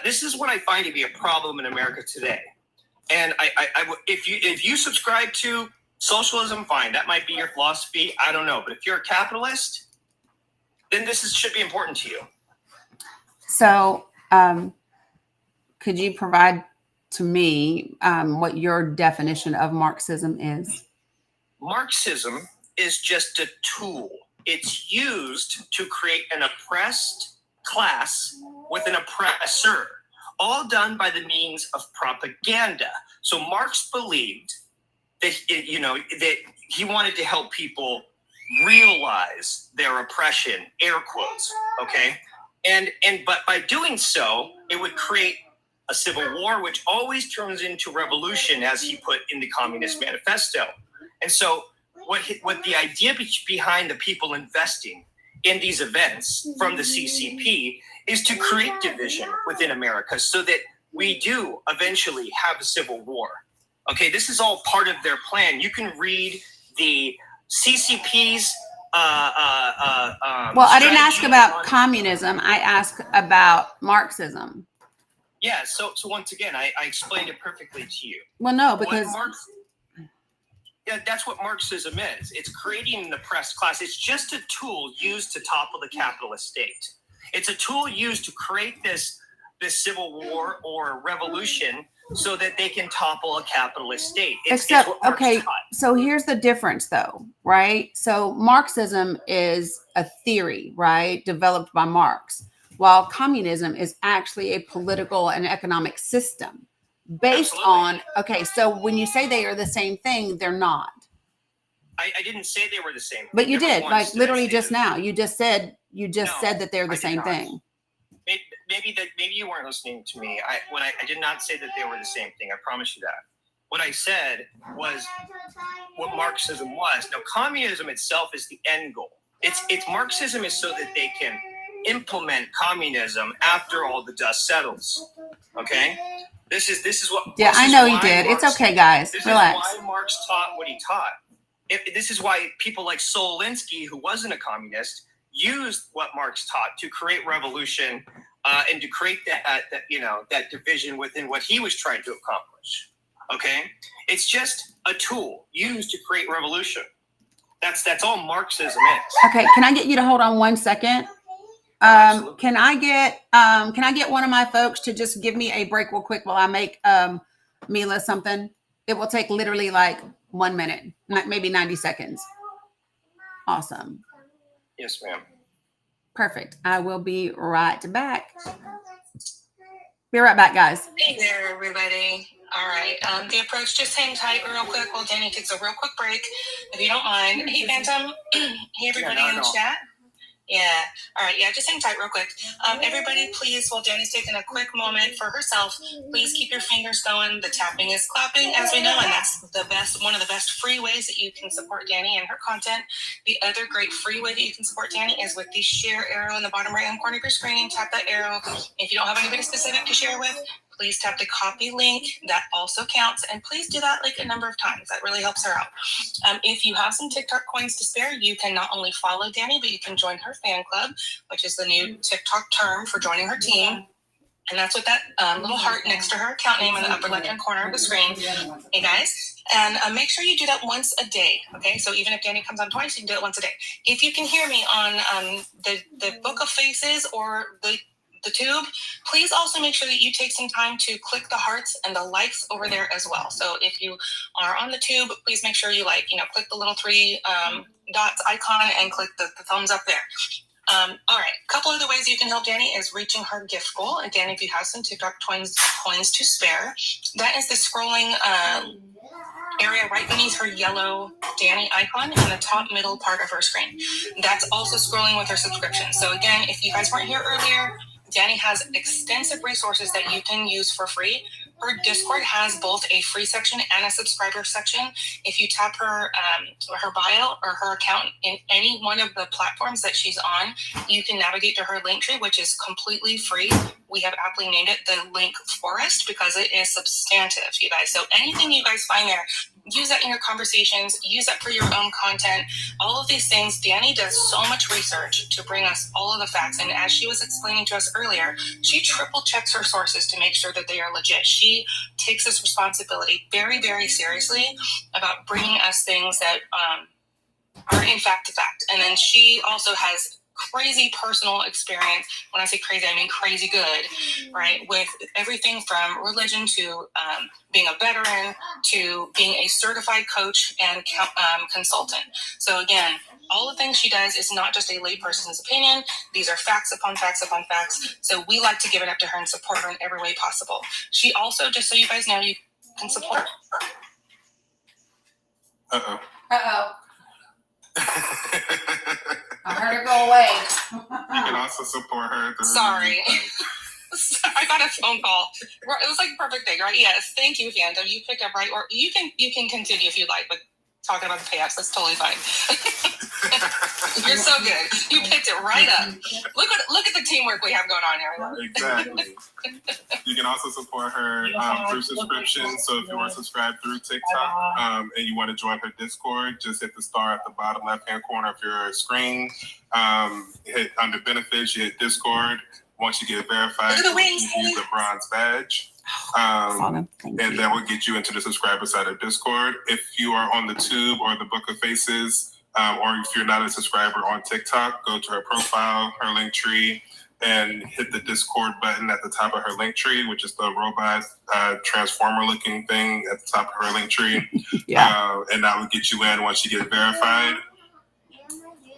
This is what I find to be a problem in America today. And if you subscribe to socialism, fine, that might be your philosophy. I don't know. But if you're a capitalist, then should be important to you. So could you provide to me what your definition of Marxism is? Marxism is just a tool. It's used to create an oppressed class with an oppressor, all done by the means of propaganda. So Marx believed that that he wanted to help people realize their oppression, air quotes, okay? But by doing so, it would create a civil war, which always turns into revolution, as he put in the Communist Manifesto. And so what the idea behind the people investing in these events from the CCP is to create division within America so that we do eventually have a civil war. Okay, this is all part of their plan. You can read the CCP's well, I didn't ask about communism. I asked about Marxism. Yeah, so once again, I explained it perfectly to you. Well, no, because that's what Marxism is. It's creating an oppressed class. It's just a tool used to topple the capitalist state. It's a tool used to create this civil war or revolution so that they can topple a capitalist state. Except, okay, so here's the difference though, right? So Marxism is a theory, right? Developed by Marx, while communism is actually a political and economic system based on, okay, so when you say they are the same thing, they're not. I didn't say they were the same thing. But you did, like literally just now. You just said that they're the same thing. Maybe you weren't listening to me. I did not say that they were the same thing. I promise you that. What I said was what Marxism was. Now, communism itself is the end goal. It's Marxism is so that they can implement communism after all the dust settles. Okay? This is what. Yeah, I know you did. It's okay, guys. Relax. This is why Marx taught what he taught. This is why people like Solinsky, who wasn't a communist, used what Marx taught to create revolution and to create that division within what he was trying to accomplish. Okay, it's just a tool used to create revolution. That's all Marxism is. Okay, can I get you to hold on 1 second? Can I get one of my folks to just give me a break real quick while I make Mila something? It will take literally like 1 minute, maybe 90 seconds. Awesome. Yes, ma'am. Perfect. I will be right back. Be right back, guys. Hey there, everybody. All right. The approach, just hang tight real quick while Dani takes a real quick break, if you don't mind. Hey, Phantom. Hey, everybody in the chat. Yeah. All right. Yeah. Just hang tight real quick. Everybody, please, while Dani's taking a quick moment for herself, please keep your fingers going. The tapping is clapping, as we know, and that's one of the best free ways that you can support Dani and her content. The other great free way that you can support Dani is with the share arrow in the bottom right-hand corner of your screen. Tap that arrow. If you don't have anybody specific to share with, please tap the copy link. That also counts. And please do that like a number of times. That really helps her out. If you have some TikTok coins to spare, you can not only follow Dani, but you can join her fan club, which is the new TikTok term for joining her team. And that's with that little heart next to her account name in the upper left-hand corner of the screen. Hey, guys. And make sure you do that once a day, okay? So even if Dani comes on twice, you can do it once a day. If you can hear me on the Book of Faces or the tube, please also make sure that you take some time to click the hearts and the likes over there as well. So if you are on the tube, please make sure you click the little 3 dots icon and click the thumbs up there. All right, a couple of the ways you can help Dani is reaching her gift goal. And Dani, if you have some TikTok coins to spare, that is the scrolling area right beneath her yellow Dani icon in the top middle part of her screen. That's also scrolling with her subscription. So again, if you guys weren't here earlier, Dani has extensive resources that you can use for free. Her Discord has both a free section and a subscriber section. If you tap her bio or her account in any one of the platforms that she's on, you can navigate to her link tree, which is completely free. We have aptly named it the Link Forest because it is substantive, you guys. So anything you guys find there, use that in your conversations, use that for your own content. All of these things, Dani does so much research to bring us all of the facts. And as she was explaining to us earlier, she triple checks her sources to make sure that they are legit. She takes this responsibility very, very seriously about bringing us things that are in fact a fact. And then she also has crazy personal experience. When I say crazy, I mean crazy good, right? With everything from religion to being a veteran to being a certified coach and consultant. So again, all the things she does is not just a layperson's opinion. These are facts upon facts upon facts. So we like to give it up to her and support her in every way possible. She also, just so you guys know, you can support. Uh-oh. Uh-oh. I heard her go away. You can also support her. Sorry. I got a phone call. It was like a perfect thing, right? Yes. Thank you, Phantom. You picked up right. Or you can continue if you'd like, but talking about the payouts, that's totally fine. You're so good. You picked it right up. Look at the teamwork we have going on here. Exactly. You can also support her through subscription. So if you are subscribed through TikTok and you want to join her Discord, just hit the star at the bottom left-hand corner of your screen. Hit under benefits, you hit Discord. Once you get verified, you use the bronze badge. And that will get you into the subscriber side of Discord. If you are on the Tube or the Book of Faces, or if you're not a subscriber on TikTok, go to her profile, her link tree, and hit the Discord button at the top of her link tree, which is the robot transformer looking thing at the top of her link tree. And that will get you in once you get verified.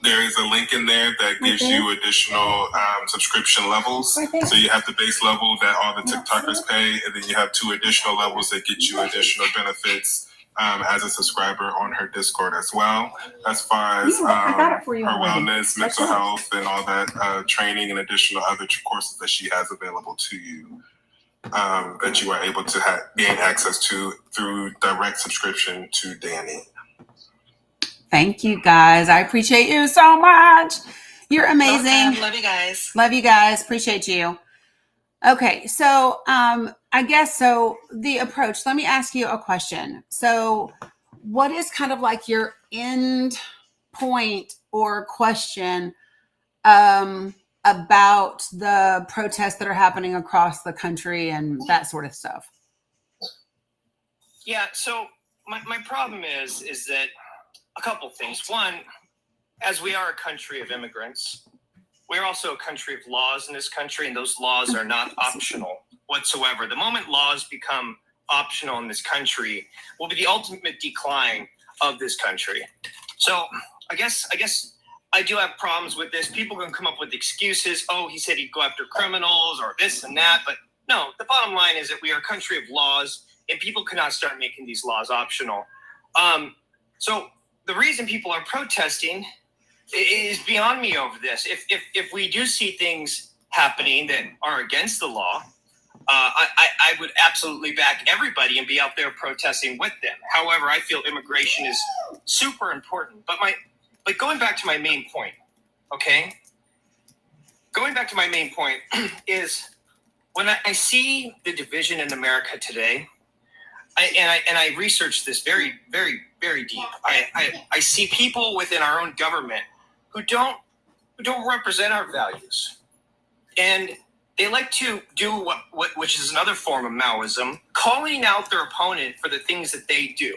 There is a link in there that gives you additional subscription levels. So you have the base level that all the TikTokers pay, and then you have 2 additional levels that get you additional benefits as a subscriber on her Discord as well, as far as her wellness, mental health, and all that training and additional other courses that she has available to you that you are able to gain access to through direct subscription to Dani. Thank you, guys. I appreciate you so much. You're amazing. Love you guys. Love you guys. Appreciate you. Okay, so I guess so the approach, let me ask you a question. So what is kind of like your end point or question about the protests that are happening across the country and that sort of stuff? Yeah, so my problem is that a couple things. One, as we are a country of immigrants, we're also a country of laws in this country, and those laws are not optional whatsoever. The moment laws become optional in this country will be the ultimate decline of this country. So I guess I do have problems with this. People can come up with excuses. Oh, he said he'd go after criminals or this and that. But no, the bottom line is that we are a country of laws, and people cannot start making these laws optional. So the reason people are protesting is beyond me over this. If we do see things happening that are against the law, I would absolutely back everybody and be out there protesting with them. However, I feel immigration is super important. But going back to my main point, okay? Going back to my main point is when I see the division in America today, I researched this very, very, very deep. I see people within our own government who don't represent our values, and they like to do what which is another form of Maoism, calling out their opponent for the things that they do.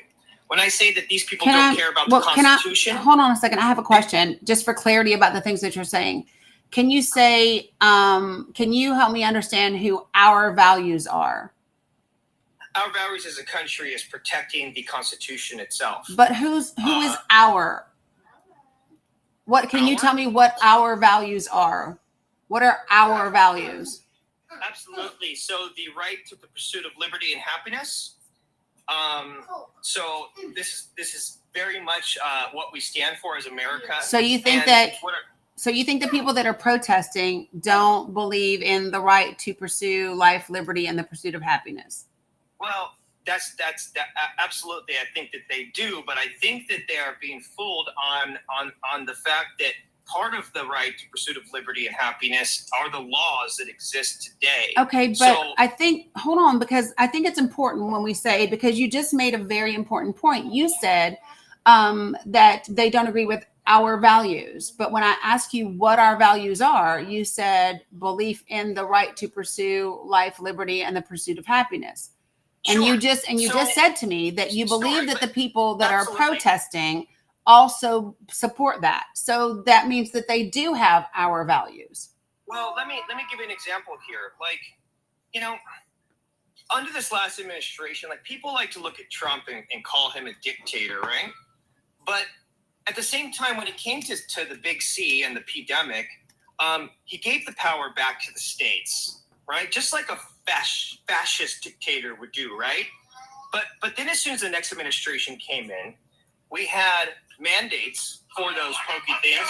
When I say that these people don't care about the Constitution, hold on a second. I have a question just for clarity about the things that you're saying. Can you say? Can you help me understand who our values are? Our values as a country is protecting the Constitution itself. But who is our? What can you tell me what our values are? What are our values? Absolutely. So the right to the pursuit of liberty and happiness. So this is very much what we stand for as America. So you think the people that are protesting don't believe in the right to pursue life, liberty, and the pursuit of happiness? Well, that's absolutely. I think that they do, but I think that they are being fooled on the fact that part of the right to pursuit of liberty and happiness are the laws that exist today. Okay, but I think, hold on, because I think it's important when we say, because you just made a very important point. You said that they don't agree with our values. But when I ask you what our values are, you said belief in the right to pursue life, liberty, and the pursuit of happiness. Sure. And you just said to me that you believe that the people that are protesting also support that. So that means that they do have our values. Well, let me give you an example here. Like, you know, under this last administration, like people like to look at Trump and call him a dictator, right? But at the same time, when it came to the big C and the pandemic, he gave the power back to the states, right? Just like a fascist dictator would do, right? But then as soon as the next administration came in, we had mandates for those pokey things.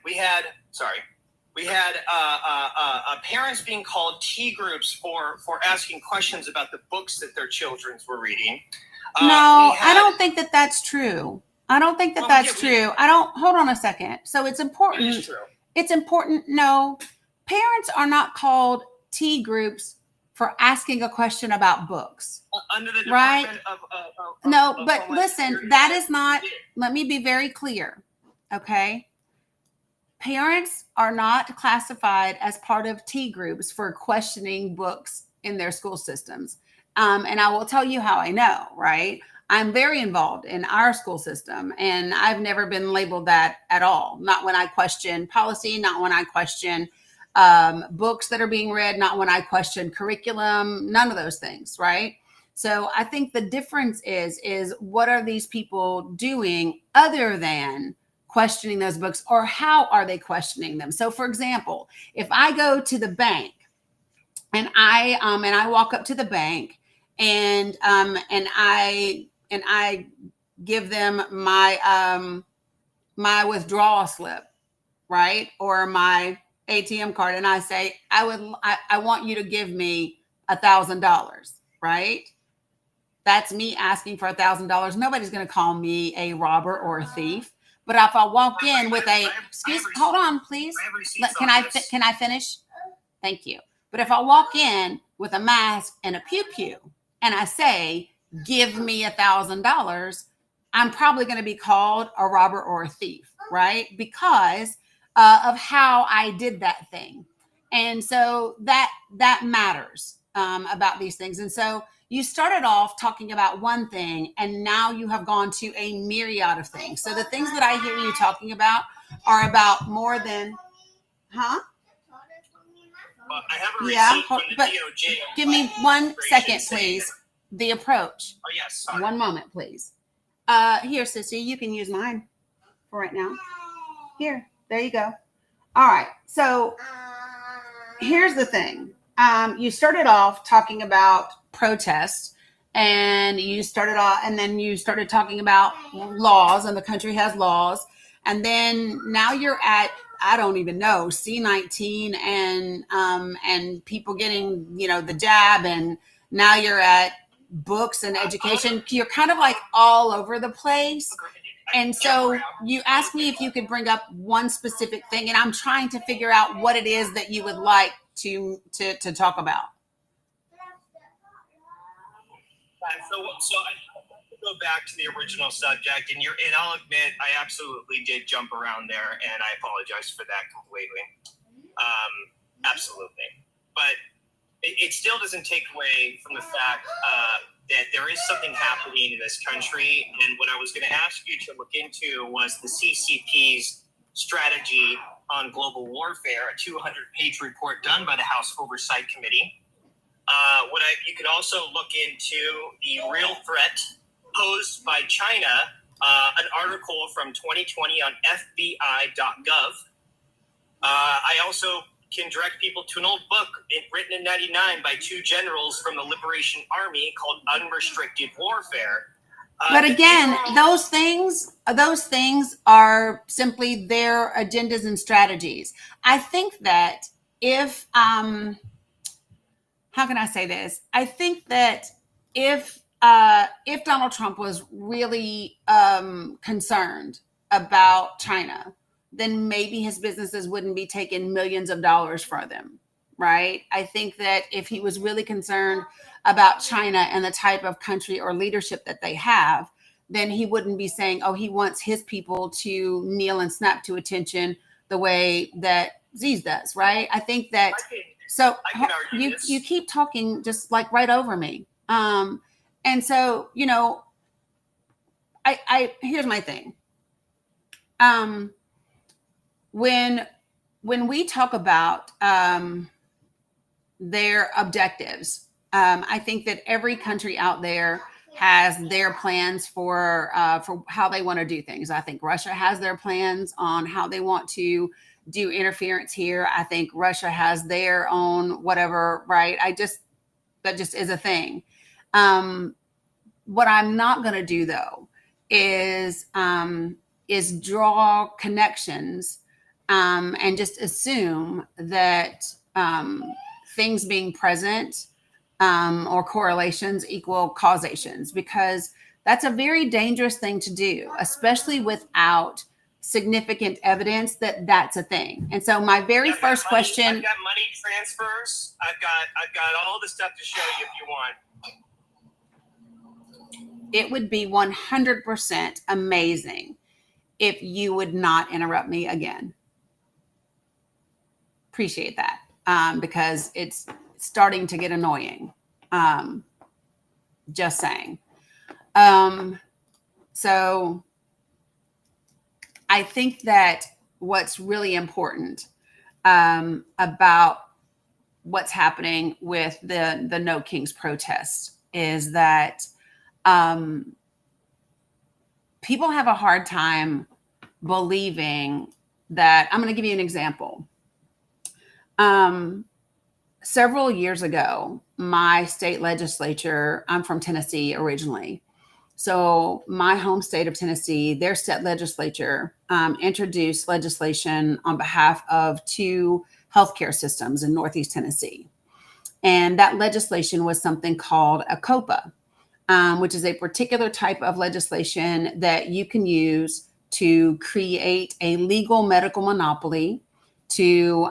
We had parents being called T groups for asking questions about the books that their children were reading. I don't think that that's true. I don't think that that's true. Hold on a second. So it's important. It is true. It's important. No, parents are not called T groups for asking a question about books. Under the right? Department but listen, that is not, let me be very clear. Okay. Parents are not classified as part of T groups for questioning books in their school systems. And I will tell you how I know, right? I'm very involved in our school system, and I've never been labeled that at all. Not when I question policy, not when I question books that are being read, not when I question curriculum, none of those things, right? So I think the difference is what are these people doing other than questioning those books, or how are they questioning them? So for example, if I go to the bank and I walk up to the bank and I give them my my withdrawal slip, right? Or my ATM card, and I say, I want you to give me $1,000, right? That's me asking for $1,000. Nobody's going to call me a robber or a thief. But if I walk in with hold on, please. Can I finish? Thank you. But if I walk in with a mask and a pew-pew and I say, give me $1,000, I'm probably going to be called a robber or a thief, right? Because of how I did that thing. And so that matters about these things. And so you started off talking about one thing, and now you have gone to a myriad of things. So the things that I hear you talking about are about more than, Well, I have a receipt from the DOJ. Give me 1 second, please. The approach. Oh, yes. Sorry. 1 moment, please. Here, Sissy, you can use mine for right now. Here, there you go. All right. So here's the thing. You started off talking about protests, and then you started talking about laws, and the country has laws, and then now you're at, I don't even know, C-19, and people getting the jab, and now you're at books and education. You're kind of like all over the place. And so you asked me if you could bring up one specific thing, and I'm trying to figure out what it is that you would like to talk about. So I go back to the original subject, and I'll admit I absolutely did jump around there, and I apologize for that completely. Absolutely, but it still doesn't take away from the fact that there is something happening in this country. And what I was going to ask you to look into was the CCP's strategy on global warfare, a 200-page report done by the House Oversight Committee. You could also look into the real threat posed by China, an article from 2020 on FBI.gov. I also can direct people to an old book written in 1999 by two generals from the Liberation Army called Unrestricted Warfare. But again, those things are simply their agendas and strategies. I think that if how can I say this? I think that if Donald Trump was really concerned about China, then maybe his businesses wouldn't be taking millions of dollars from them, right? I think that if he was really concerned about China and the type of country or leadership that they have, then he wouldn't be saying, oh, he wants his people to kneel and snap to attention the way that Z's does, right? I think that, so you keep talking just like right over me. And so, I here's my thing. When we talk about their objectives, I think that every country out there has their plans for how they want to do things. I think Russia has their plans on how they want to do interference here. I think Russia has their own whatever, right? That just is a thing. What I'm not going to do though is draw connections and just assume that things being present or correlations equal causations, because that's a very dangerous thing to do, especially without significant evidence that that's a thing. And so my very first question, I've got money transfers. I've got all the stuff to show you if you want. It would be 100% amazing if you would not interrupt me again. Appreciate that, because it's starting to get annoying. Just saying. So I think that what's really important about what's happening with the No Kings protest is that people have a hard time believing that. I'm going to give you an example. Several years ago, my state legislature, I'm from Tennessee originally. So my home state of Tennessee, their state legislature introduced legislation on behalf of two healthcare systems in Northeast Tennessee. And that legislation was something called a COPA, which is a particular type of legislation that you can use to create a legal medical monopoly, to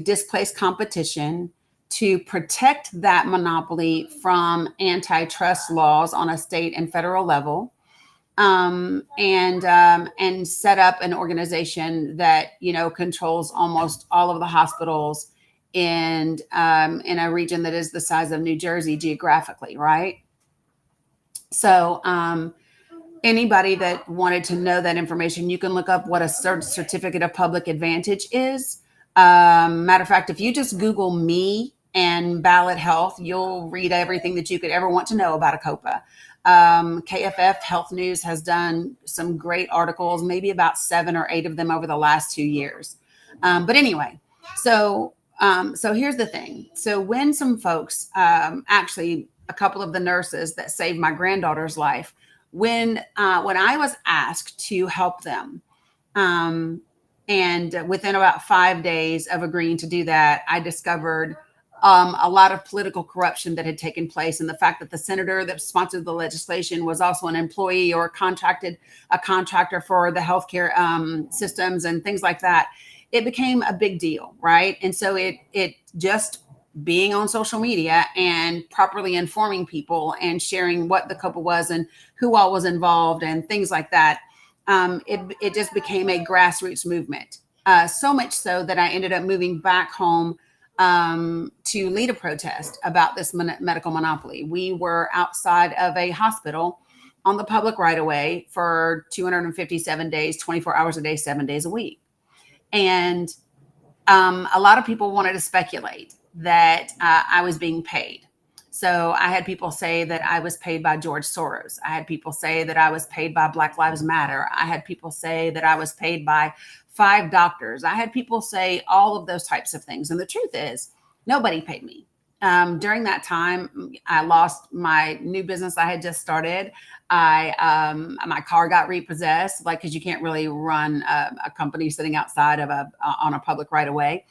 displace competition, to protect that monopoly from antitrust laws on a state and federal level, and set up an organization that controls almost all of the hospitals in a region that is the size of New Jersey geographically, right? So anybody that wanted to know that information, you can look up what a certificate of public advantage is. Matter of fact, if you just Google me and ballot health, you'll read everything that you could ever want to know about a COPA. KFF Health News has done some great articles, maybe about 7 or 8 of them over the last 2 years. But anyway, so here's the thing. So when some folks, actually a couple of the nurses that saved my granddaughter's life, when I was asked to help them, and within about 5 days of agreeing to do that, I discovered a lot of political corruption that had taken place, and the fact that the senator that sponsored the legislation was also an employee or a contractor for the healthcare systems and things like that. It became a big deal, right? And so it just being on social media and properly informing people and sharing what the couple was and who all was involved and things like that, it just became a grassroots movement. So much so that I ended up moving back home to lead a protest about this medical monopoly. We were outside of a hospital on the public right of way for 257 days, 24 hours a day, 7 days a week. And a lot of people wanted to speculate that I was being paid. So I had people say that I was paid by George Soros. I had people say that I was paid by Black Lives Matter. I had people say that I was paid by 5 doctors. I had people say all of those types of things. And the truth is, nobody paid me. During that time, I lost my new business I had just started. My car got repossessed, like, because you can't really run a company sitting outside of on a public right of way.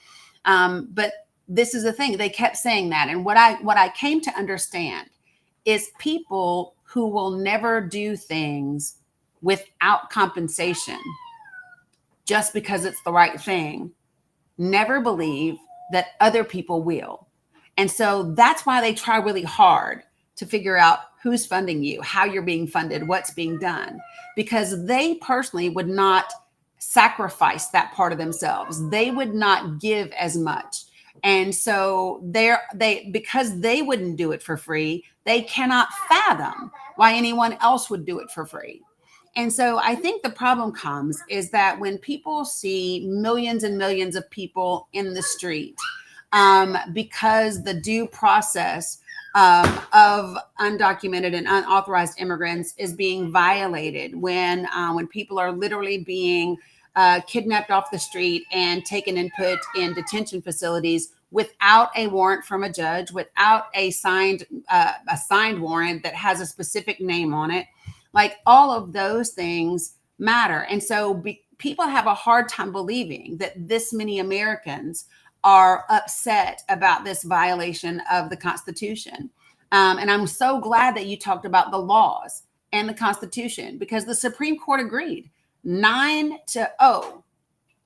But this is the thing. They kept saying that. And what I came to understand is people who will never do things without compensation just because it's the right thing, never believe that other people will. And so that's why they try really hard to figure out who's funding you, how you're being funded, what's being done, because they personally would not sacrifice that part of themselves. They would not give as much. And so because they wouldn't do it for free, they cannot fathom why anyone else would do it for free. And so I think the problem comes is that when people see millions and millions of people in the street, because the due process of undocumented and unauthorized immigrants is being violated, when people are literally being kidnapped off the street and taken and put in detention facilities without a warrant from a judge, without a signed warrant that has a specific name on it. Like, all of those things matter. And so people have a hard time believing that this many Americans are upset about this violation of the Constitution. And I'm so glad that you talked about the laws and the Constitution, because the Supreme Court agreed 9-0,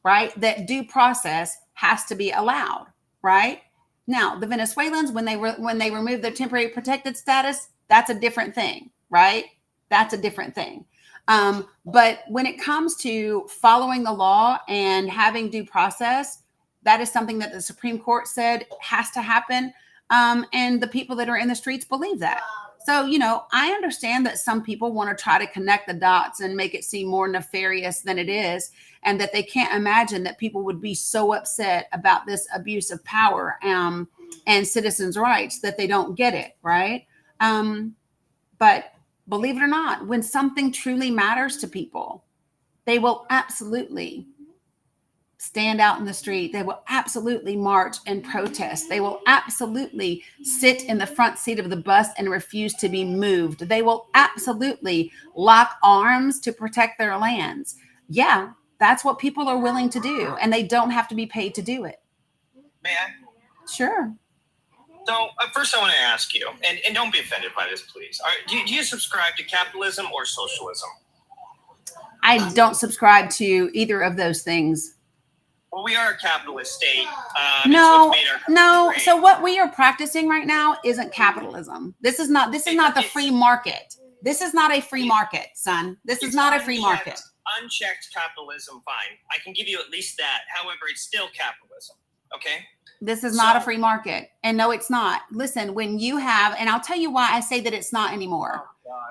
right? That due process has to be allowed, right? Now, the Venezuelans, when they remove their temporary protected status, that's a different thing, right? That's a different thing. But when it comes to following the law and having due process, that is something that the Supreme Court said has to happen. And the people that are in the streets believe that. So, I understand that some people want to try to connect the dots and make it seem more nefarious than it is, and that they can't imagine that people would be so upset about this abuse of power and citizens' rights that they don't get it, right? But believe it or not, when something truly matters to people, they will absolutely stand out in the street. They will absolutely march and protest. They will absolutely sit in the front seat of the bus and refuse to be moved. They will absolutely lock arms to protect their lands. Yeah, that's what people are willing to do, and they don't have to be paid to do it. May I? Sure. So first I want to ask you, and don't be offended by this, please. Do you subscribe to capitalism or socialism? I don't subscribe to either of those things. Well, we are a capitalist state. No. So what we are practicing right now isn't capitalism. This is not the free market. This is not a free market, son. This is not a free market. Unchecked capitalism, fine. I can give you at least that. However, it's still capitalism. Okay? This is not a free market. And no, it's not. Listen, when you have, and I'll tell you why I say that it's not anymore.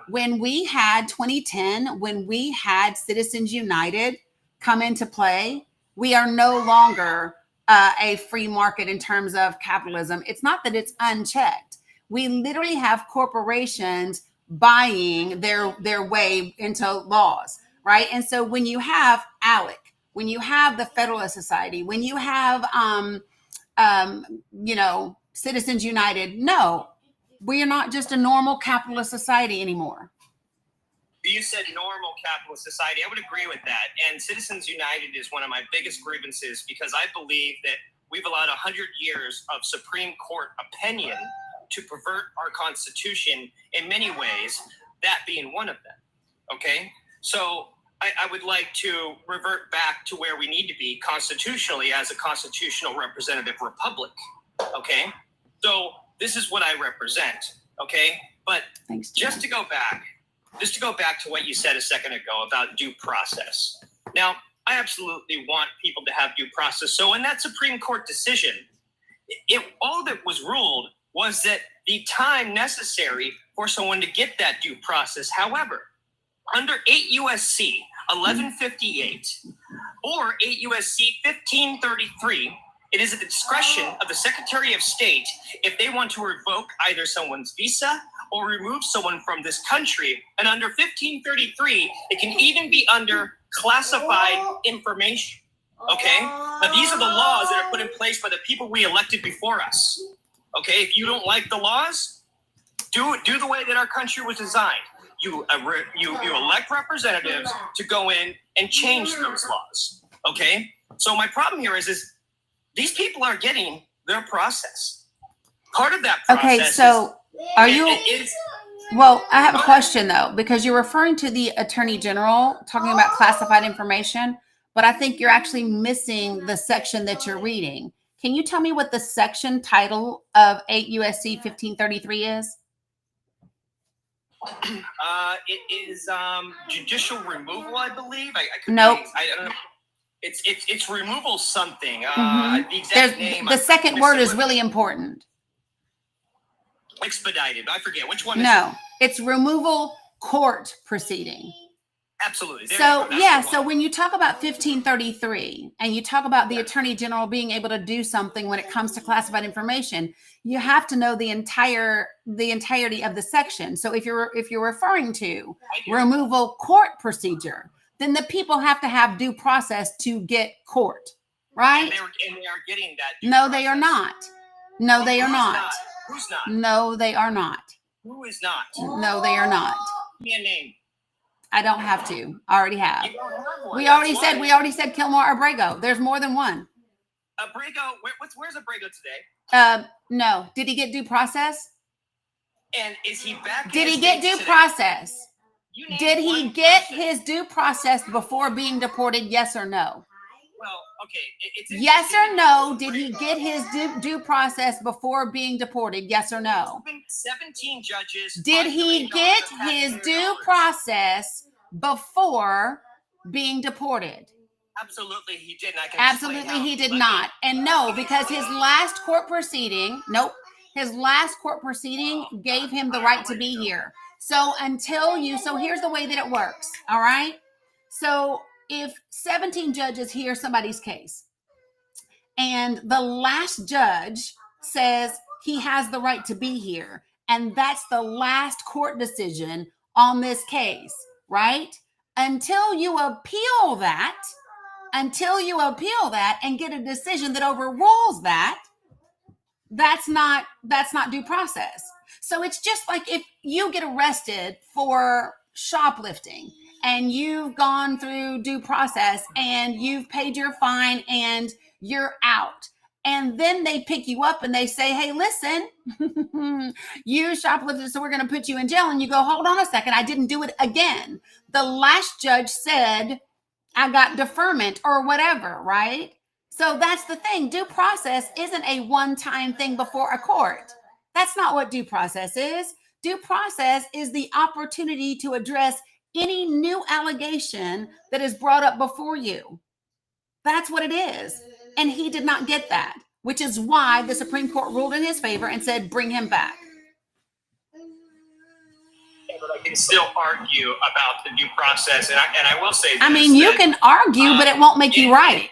When we had 2010, when we had Citizens United come into play, we are no longer a free market in terms of capitalism. It's not that it's unchecked. We literally have corporations buying their way into laws, right? And so when you have ALEC, when you have the Federalist Society, when you have Citizens United, no, we are not just a normal capitalist society anymore. You said normal capitalist society. I would agree with that. And Citizens United is one of my biggest grievances because I believe that we've allowed 100 years of Supreme Court opinion to pervert our Constitution in many ways, that being one of them. Okay? So I would like to revert back to where we need to be constitutionally as a constitutional representative republic. Okay? So this is what I represent. Okay? But Thanks, just to go back to what you said a second ago about due process. Now, I absolutely want people to have due process. So in that Supreme Court decision, all that was ruled was that the time necessary for someone to get that due process. However, under 8 U.S.C. 1158 or 8 U.S.C. 1533, it is at the discretion of the Secretary of State if they want to revoke either someone's visa or remove someone from this country. And under 1533, it can even be under classified information. Okay? Now, these are the laws that are put in place by the people we elected before us. Okay? If you don't like the laws, do the way that our country was designed. You elect representatives to go in and change those laws. Okay? So my problem here is these people are getting their process. Part of that process. Okay, so are you? Well, I have a question though, because you're referring to the Attorney General talking about classified information, but I think you're actually missing the section that you're reading. Can you tell me what the section title of 8 USC 1533 is? It is judicial removal, I believe. I could Nope. I don't know. It's removal something. Mhm. The exact name. The second word is really important. Expedited. I forget which one. No, it's removal court proceeding. Absolutely. There So you go. That's yeah, the one. so when you talk about 1533 and you talk about the Attorney General being able to do something when it comes to classified information, you have to know the entirety of the section. So if you're referring to removal court procedure, then the people have to have due process to get court, right? And they are getting that. No, they are not. No, they are Who's not. Who's not? No, they are not. Who is not? No, they are not. Give me a name. I don't have to. I already have. You don't have one. We That's already said Kilmore Abrego. There's more than one. Abrego. Where's Abrego today? No. Did he get due process? And is he back? Did in he the get States due today? process? You name Did he one get person. his due process before being deported? Yes or no? Well, okay. It's Yes or interesting. no? Did he get his due process before being deported? Yes or no? 17 judges. Did he get his due process before being deported? Absolutely, he did. And I can explain Absolutely, how. he did Let me- not. And no, because his last court proceeding, his last court proceeding gave him the right to be here. So so here's the way that it works. All right. So if 17 judges hear somebody's case and the last judge says he has the right to be here, and that's the last court decision on this case, right? Until you appeal that and get a decision that overrules that, that's not due process. So it's just like if you get arrested for shoplifting and you've gone through due process and you've paid your fine and you're out. And then they pick you up and they say, hey, listen, you shoplifted, so we're going to put you in jail. And you go, hold on a second, I didn't do it again. The last judge said I got deferment or whatever, right? So that's the thing. Due process isn't a one-time thing before a court. That's not what due process is. Due process is the opportunity to address any new allegation that is brought up before you. That's what it is. And he did not get that, which is why the Supreme Court ruled in his favor and said, bring him back. But I can still argue about the due process, and I will say this, I mean, you can argue, but it won't make you right.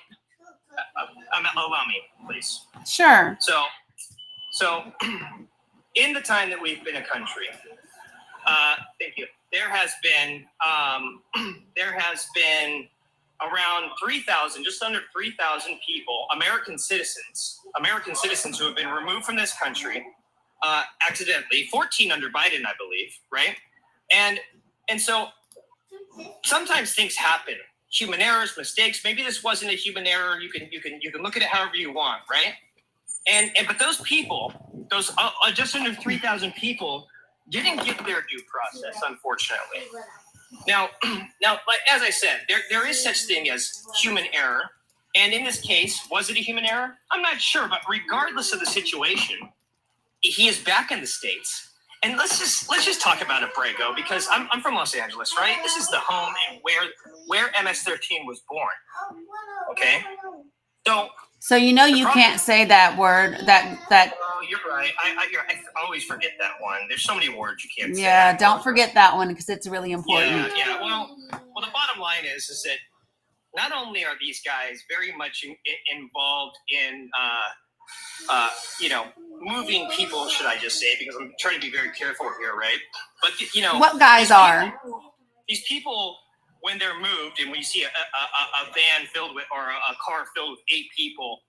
Allow me, please. Sure. So in the time that we've been a country, Thank you. There has been around 3,000, just under 3,000 people, American citizens who have been removed from this country accidentally. 14 under Biden, I believe, right? And so sometimes things happen. Human errors, mistakes. Maybe this wasn't a human error. You can look at it however you want, right? But those people, those just under 3,000 people, didn't get their due process, unfortunately. Now, like as I said, there is such thing as human error, and in this case, was it a human error? I'm not sure, but regardless of the situation, he is back in the States. And let's just talk about Abrego, because I'm from Los Angeles, right? This is the home and where MS-13 was born. Okay, so you can't say that word. That. Oh, you're right. I always forget that one. There's so many words you can't say. Yeah, don't forget that one because it's really important. Yeah. Well, the bottom line is that not only are these guys very much involved in moving people, should I just say, because I'm trying to be very careful here, right? But what guys are these people when they're moved, and when you see a van filled with, or a car filled with 8 people,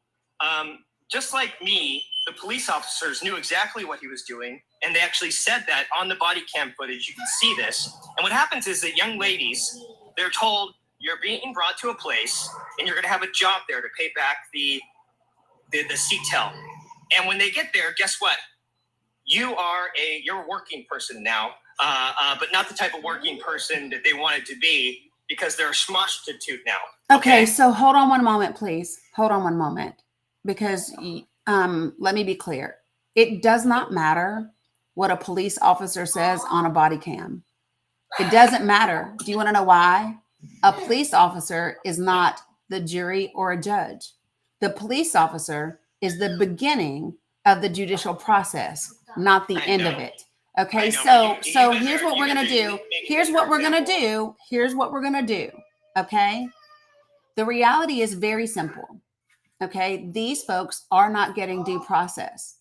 just like me, the police officers knew exactly what he was doing, and they actually said that on the body cam footage. You can see this. And what happens is that young ladies, they're told, you're being brought to a place, and you're going to have a job there to pay back the CTEL. And when they get there, guess what? You're a working person now, but not the type of working person that they wanted to be, because they're a smoshstitute now. Okay, so hold on one moment, please. Hold on one moment, because let me be clear. It does not matter what a police officer says on a body cam. It doesn't matter. Do you want to know why? A police officer is not the jury or a judge. The police officer is the beginning of the judicial process, not the end of it. Okay, so here's what we're going to do. Here's what we're going to do. Okay? The reality is very simple. Okay? These folks are not getting due process.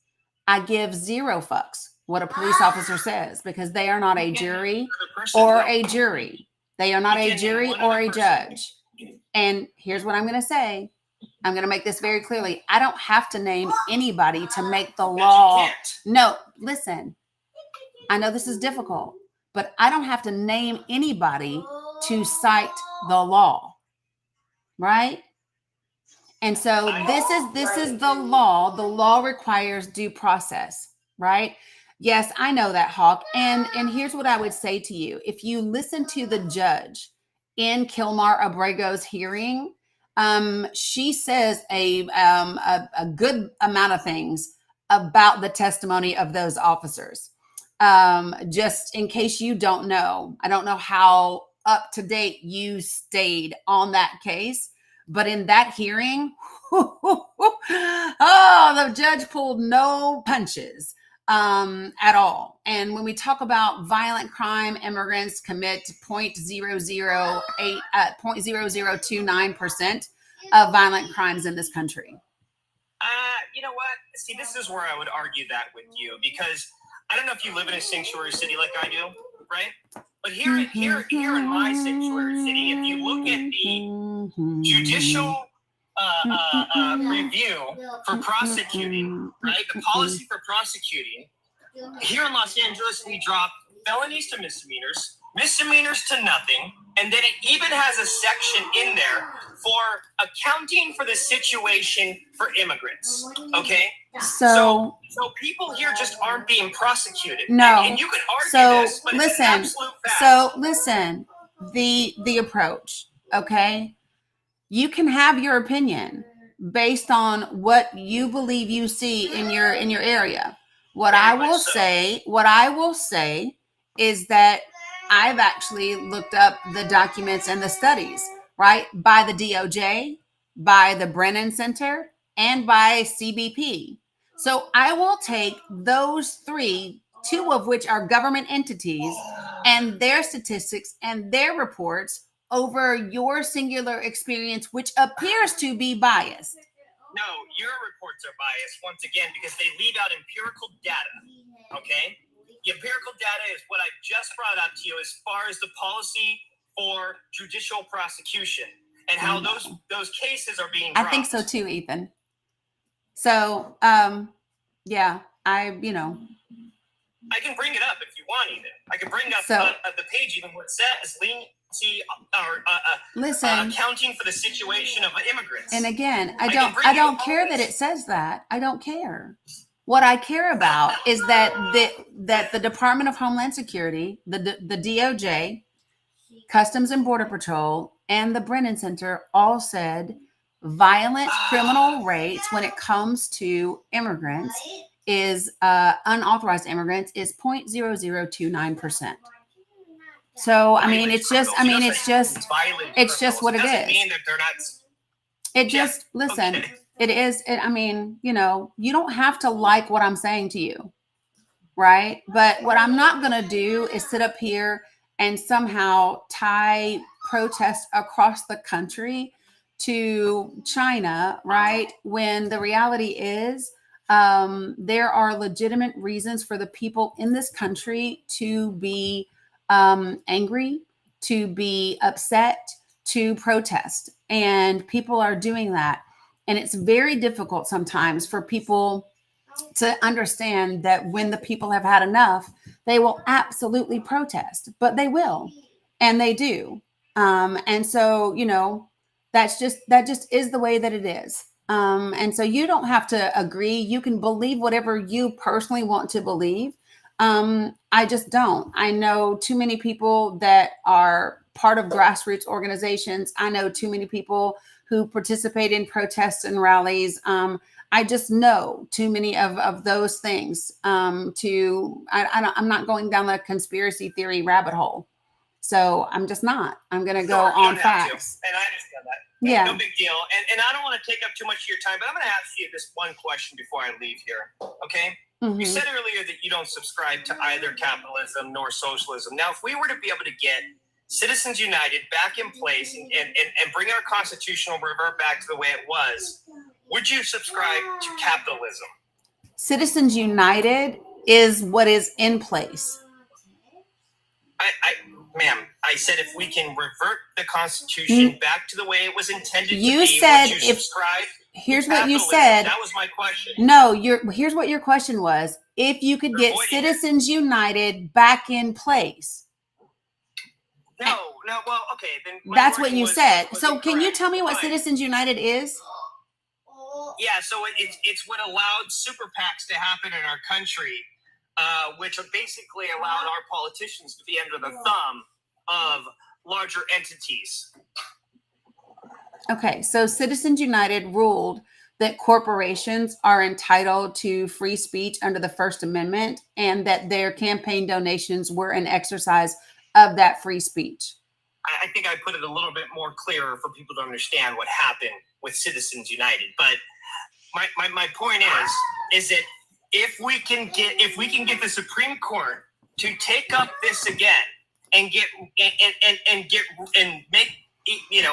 I give 0 fucks what a police officer says, because they are not a jury or a jury. They are not a jury or a judge. And here's what I'm going to say. I'm going to make this very clearly. I don't have to name anybody to make the law. No, listen. I know this is difficult, but I don't have to name anybody to cite the law. Right? And so this is the law. The law requires due process, right? Yes, I know that, Hawk. And here's what I would say to you. If you listen to the judge in Kilmar Abrego's hearing, she says a good amount of things about the testimony of those officers. Just in case you don't know, I don't know how up to date you stayed on that case, but in that hearing, the judge pulled no punches at all. And when we talk about violent crime, immigrants commit 0.0029% of violent crimes in this country. You know what? See, this is where I would argue that with you, because I don't know if you live in a sanctuary city like I do, right? But here in my sanctuary city, if you look at the judicial review for prosecuting, right? The policy for prosecuting, here in Los Angeles, we drop felonies to misdemeanors, misdemeanors to nothing, and then it even has a section in there for accounting for the situation for immigrants. Okay? So people here just aren't being prosecuted. No. And you could argue this, but it's an absolute fact. So listen, the approach, okay? You can have your opinion based on what you believe you see in your area. What I will say is that I've actually looked up the documents and the studies, right? By the DOJ, by the Brennan Center, and by CBP. So I will take those 3, 2 of which are government entities, and their statistics and their reports over your singular experience, which appears to be biased. No, your reports are biased once again because they leave out empirical data. Okay? The empirical data is what I just brought up to you as far as the policy for judicial prosecution and how those cases are being dropped. I think so too, Ethan. So, yeah, I can bring it up if you want, even. I can bring up the page even where it says leniency or listen, accounting for the situation of immigrants. And again, I don't care that it says that. I don't care. What I care about is that the Department of Homeland Security, the DOJ, Customs and Border Patrol, and the Brennan Center all said violent criminal rates when it comes to immigrants is unauthorized immigrants is 0.0029%. So I mean, it's just what it is. Doesn't mean that they're not. It just listen. Okay. It is. I mean, you don't have to like what I'm saying to you, right? But what I'm not going to do is sit up here and somehow tie protests across the country to China, right? When the reality is there are legitimate reasons for the people in this country to be angry, to be upset, to protest. And people are doing that. And it's very difficult sometimes for people to understand that when the people have had enough, they will absolutely protest, but they will, and they do. And so, that just is the way that it is. And so you don't have to agree. You can believe whatever you personally want to believe. I just don't. I know too many people that are part of grassroots organizations. I know too many people who participate in protests and rallies. I just know too many of those things. I'm not going down the conspiracy theory rabbit hole. So I'm just not. I'm going to go on facts. And I understand that. Yeah. No big deal. And I don't want to take up too much of your time, but I'm going to ask you this one question before I leave here. Okay? Mm-hmm. You said earlier that you don't subscribe to either capitalism nor socialism. Now, if we were to be able to get Citizens United back in place and bring our constitutional revert back to the way it was, would you subscribe to capitalism? Citizens United is what is in place. Ma'am, I said if we can revert the Constitution back to the way it was intended to be, would you subscribe? Here's what you said. That was my question. No, here's what your question was. If you could get Citizens United back in place. No, well, okay. Then that's what you said. So can you tell me what Citizens United is? Yeah, so it's what allowed super PACs to happen in our country, which basically allowed our politicians to be under the thumb of larger entities. Okay, so Citizens United ruled that corporations are entitled to free speech under the First Amendment and that their campaign donations were an exercise of that free speech. I think I put it a little bit more clearer for people to understand what happened with Citizens United. But my point is that if we can get the Supreme Court to take up this again and make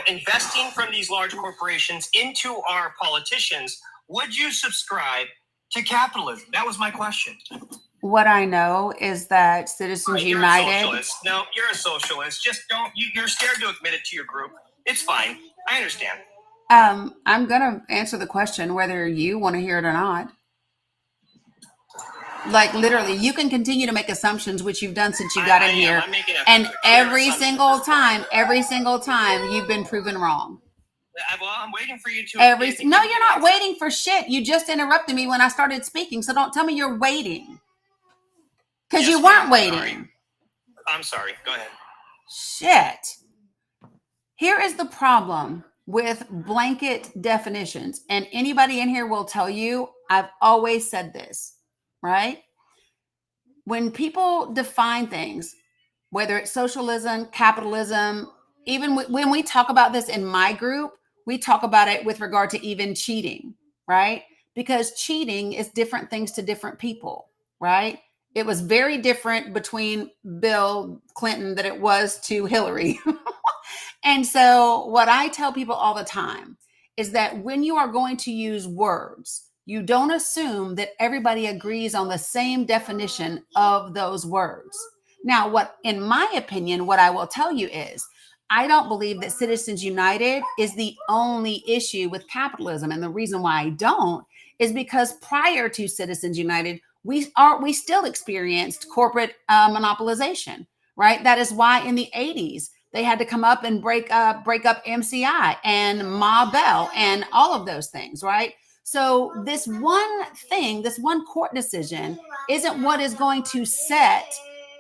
investing from these large corporations into our politicians, would you subscribe to capitalism? That was my question. What I know is that Citizens United. You're a socialist. No, you're a socialist. Just don't. You're scared to admit it to your group. It's fine. I understand. I'm gonna answer the question whether you want to hear it or not. Like literally, you can continue to make assumptions, which you've done since you got in here, and every single time, you've been proven wrong. Well, I'm waiting for you to. No, you're not waiting for shit. You just interrupted me when I started speaking, so don't tell me you're waiting. Because you weren't waiting. I'm sorry. Go ahead. Shit. Here is the problem with blanket definitions. And anybody in here will tell you, I've always said this, right? When people define things, whether it's socialism, capitalism, even when we talk about this in my group, we talk about it with regard to even cheating, right? Because cheating is different things to different people, right? It was very different between Bill Clinton than it was to Hillary. And so what I tell people all the time is that when you are going to use words you don't assume that everybody agrees on the same definition of those words. Now, what, in my opinion, what I will tell you is, I don't believe that Citizens United is the only issue with capitalism. And the reason why I don't is because prior to Citizens United, we still experienced corporate monopolization, right? That is why in the 80s, they had to come up and break up MCI and Ma Bell and all of those things, right? So this one court decision isn't what is going to set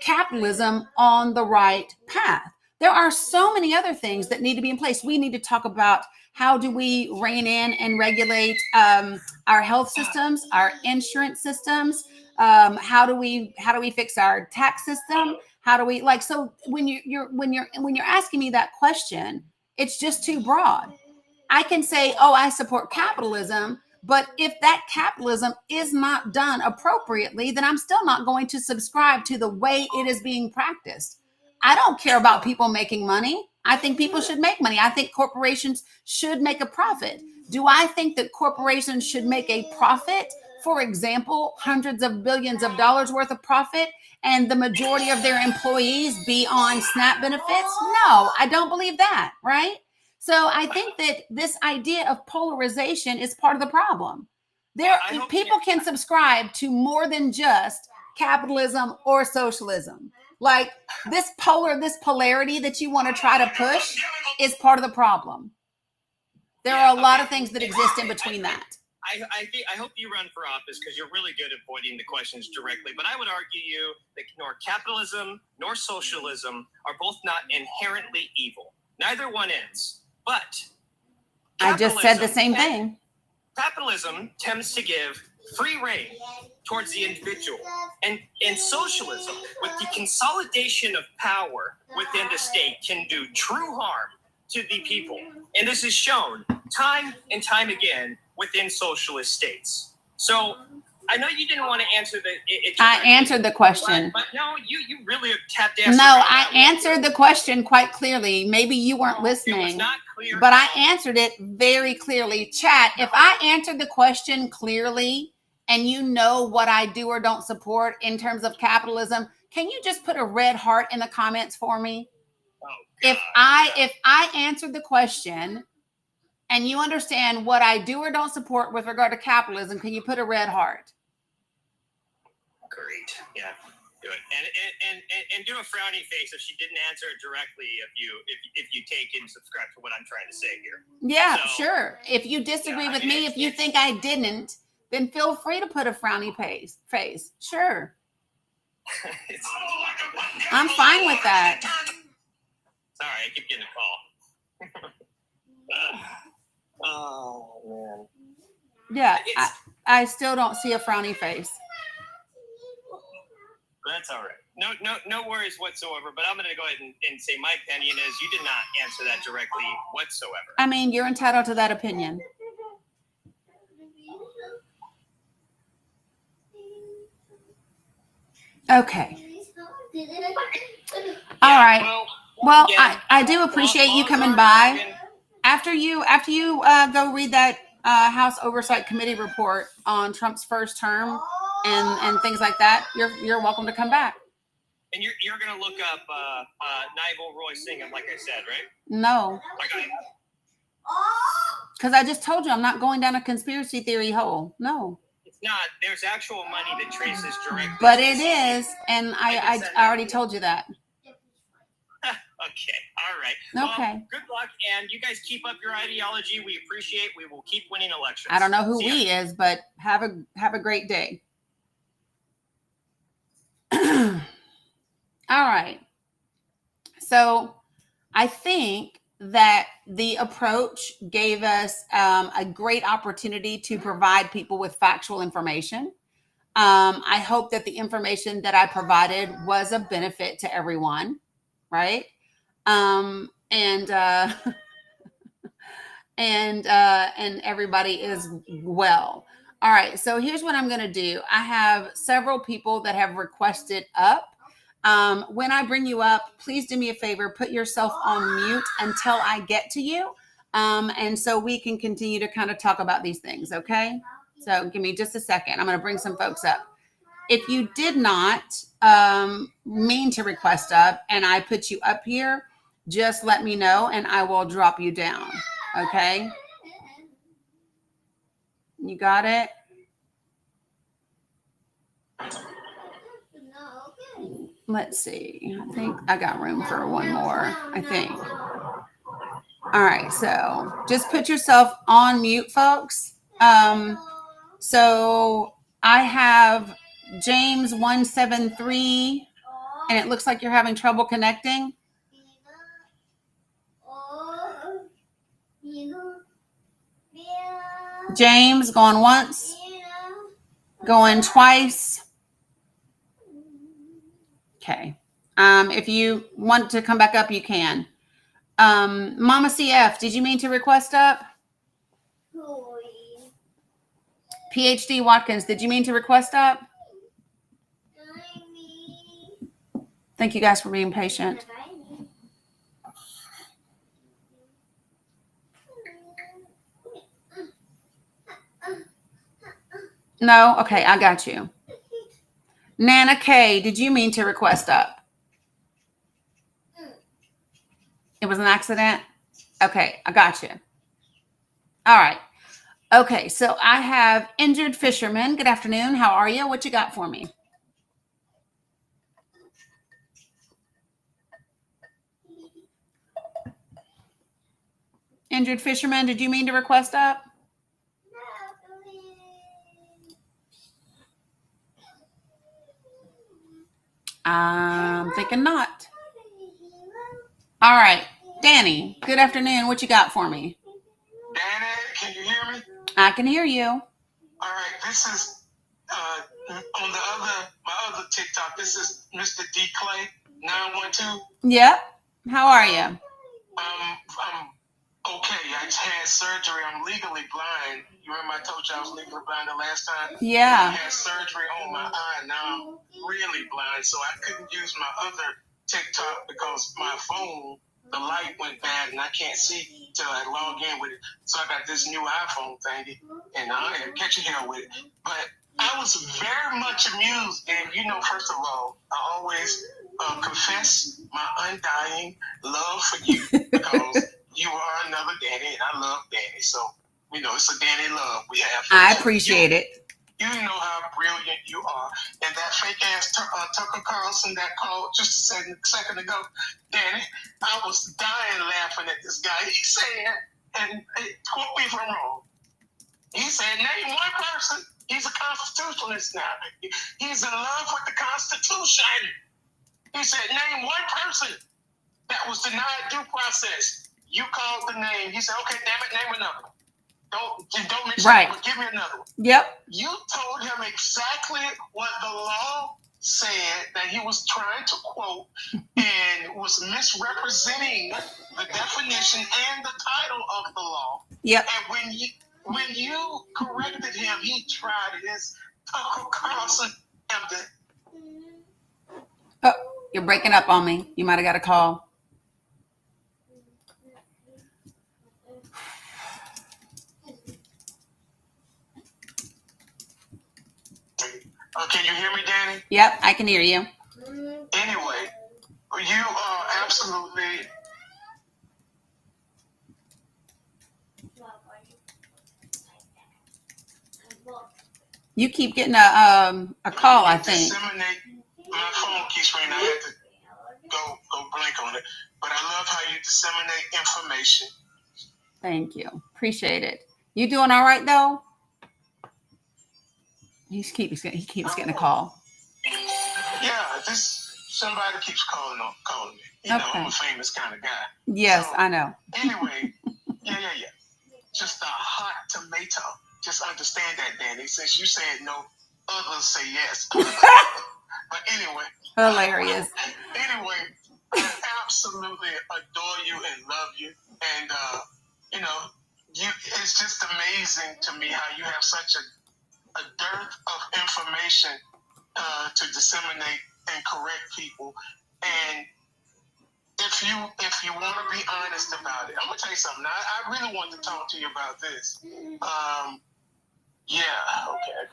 capitalism on the right path. There are so many other things that need to be in place. We need to talk about how do we rein in and regulate our health systems, our insurance systems. How do we fix our tax system? How do we so when you're asking me that question, it's just too broad. I can say, oh, I support capitalism, but if that capitalism is not done appropriately, then I'm still not going to subscribe to the way it is being practiced. I don't care about people making money. I think people should make money. I think corporations should make a profit. Do I think that corporations should make a profit? For example, hundreds of billions of dollars worth of profit, and the majority of their employees be on SNAP benefits? No, I don't believe that, right? So I think that this idea of polarization is part of the problem. People can subscribe to more than just capitalism or socialism. Like this polarity that you want to try to push is part of the problem. There are a lot of things that exist in between that. I hope you run for office because you're really good at avoiding the questions directly. But I would argue you that nor capitalism nor socialism are both not inherently evil. Neither one is. But I just said the same thing. Capitalism tends to give free rein towards the individual. And socialism, with the consolidation of power within the state, can do true harm to the people. And this is shown time and time again within socialist states. So I know you didn't want to answer I answered the question. But no, you really tapped danced. No, I answered the question quite clearly. Maybe you weren't listening. It was not clear. But I answered it very clearly. Chat, if I answered the question clearly and you know what I do or don't support in terms of capitalism, can you just put a red heart in the comments for me? Oh, God. If I answered the question and you understand what I do or don't support with regard to capitalism, can you put a red heart? Great. Yeah. Do it. And do a frowny face if she didn't answer it directly if you take and subscribe to what I'm trying to say here. Yeah, sure. If you disagree with me, if you think I didn't, then feel free to put a frowny face. Sure. I'm fine with that. Sorry, I keep getting a call. Oh, man. Yeah, I still don't see a frowny face. That's all right. No worries whatsoever. But I'm going to go ahead and say my opinion is you did not answer that directly whatsoever. I mean, you're entitled to that opinion. Okay. All right. Well, I do appreciate you coming by. After you go read that House Oversight Committee report on Trump's first term and things like that, you're welcome to come back. And you're gonna look up Nigel Roy Singham, like I said, right? No. Because I just told you I'm not going down a conspiracy theory hole. No. It's not. There's actual money that traces directly. But it is, and I already told you that. Okay. All right. Okay. Well, good luck, and you guys keep up your ideology. We appreciate. We will keep winning elections. I don't know who we is, but have a great day. All right. So I think that the approach gave us a great opportunity to provide people with factual information. I hope that the information that I provided was of benefit to everyone, right? And everybody is well. All right. So here's what I'm going to do. I have several people that have requested up. When I bring you up, please do me a favor, put yourself on mute until I get to you. And so we can continue to kind of talk about these things. Okay. So give me just a second. I'm going to bring some folks up. If you did not mean to request up and I put you up here, just let me know and I will drop you down. Okay? You got it? Let's see. I think I got room for one more, I think. All right. So just put yourself on mute, folks. So I have James 173, and it looks like you're having trouble connecting. James going once, going twice. Okay. If you want to come back up, you can. Mama CF, did you mean to request up? PhD Watkins, did you mean to request up? Thank you guys for being patient. No? Okay, I got you. Nana K, did you mean to request up? It was an accident? Okay, I got you. All right. Okay, so I have Injured Fisherman. Good afternoon. How are you? What you got for me? Injured Fisherman, did you mean to request up? I'm thinking not. All right. Dani, good afternoon. What you got for me? Dani, can you hear me? I can hear you. All right, this is on my other TikTok. This is Mr. D Clay 912. Yep. How are you? I'm okay. I just had surgery. I'm legally blind. You remember I told you I was legally blind the last time? Yeah. I had surgery on my eye. Now I'm really blind, so I couldn't use my other TikTok because my phone, the light went bad and I can't see till I log in with it. So I got this new iPhone thingy, and I am catching hell with it. But I was very much amused, and first of all, I always confess my undying love for you because you are another Dani, and I love Dani. So it's a Dani love we have. I appreciate it. You know how brilliant you are. And that fake ass Tucker Carlson that called just a second ago, Dani, I was dying laughing at this guy. He said, and quote me if I'm wrong, he said, name one person. He's a constitutionalist now. He's in love with the Constitution. He said, name one person that was denied due process. You called the name. He said, okay, damn it, name another. Don't mention it, but give me another one. Yep. You told him exactly what the law said that he was trying to quote and was misrepresenting the definition and the title of the law. Yep. And when you corrected him, he tried his Tucker Carlson. Oh, you're breaking up on me. You might have got a call. Can you hear me, Dani? Yep, I can hear you. Anyway, you are absolutely... You keep getting a call, I think. My phone keeps ringing. I had to go blank on it. But I love how you disseminate information. Thank you. Appreciate it. You doing all right, though? He keeps getting a call. Yeah, somebody keeps calling me. I'm a famous kind of guy. Yes, I know. Anyway, yeah. Just a hot tomato. Just understand that, Dani. Since you said no, others say yes. But anyway. Hilarious. Anyway, I absolutely adore you and love you. And, it's just amazing to me how you have such a dearth of information to disseminate and correct people. And if you want to be honest about it, I'm gonna tell you something. I really want to talk to you about this. Yeah,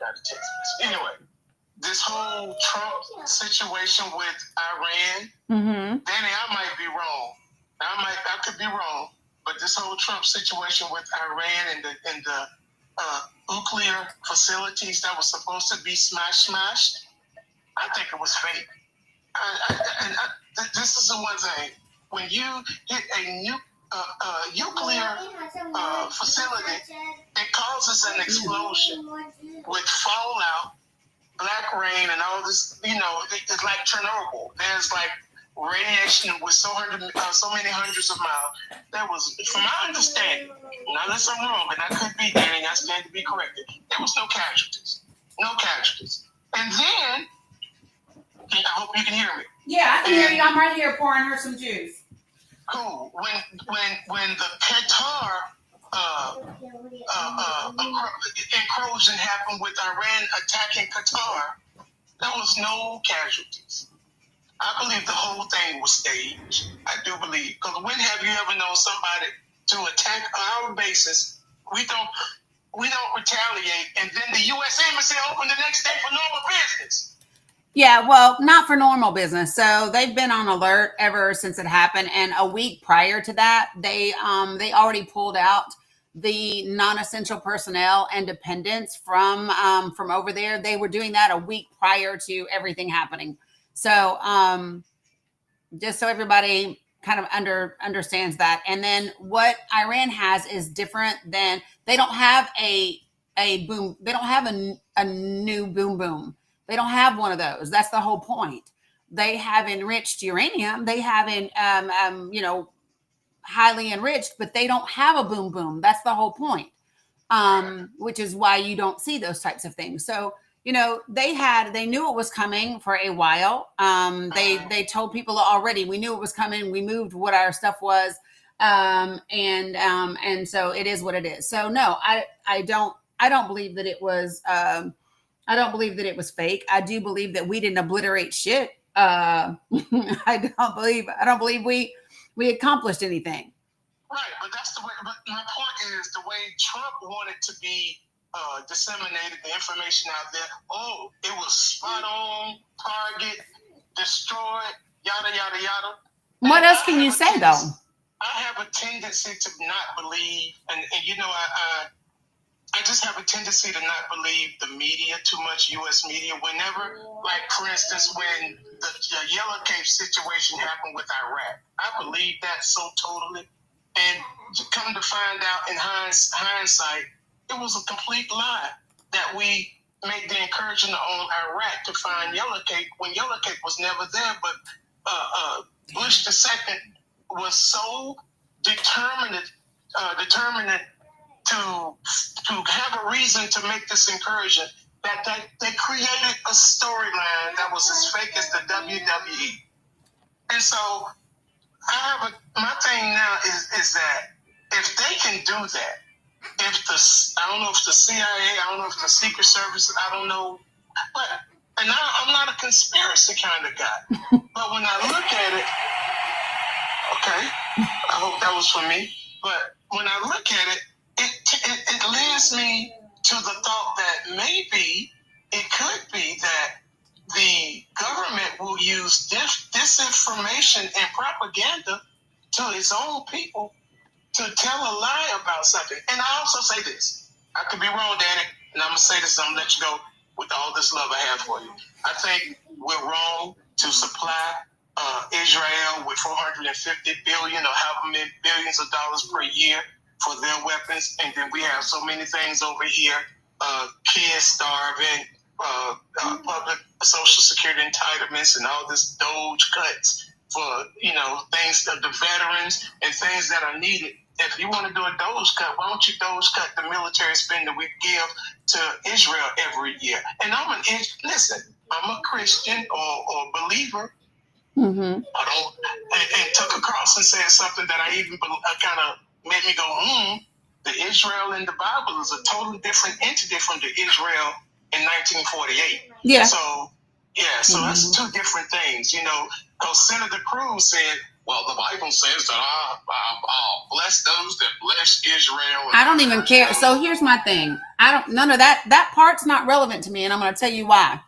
got a text message. Anyway, this whole Trump situation with Iran, Mm-hmm. Danny, I might be wrong. I could be wrong, but this whole Trump situation with Iran and the nuclear facilities that was supposed to be smashed, I think it was fake. This is the one thing. When you hit a nuclear facility, it causes an explosion with fallout, black rain, and all this. It's like Chernobyl. There's like radiation with so many hundreds of miles. That was, from my understanding, unless I'm wrong, and I could be, Danny, I stand to be corrected. There was no casualties. And then, I hope you can hear me. Yeah, I can hear you. I'm right here pouring her some juice. Cool. When the Qatar incursion happened with Iran attacking Qatar, there was no casualties. I believe the whole thing was staged. I do believe, because when have you ever known somebody to attack our bases? We don't retaliate, and then the U.S. Embassy opened the next day for normal business. Yeah, well, not for normal business. So they've been on alert ever since it happened. And a week prior to that, they already pulled out the non-essential personnel and dependents from over there. They were doing that a week prior to everything happening. So just so everybody kind of understands that. And then what Iran has is different than, they don't have a boom. They don't have a new boom boom. They don't have one of those. That's the whole point. They have enriched uranium. They have highly enriched, but they don't have a boom boom. That's the whole point. Which is why you don't see those types of things. So, they knew it was coming for a while. They told people already, we knew it was coming. We moved what our stuff was. And so it is what it is. So no, I don't believe that it was, I don't believe that it was fake. I do believe that we didn't obliterate shit. I don't believe we accomplished anything. Right, but that's the way. But my point is the way Trump wanted to be disseminated, the information out there. Oh, it was spot on, target, destroyed, yada yada yada. What else can you say though? I have a tendency to not believe, and I just have a tendency to not believe the media too much, U.S. media. Whenever, like, for instance, when the Yellow Cave situation happened with Iraq, I believe that so totally. And come to find out in hindsight, it was a complete lie that we made the incursion on Iraq to find Yellow Cave when Yellow Cave was never there. But Bush II was so determined to have a reason to make this incursion that they created a storyline that was as fake as the WWE. And so my thing now is that if they can do that, I don't know if the CIA, I don't know if the Secret Service, I don't know, but, and I'm not a conspiracy kind of guy, but when I look at it, okay, I hope that was for me, but when I look at it, it leads me to the thought that maybe it could be that the government will use disinformation and propaganda to its own people to tell a lie about something. And I also say this. I could be wrong, Danny, and I'm going to say this, I'm going to let you go with all this love I have for you. I think we're wrong to supply Israel with $450 billion or however many billions of dollars per year for their weapons, and then we have so many things over here, kids starving, public social security entitlements, and all this Doge cuts for, things that the veterans and things that are needed. If you want to do a Doge cut, why don't you Doge cut the military spending we give to Israel every year? And I'm a Christian or believer. Mm-hmm. And took a cross and said something that I even kind of made me go, the Israel in the Bible is a totally different entity from the Israel in 1948. Yeah. So that's two different things, because Senator Cruz said well, the Bible says that I'll bless those that bless Israel. I don't even care. So here's my thing. None of that part's not relevant to me, and I'm going to tell you why.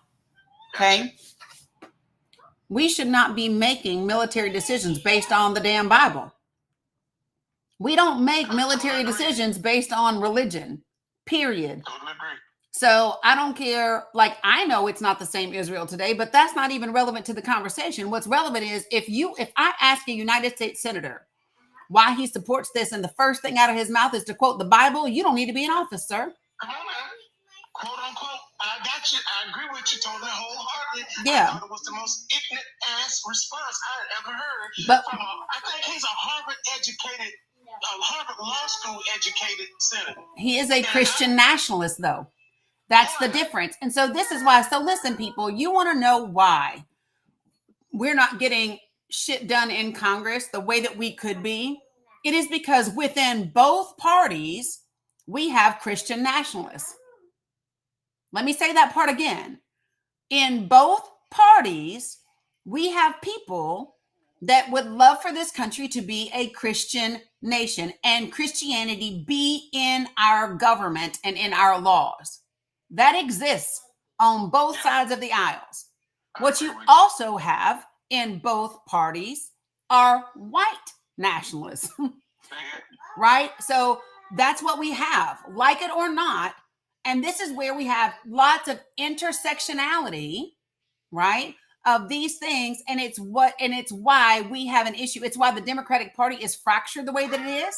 Okay? We should not be making military decisions based on the damn Bible. We don't make military decisions based on religion, period. Totally agree. So I don't care. Like, I know it's not the same Israel today, but that's not even relevant to the conversation. What's relevant is if I ask a United States senator why he supports this, and the first thing out of his mouth is to quote the Bible, you don't need to be in office, sir. Come on, man. Quote unquote. I got you. I agree with you totally wholeheartedly. Yeah. I thought it was the most ignorant ass response I had ever heard. But I think he's a Harvard Law School educated senator. He is a Christian nationalist, though. That's the difference. And so this is why. So listen, people, you want to know why we're not getting shit done in Congress the way that we could be? It is because within both parties, we have Christian nationalists. Let me say that part again. In both parties, we have people that would love for this country to be a Christian nation and Christianity be in our government and in our laws. That exists on both sides of the aisles. What you also have in both parties are white nationalists, right? So that's what we have, like it or not. And this is where we have lots of intersectionality, right, of these things. And it's why we have an issue. It's why the Democratic Party is fractured the way that it is.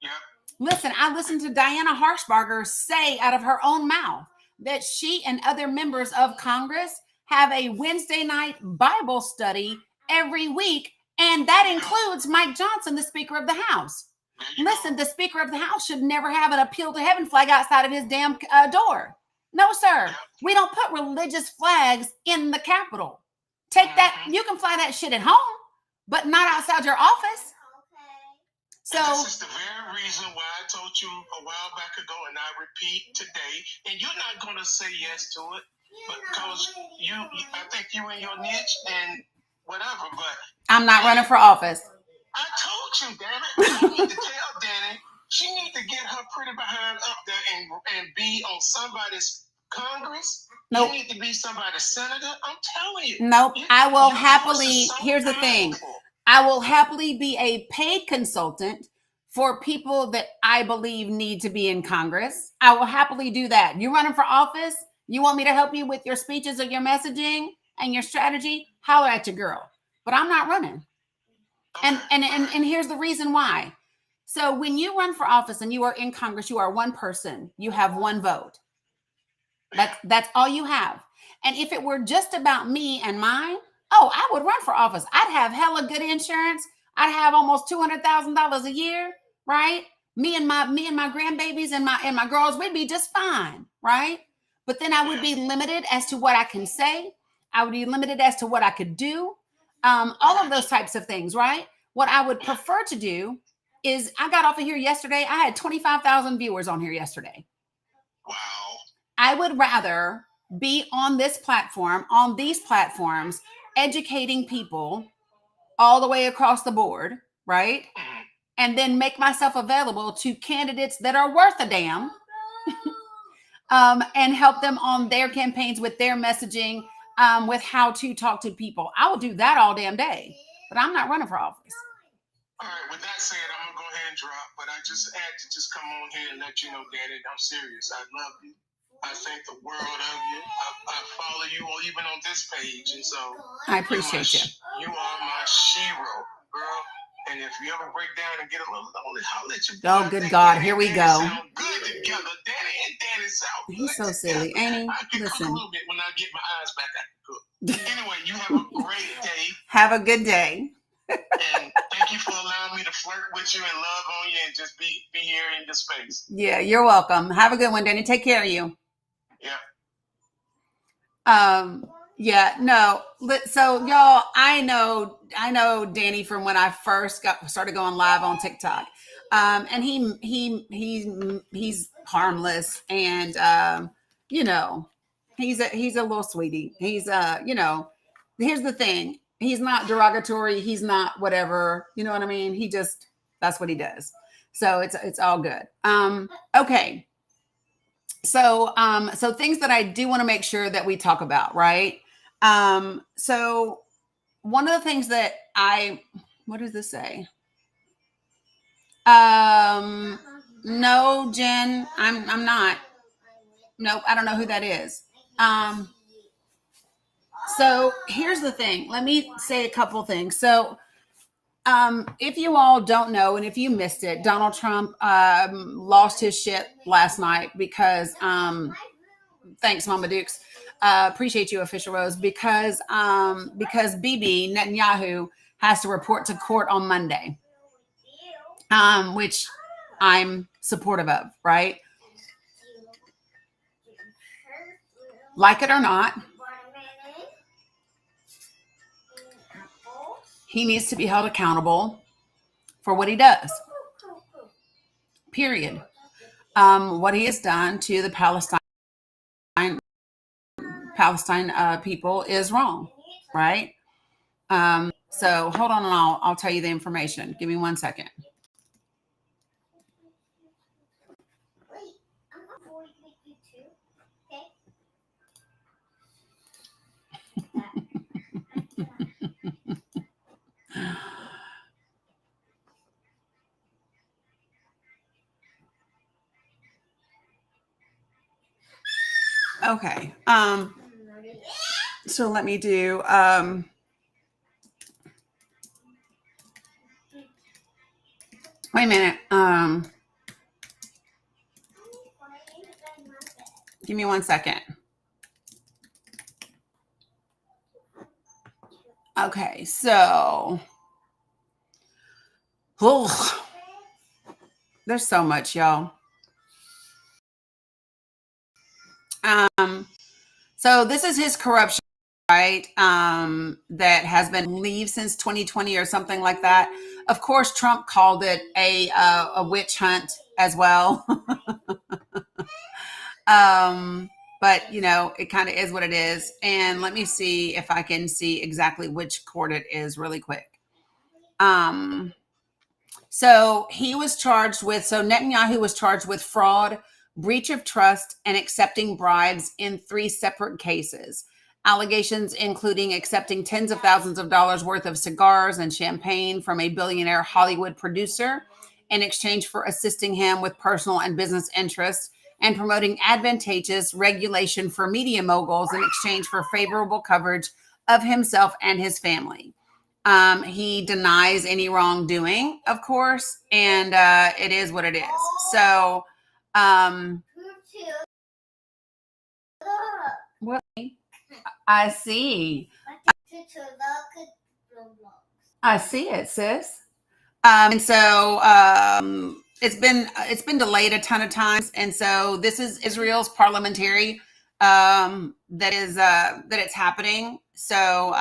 Yeah. Listen, I listened to Diana Harshbarger say out of her own mouth that she and other members of Congress have a Wednesday night Bible study every week. And that includes Mike Johnson, the Speaker of the House. Listen, the Speaker of the House should never have an appeal to heaven flag outside of his damn door. No, sir. We don't put religious flags in the Capitol. Take that. You can fly that shit at home, but not outside your office. So this is the very reason why I told you a while back ago, and I repeat today, and you're not going to say yes to it, because I think you in your niche and whatever, but I'm not running for office. I told you, damn it. You need to tell Dani she need to get her pretty behind up there and be on somebody's Congress. Nope. You need to be somebody's senator. I'm telling you. Nope. I will happily, so here's the thing. powerful. I will happily be a paid consultant for people that I believe need to be in Congress. I will happily do that. You running for office? You want me to help you with your speeches or your messaging and your strategy? Holler at your girl. But I'm not running. And here's the reason why. So when you run for office and you are in Congress, you are one person. You have one vote. That's all you have. And if it were just about me and mine, I would run for office. I'd have hella good insurance. I'd have almost $200,000 a year, right? Me and my grandbabies and my girls, we'd be just fine, right? But then I would be limited as to what I can say. I would be limited as to what I could do. All of those types of things, right? What I would prefer to do is, I got off of here yesterday. I had 25,000 viewers on here yesterday. Wow. I would rather be on these platforms, educating people all the way across the board, right? And then make myself available to candidates that are worth a damn and help them on their campaigns with their messaging, with how to talk to people. I will do that all damn day, but I'm not running for office. All right, with that said, I'm going to go ahead and drop, but I just had to come on here and let you know, Dani, I'm serious. I love you. I think the world of you. I follow you even on this page, and so I appreciate you. You are my shero, girl. And if you ever break down and get a little lonely, I'll let you. Oh, good God, here we go. Sound good together, Dani and Dani sound good. He's so silly, ain't he? I can Listen. cook a little bit when I get my eyes back. I can cook. Anyway, you have a great day. Have a good day. And thank you for allowing me to flirt with you and love on you and just be here in your space. Yeah, you're welcome. Have a good one, Dani. Take care of you. Yeah. Yeah, no. So y'all, I know Dani from when I first started going live on TikTok. And he's harmless, and he's a little sweetie. He's here's the thing. He's not derogatory. He's not whatever. You know what I mean? He just, that's what he does. So it's all good. Okay. So things that I do want to make sure that we talk about, right? So one of the things that what does this say? No, Jen, I'm not. Nope, I don't know who that is. So here's the thing. Let me say a couple things. So if you all don't know, and if you missed it, Donald Trump lost his shit last night because thanks, Mama Dukes. Appreciate you, Official Rose, because Bibi Netanyahu has to report to court on Monday, which I'm supportive of, right? Like it or not, he needs to be held accountable for what he does. Period. What he has done to the Palestine people is wrong, right? So hold on, and I'll tell you the information. Give me 1 second. Wait, I'm not bored with you too. Okay. So let me do wait a minute. Give me 1 second. Okay, so there's so much, y'all. So this is his corruption, right? That has been leave since 2020 or something like that. Of course, Trump called it a witch hunt as well. But you know, it kind of is what it is. And let me see if I can see exactly which court it is really quick. So Netanyahu was charged with fraud, breach of trust, and accepting bribes in 3 separate cases. Allegations including accepting tens of thousands of dollars worth of cigars and champagne from a billionaire Hollywood producer in exchange for assisting him with personal and business interests, and promoting advantageous regulation for media moguls in exchange for favorable coverage of himself and his family. He denies any wrongdoing, of course, and it is what it is. So, what? I see. I see it, sis. And so it's been delayed a ton of times, and so this is Israel's parliamentary that it's happening. So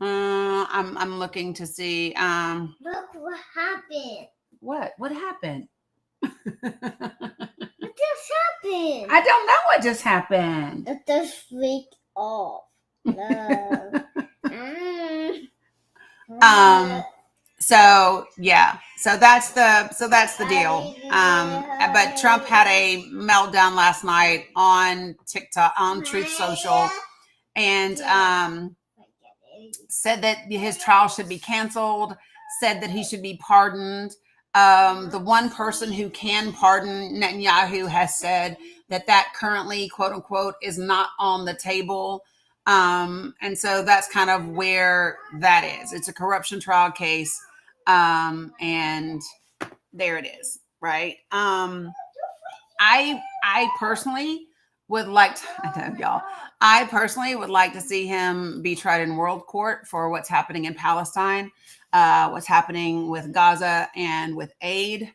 I'm looking to see. Look what happened. What happened? What just happened? I don't know what just happened. It just freaked off. No. So yeah, so that's the deal. But Trump had a meltdown last night on TikTok, on Truth Social, and said that his trial should be canceled, said that he should be pardoned. The one person who can pardon Netanyahu has said that currently, quote unquote, is not on the table. And so that's kind of where that is. It's a corruption trial case. And there it is, right? I personally would like to, I personally would like to see him be tried in world court for what's happening in Palestine, what's happening with Gaza and with aid,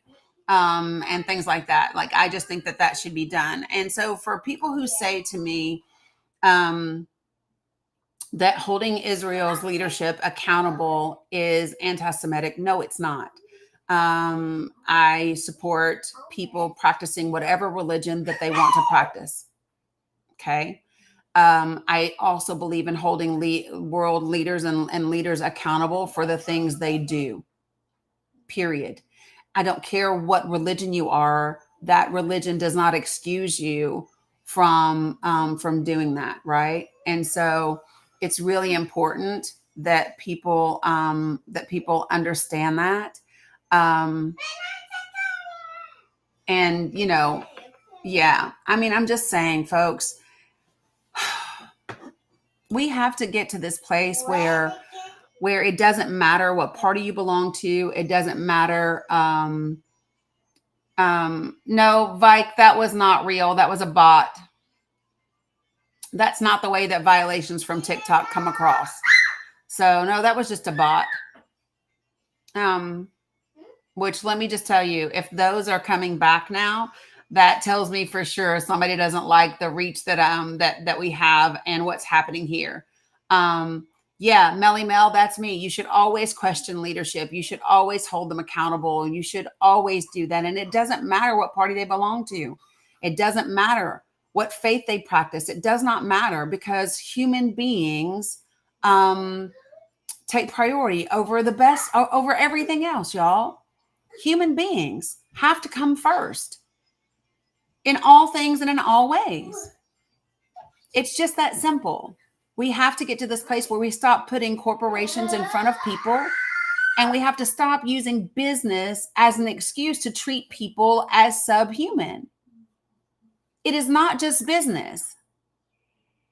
and things like that. Like, I just think that should be done. And so for people who say to me, that holding Israel's leadership accountable is anti-Semitic, no, it's not. I support people practicing whatever religion that they want to practice. Okay. I also believe in holding world leaders and leaders accountable for the things they do. Period. I don't care what religion you are. That religion does not excuse you from doing that, right? And so it's really important that people understand that. And yeah, I mean, I'm just saying, folks, we have to get to this place where it doesn't matter what party you belong to. It doesn't matter. No, Vike, that was not real. That was a bot. That's not the way that violations from TikTok come across. So no, that was just a bot. Which, let me just tell you, if those are coming back now, that tells me for sure somebody doesn't like the reach that we have and what's happening here. Yeah, Melly Mel, that's me. You should always question leadership. You should always hold them accountable. You should always do that. And it doesn't matter what party they belong to. It doesn't matter what faith they practice. It does not matter, because human beings take priority over everything else, y'all. Human beings have to come first in all things and in all ways. It's just that simple. We have to get to this place where we stop putting corporations in front of people, and we have to stop using business as an excuse to treat people as subhuman. It is not just business.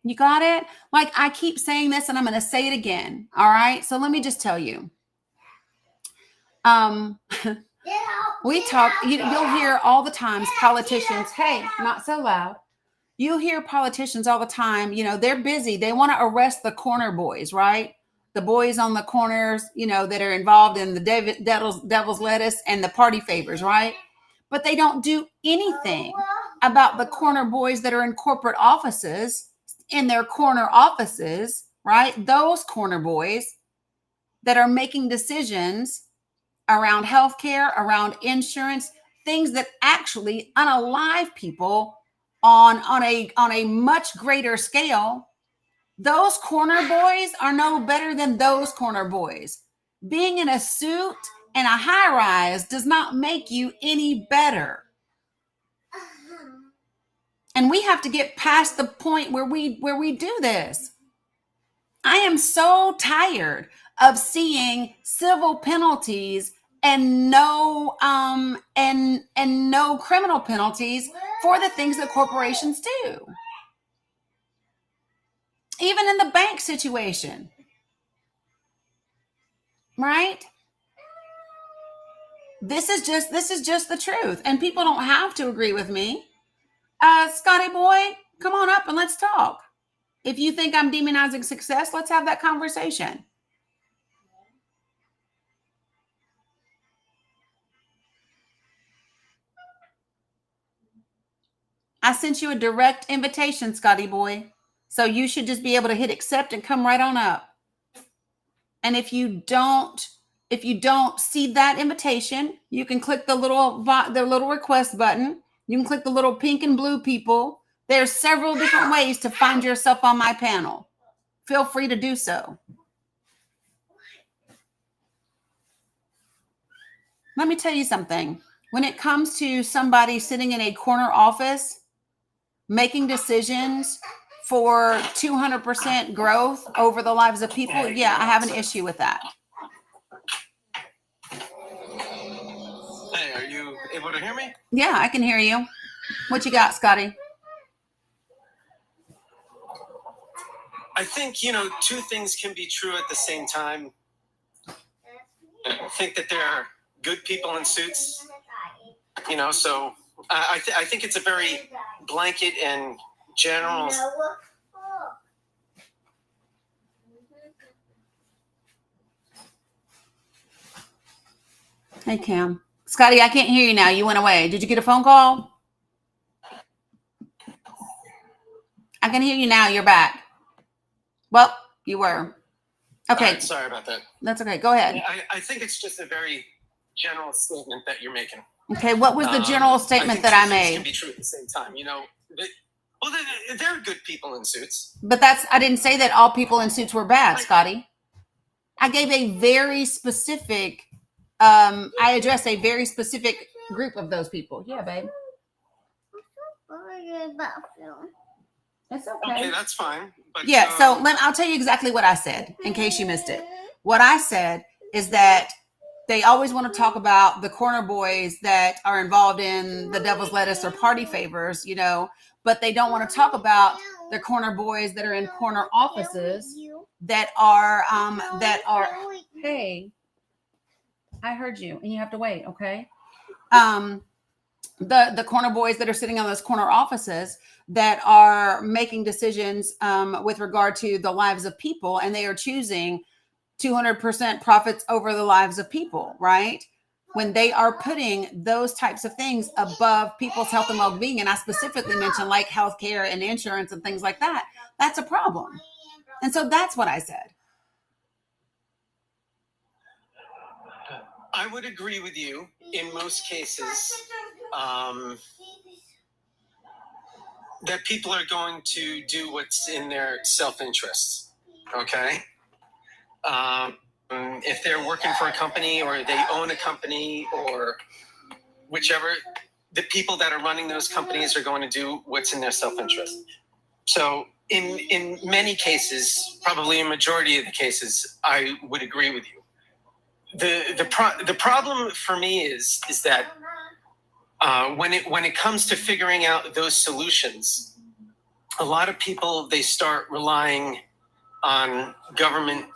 You got it? Like, I keep saying this and I'm going to say it again. All right. So let me just tell you. We talk, you'll hear all the times politicians, hey, not so loud. You hear politicians all the time, they're busy. They want to arrest the corner boys, right? The boys on the corners, that are involved in the devil's lettuce and the party favors, right? But they don't do anything about the corner boys that are in corporate offices, in their corner offices, right? Those corner boys that are making decisions around healthcare, around insurance, things that actually unalive people on a much greater scale. Those corner boys are no better than those corner boys. Being in a suit and a high rise does not make you any better. And we have to get past the point where we do this. I am so tired of seeing civil penalties and no criminal penalties for the things that corporations do. Even in the bank situation. Right? This is just the truth. And people don't have to agree with me. Scotty boy, come on up and let's talk. If you think I'm demonizing success, let's have that conversation. I sent you a direct invitation, Scotty boy. So you should just be able to hit accept and come right on up. And if you don't see that invitation, you can click the little request button. You can click the little pink and blue people. There's several different ways to find yourself on my panel. Feel free to do so. Let me tell you something. When it comes to somebody sitting in a corner office, making decisions for 200% growth over the lives of people, yeah, I have an issue with that. Hey, are you able to hear me? Yeah, I can hear you. What you got, Scotty? I think, two things can be true at the same time. I think that there are good people in suits, so I think it's a very blanket and general. Hey, Cam. Scotty, I can't hear you now. You went away. Did you get a phone call? I can hear you now. You're back. Well, you were. Okay. Right, sorry about that. That's okay. Go ahead. I think it's just a very general statement that you're making. Okay. What was the general statement that I made? Can be true at the same time. Well, they're good people in suits. But I didn't say that all people in suits were bad, Scotty. I gave a very specific, I addressed a very specific group of those people. Yeah, babe. It's okay. Okay, that's fine. But, yeah, so I'll tell you exactly what I said in case you missed it. What I said is that they always want to talk about the corner boys that are involved in the devil's lettuce or party favors, you know, but they don't want to talk about the corner boys that are in corner offices that are, hey, I heard you and you have to wait. Okay. The corner boys that are sitting on those corner offices that are making decisions with regard to the lives of people, and they are choosing 200% profits over the lives of people, right? When they are putting those types of things above people's health and well-being, and I specifically mentioned like healthcare and insurance and things like that, that's a problem. And so that's what I said. I would agree with you in most cases that people are going to do what's in their self-interest, okay? If they're working for a company or they own a company or whichever, the people that are running those companies are going to do what's in their self-interest. So in many cases, probably a majority of the cases, I would agree with you. The problem for me is that when it comes to figuring out those solutions, a lot of people, they start relying on government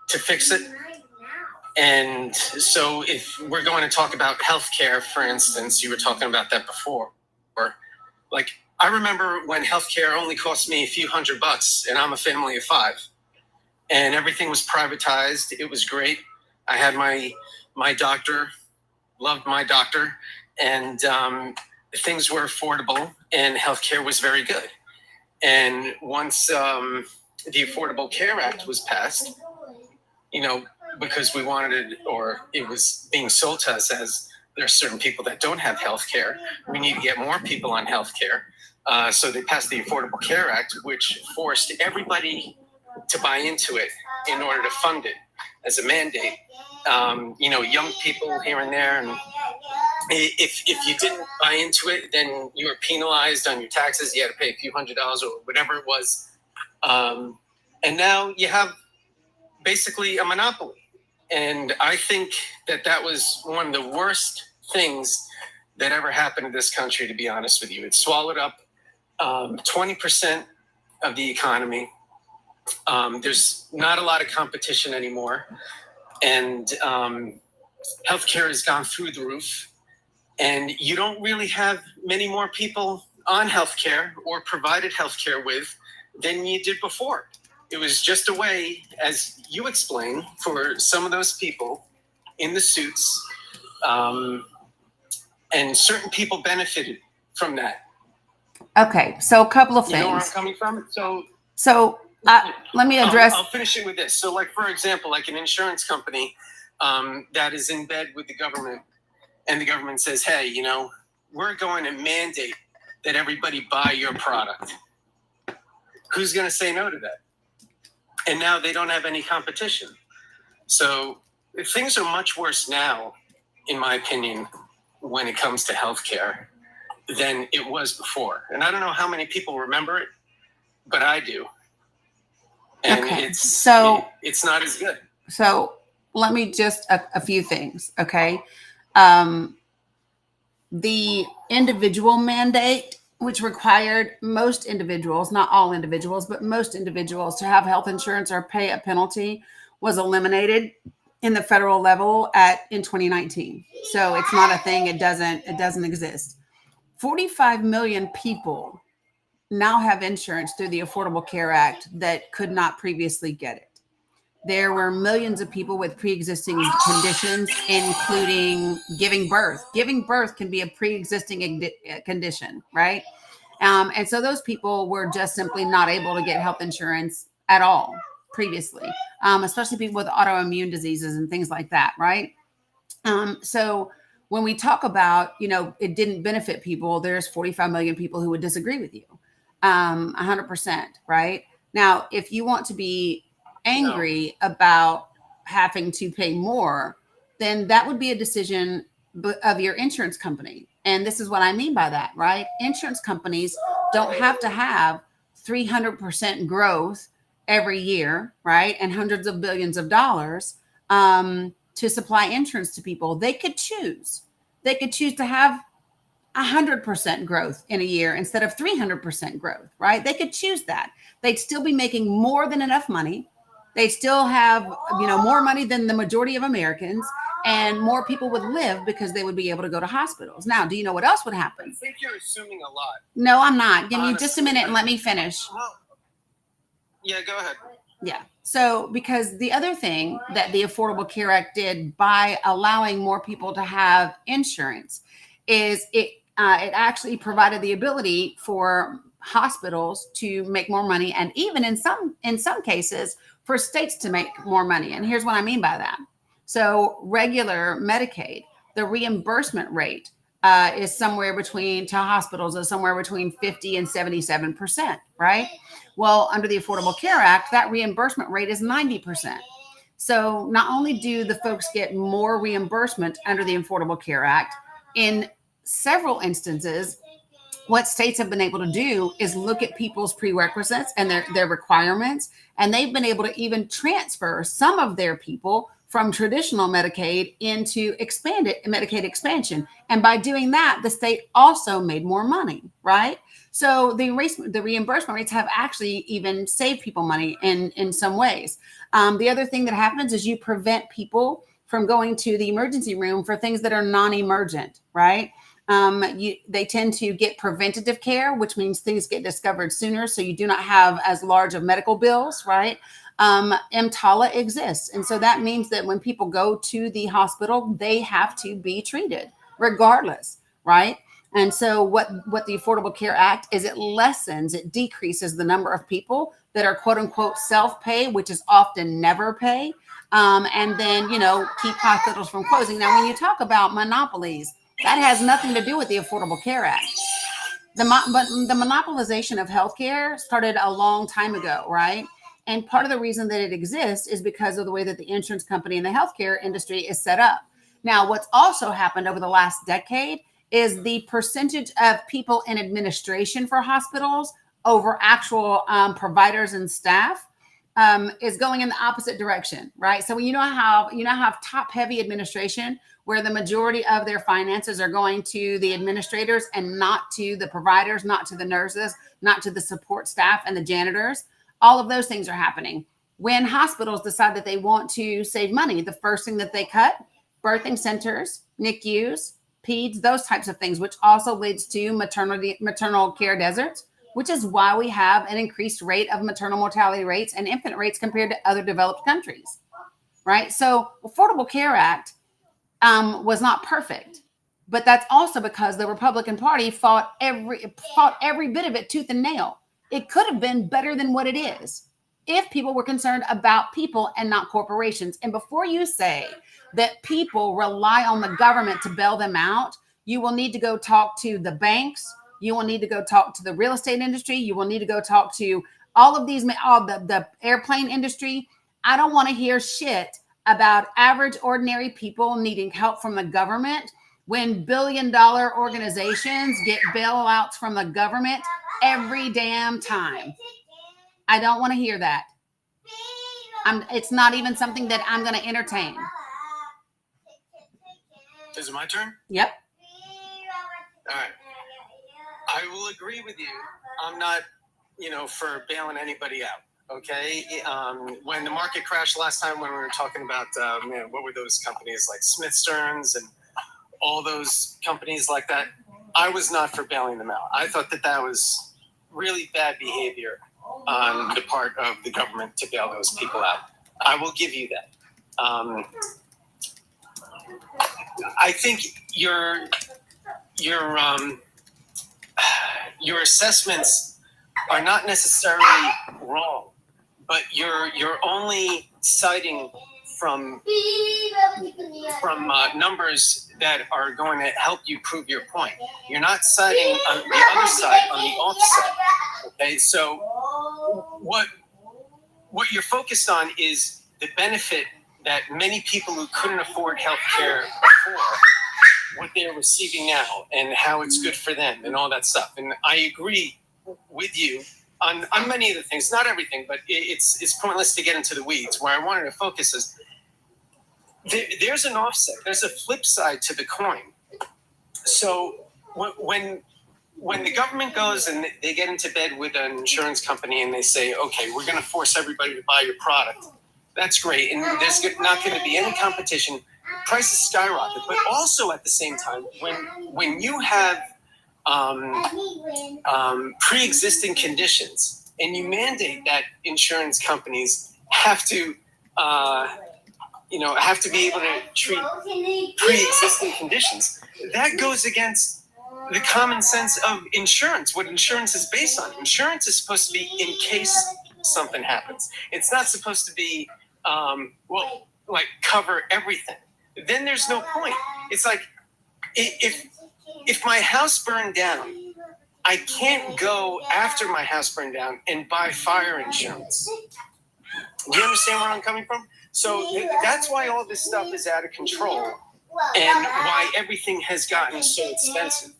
to fix it. And so if we're going to talk about healthcare, for instance, you were talking about that before, or like, I remember when healthcare only cost me a few $100 and I'm a family of 5 and everything was privatized. It was great. I had my doctor, loved my doctor, and things were affordable and healthcare was very good. And once the Affordable Care Act was passed, you know, because we wanted it, or it was being sold to us as there are certain people that don't have health care. We need to get more people on health care. So they passed the Affordable Care Act, which forced everybody to buy into it in order to fund it as a mandate. You know, young people here and there. And if you didn't buy into it, then you were penalized on your taxes. You had to pay a few $100s or whatever it was. And now you have basically a monopoly. And I think that was one of the worst things that ever happened to this country, to be honest with you. It swallowed up 20% of the economy. There's not a lot of competition anymore. And healthcare has gone through the roof. And you don't really have many more people on healthcare or provided healthcare with than you did before. It was just a way, as you explained, for some of those people in the suits, and certain people benefited from that. Okay, so a couple of things. You know where I'm coming from? So let me address. I'll finish it with this. So, like, for example, like an insurance company that is in bed with the government, and the government says, hey, you know, we're going to mandate that everybody buy your product. Who's going to say no to that? And now they don't have any competition. So things are much worse now, in my opinion, when it comes to healthcare than it was before. And I don't know how many people remember it, but I do. And Okay. it's not as good. So let me just a few things, okay? The individual mandate, which required most individuals, not all individuals, but most individuals to have health insurance or pay a penalty, was eliminated in the federal level in 2019. So it's not a thing. It doesn't exist. 45 million people now have insurance through the Affordable Care Act that could not previously get it. There were millions of people with pre-existing conditions, including giving birth. Giving birth can be a pre-existing condition, right? And so those people were just simply not able to get health insurance at all previously, especially people with autoimmune diseases and things like that, right? So when we talk about, you know, it didn't benefit people, there's 45 million people who would disagree with you. 100%, right? Now, if you want to be angry about having to pay more, then that would be a decision of your insurance company. And this is what I mean by that, right? Insurance companies don't have to have 300% growth every year, right? And hundreds of billions of dollars to supply insurance to people. They could choose. They could choose to have 100% growth in a year instead of 300% growth, right? They could choose that. They'd still be making more than enough money. They'd still have, more money than the majority of Americans, and more people would live because they would be able to go to hospitals. Now, do you know what else would happen? I think you're assuming a lot. No, I'm not. Give me Honestly, just a minute and let me finish. Well, yeah, go ahead. Yeah. So, because the other thing that the Affordable Care Act did by allowing more people to have insurance is it actually provided the ability for hospitals to make more money, and even in some cases for states to make more money. And here's what I mean by that. So regular Medicaid, the reimbursement rate is somewhere between, to hospitals, is somewhere between 50 and 77%, right? Well, under the Affordable Care Act, that reimbursement rate is 90%. So not only do the folks get more reimbursement under the Affordable Care Act, in several instances, what states have been able to do is look at people's prerequisites and their requirements, and they've been able to even transfer some of their people from traditional Medicaid into expanded Medicaid expansion. And by doing that, the state also made more money, right? So the reimbursement rates have actually even saved people money in some ways. The other thing that happens is you prevent people from going to the emergency room for things that are non-emergent, right? They tend to get preventative care, which means things get discovered sooner, so you do not have as large of medical bills, right? EMTALA exists. And so that means that when people go to the hospital, they have to be treated regardless, right? And so what the Affordable Care Act is, it decreases the number of people that are quote unquote self-pay, which is often never pay, and then, keep hospitals from closing. Now, when you talk about monopolies, that has nothing to do with the Affordable Care Act. But the monopolization of healthcare started a long time ago, right? And part of the reason that it exists is because of the way that the insurance company and the healthcare industry is set up. Now, what's also happened over the last decade is the percentage of people in administration for hospitals over actual providers and staff is going in the opposite direction, right? So you have top-heavy administration where the majority of their finances are going to the administrators and not to the providers, not to the nurses, not to the support staff and the janitors. All of those things are happening. When hospitals decide that they want to save money, the first thing that they cut, birthing centers, NICUs, PEDS, those types of things, which also leads to maternal care deserts, which is why we have an increased rate of maternal mortality rates and infant rates compared to other developed countries, right? So Affordable Care Act was not perfect, but that's also because the Republican Party fought every bit of it tooth and nail. It could have been better than what it is if people were concerned about people and not corporations. And before you say that people rely on the government to bail them out, you will need to go talk to the banks. You will need to go talk to the real estate industry. You will need to go talk to all of these, the airplane industry. I don't want to hear shit about average, ordinary people needing help from the government when billion-dollar organizations get bailouts from the government every damn time. I don't want to hear that. It's not even something that I'm going to entertain. Is it my turn? Yep. All right. I will agree with you. I'm not, for bailing anybody out. Okay. When the market crashed last time, when we were talking about, what were those companies like Smith Stearns and all those companies like that? I was not for bailing them out. I thought that was really bad behavior on the part of the government to bail those people out. I will give you that. I think your assessments are not necessarily wrong, but you're only citing from numbers that are going to help you prove your point. You're not citing on the other side, on the offside. Okay, so what you're focused on is the benefit that many people who couldn't afford health care before, what they're receiving now and how it's good for them and all that stuff. And I agree with you on many of the things, not everything, but it's pointless to get into the weeds. Where I wanted to focus is there's an offset. There's a flip side to the coin. So when the government goes and they get into bed with an insurance company and they say, okay, we're going to force everybody to buy your product, that's great. And there's not going to be any competition. Prices skyrocket. But also at the same time, when you have pre-existing conditions and you mandate that insurance companies have to be able to treat pre-existing conditions, that goes against the common sense of insurance, what insurance is based on. Insurance is supposed to be in case something happens. It's not supposed to be, cover everything. Then there's no point. It's like, if my house burned down, I can't go after my house burned down and buy fire insurance. Do you understand where I'm coming from? So that's why all this stuff is out of control and why everything has gotten so expensive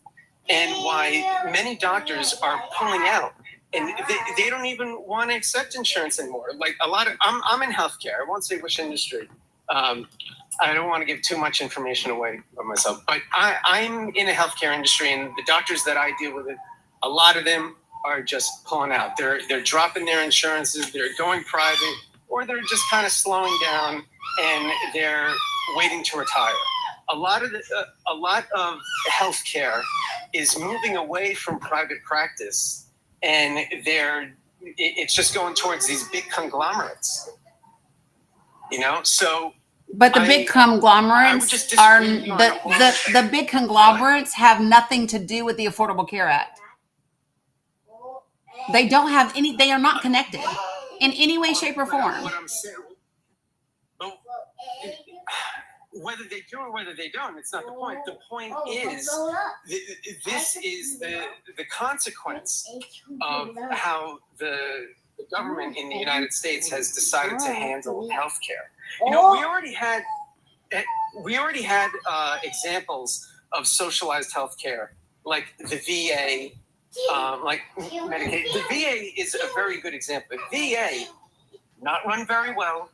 and why many doctors are pulling out and they don't even want to accept insurance anymore. Like I'm in healthcare. I won't say which industry. I don't want to give too much information away of myself, but I'm in a healthcare industry, and the doctors that I deal with, a lot of them are just pulling out. They're dropping their insurances, they're going private, or they're just kind of slowing down and they're waiting to retire. A lot of healthcare is moving away from private practice, and it's just going towards these big conglomerates. So. But the big conglomerates are the big conglomerates have nothing to do with the Affordable Care Act. They don't have any. They are not connected in any way, shape, or form. What I'm saying, whether they do or whether they don't, it's not the point. The point is, this is the consequence of how the government in the United States has decided to handle healthcare. We already had examples of socialized healthcare, like the VA, like Medicaid. The VA is a very good example. The VA, not run very well.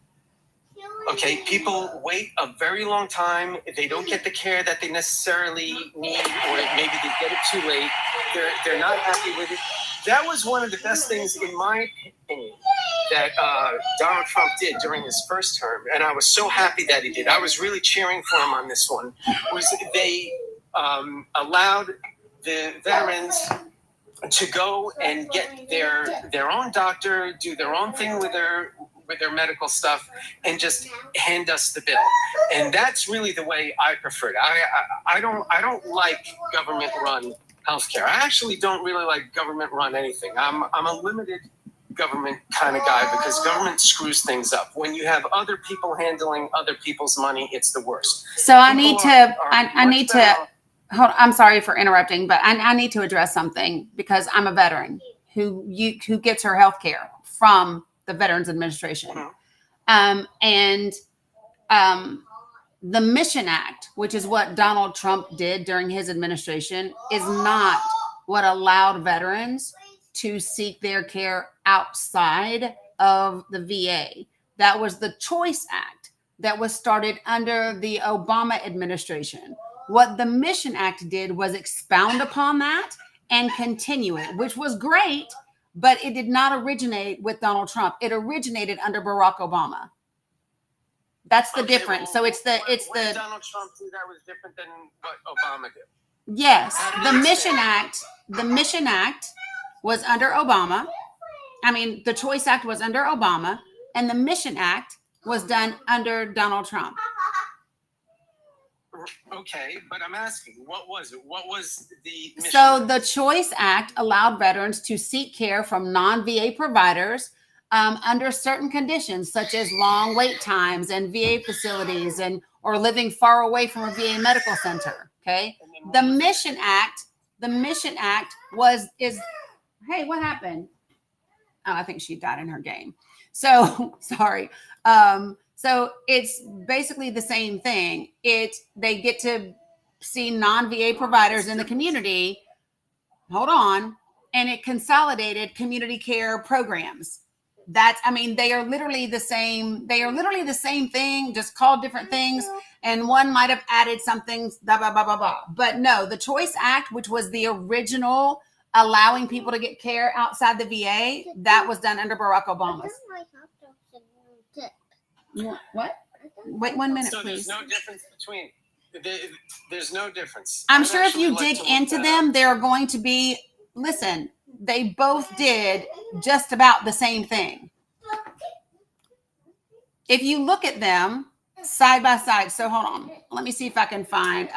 Okay, people wait a very long time. They don't get the care that they necessarily need, or maybe they get it too late. They're not happy with it. That was one of the best things, in my opinion, that Donald Trump did during his first term, and I was so happy that he did. I was really cheering for him on this one. Was they allowed the veterans to go and get their own doctor, do their own thing with their medical stuff, and just hand us the bill. And that's really the way I prefer it. I don't like government run healthcare. I actually don't really like government run anything. I'm a limited government kind of guy because government screws things up. When you have other people handling other people's money, it's the worst. So I need to hold. I'm sorry for interrupting, but I need to address something because I'm a veteran who gets her health care from the Veterans Administration. The Mission Act, which is what Donald Trump did during his administration, is not what allowed veterans to seek their care outside of the VA. That was the Choice Act that was started under the Obama administration. What the Mission Act did was expound upon that and continue it, which was great, but it did not originate with Donald Trump. It originated under Barack Obama. That's the difference. So it's the Donald Trump did that was different than what Obama did. Yes, the Mission Act was under Obama. I mean, the Choice Act was under Obama, and the Mission Act was done under Donald Trump. Okay, but I'm asking, what was it? What was the mission? So the Choice Act allowed veterans to seek care from non-VA providers under certain conditions, such as long wait times and VA facilities, or living far away from a VA medical center. Okay, the Mission Act is. Hey, what happened? Oh, I think she died in her game. So sorry. So it's basically the same thing. They get to see non-VA providers in the community. Hold on. And it consolidated community care programs. They are literally the same. They are literally the same thing, just called different things. And one might have added something, blah, blah, blah, blah, blah. But no, the Choice Act, which was the original allowing people to get care outside the VA, that was done under Barack Obama. What? Wait 1 minute, So please. there's no difference between. There's no difference. I'm sure if you dig into them, they're going to be. Listen, they both did just about the same thing. If you look at them side by side, so hold on. Let me see if I can find.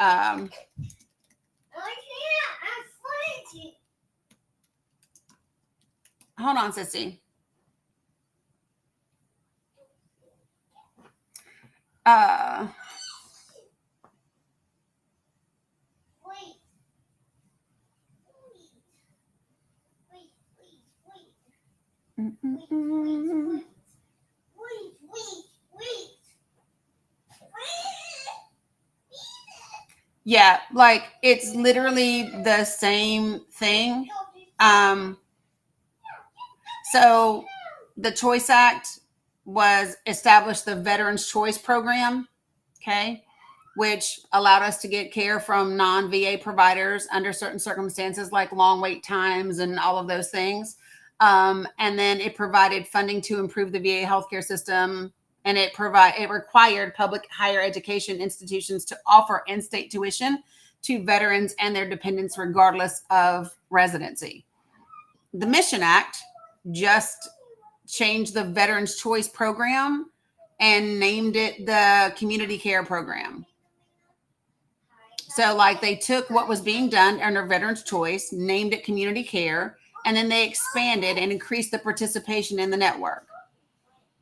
Hold on, sissy. Yeah, like it's literally the same thing. So the Choice Act was established the Veterans Choice Program, okay, which allowed us to get care from non-VA providers under certain circumstances like long wait times and all of those things. And then it provided funding to improve the VA healthcare system, and it required public higher education institutions to offer in-state tuition to veterans and their dependents regardless of residency. The Mission Act just changed the Veterans Choice Program and named it the Community Care Program. So like they took what was being done under Veterans Choice, named it Community Care, and then they expanded and increased the participation in the network.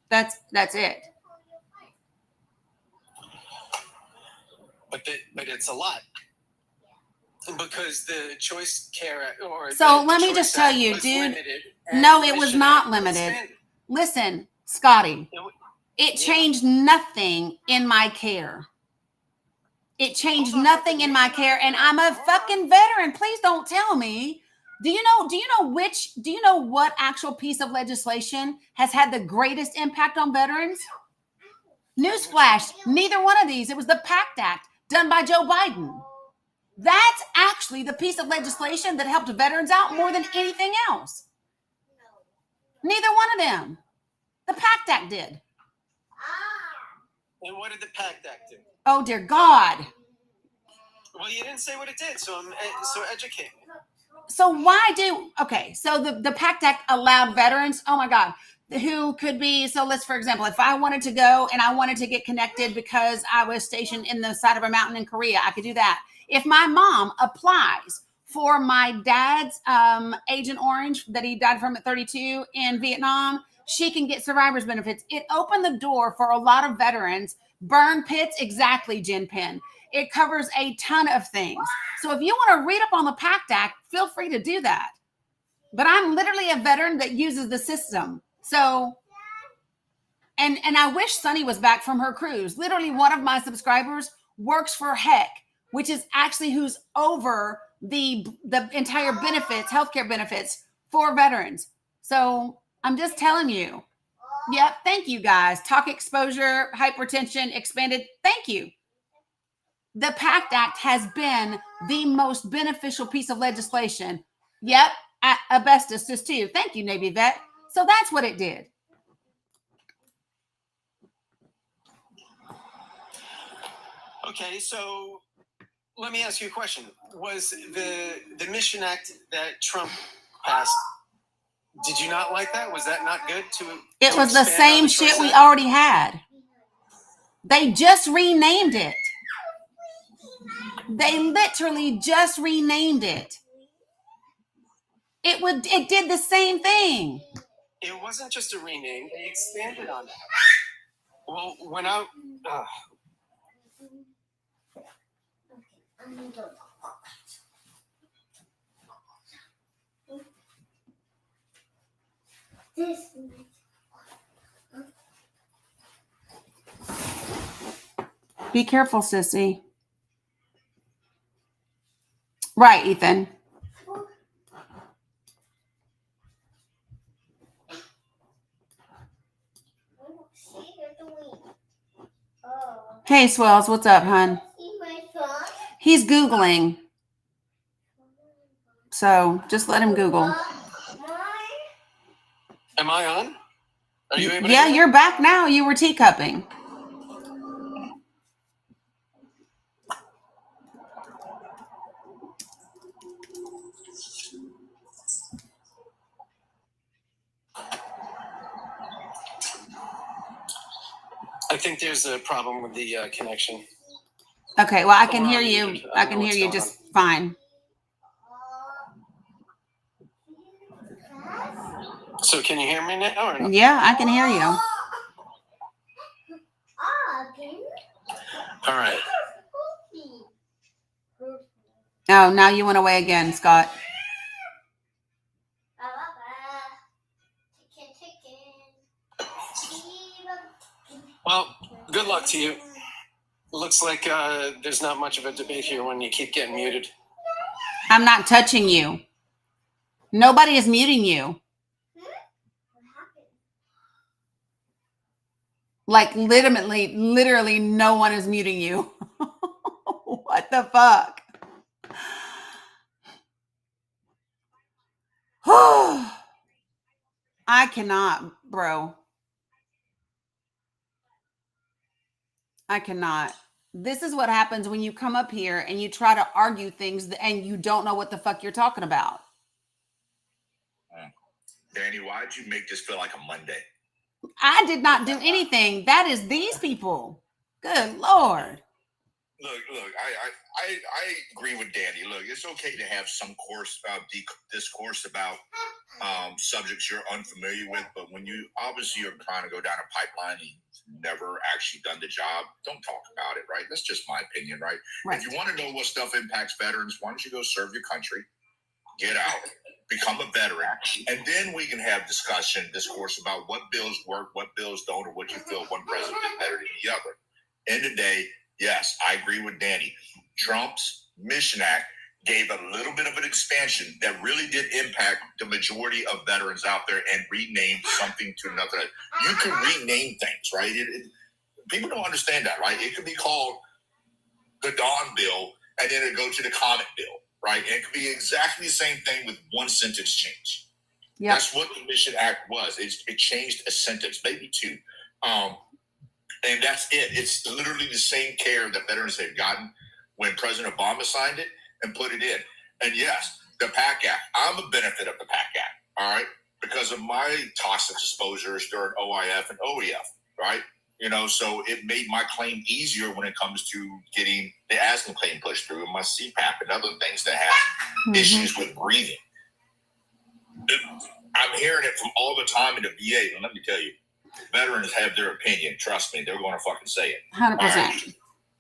That's it. But it's a lot. Because the Choice Care so let me just tell you, dude. No, it was not limited. Listen, Scotty, it changed nothing in my care. It changed nothing in my care, and I'm a fucking veteran. Please don't tell me. Do you know what actual piece of legislation has had the greatest impact on veterans? Newsflash, neither one of these. It was the PACT Act done by Joe Biden. That's actually the piece of legislation that helped veterans out more than anything else. Neither one of them. The PACT Act did. And what did the PACT Act do? Oh, dear God. Well, you didn't say what it did, so educate me. So the PACT Act allowed veterans, oh my God, who could be, so let's, for example, if I wanted to go and I wanted to get connected because I was stationed in the side of a mountain in Korea, I could do that. If my mom applies for my dad's Agent Orange that he died from at 32 in Vietnam, she can get survivor's benefits. It opened the door for a lot of veterans. Burn pits, exactly, Jen Penn. It covers a ton of things. So if you want to read up on the PACT Act, feel free to do that. But I'm literally a veteran that uses the system. So, and I wish Sunny was back from her cruise. Literally one of my subscribers works for HEC, which is actually who's over the entire benefits, healthcare benefits for veterans. So I'm just telling you. Yep. Thank you guys. Talk exposure, hypertension, expanded. Thank you. The PACT Act has been the most beneficial piece of legislation. Yep. Asbestos is too. Thank you, Navy vet. So that's what it did. Okay, so let me ask you a question. Was the Mission Act that Trump passed, did you not like that? Was that not good It was the same shit we already had. They just renamed it. They literally just renamed it. It did the same thing. It wasn't just a rename. They expanded on that. Well, when I... Be careful, sissy. Right, Ethan. Hey, Swells, what's up, hon? He's Googling. So just let him Google. Am I on? Are you able to Yeah, hear me? you're back now. You were teacupping. I think there's a problem with the connection. Okay, well, I can Or hear I'm you. muted. I don't can know hear what's you going just fine. on. So can you hear me now or no? Yeah, I can hear you. All right. Oh, now you went away again, Scott. Well, good luck to you. Looks like there's not much of a debate here when you keep getting muted. I'm not touching you. Nobody is muting you. Like literally no one is muting you. What the fuck? I cannot, bro. I cannot. This is what happens when you come up here and you try to argue things and you don't know what the fuck you're talking about. Dani, why'd you make this feel like a Monday? I did not do anything. That is these people. Good Lord. Look, I agree with Dani. Look, it's okay to have some discourse about subjects you're unfamiliar with, but when you obviously are trying to go down a pipeline and you've never actually done the job, don't talk about it, right? That's just my opinion, right? If you want to know what stuff impacts veterans, why don't you go serve your country, get out, become a veteran, and then we can have discourse about what bills work, what bills don't, or what you feel one president is better than the other. End of the day, yes, I agree with Dani. Trump's Mission Act gave a little bit of an expansion that really did impact the majority of veterans out there and renamed something to another. You can rename things, right? People don't understand that, right? It could be called the Dawn Bill, and then it go to the Comet Bill, right? And it could be exactly the same thing with one sentence change. Yep. That's what the Mission Act was. It changed a sentence, maybe two. And that's it. It's literally the same care that veterans have gotten when President Obama signed it and put it in. And yes, the PAC Act. I'm a benefit of the PAC Act, all right, because of my toxic exposures during OIF and OEF, right? You know, so it made my claim easier when it comes to getting the asthma claim pushed through and my CPAP and other things that have issues with breathing. I'm hearing it from all the time in the VA, and let me tell you, veterans have their opinion. Trust me, they're going to fucking say it. 100%. Right?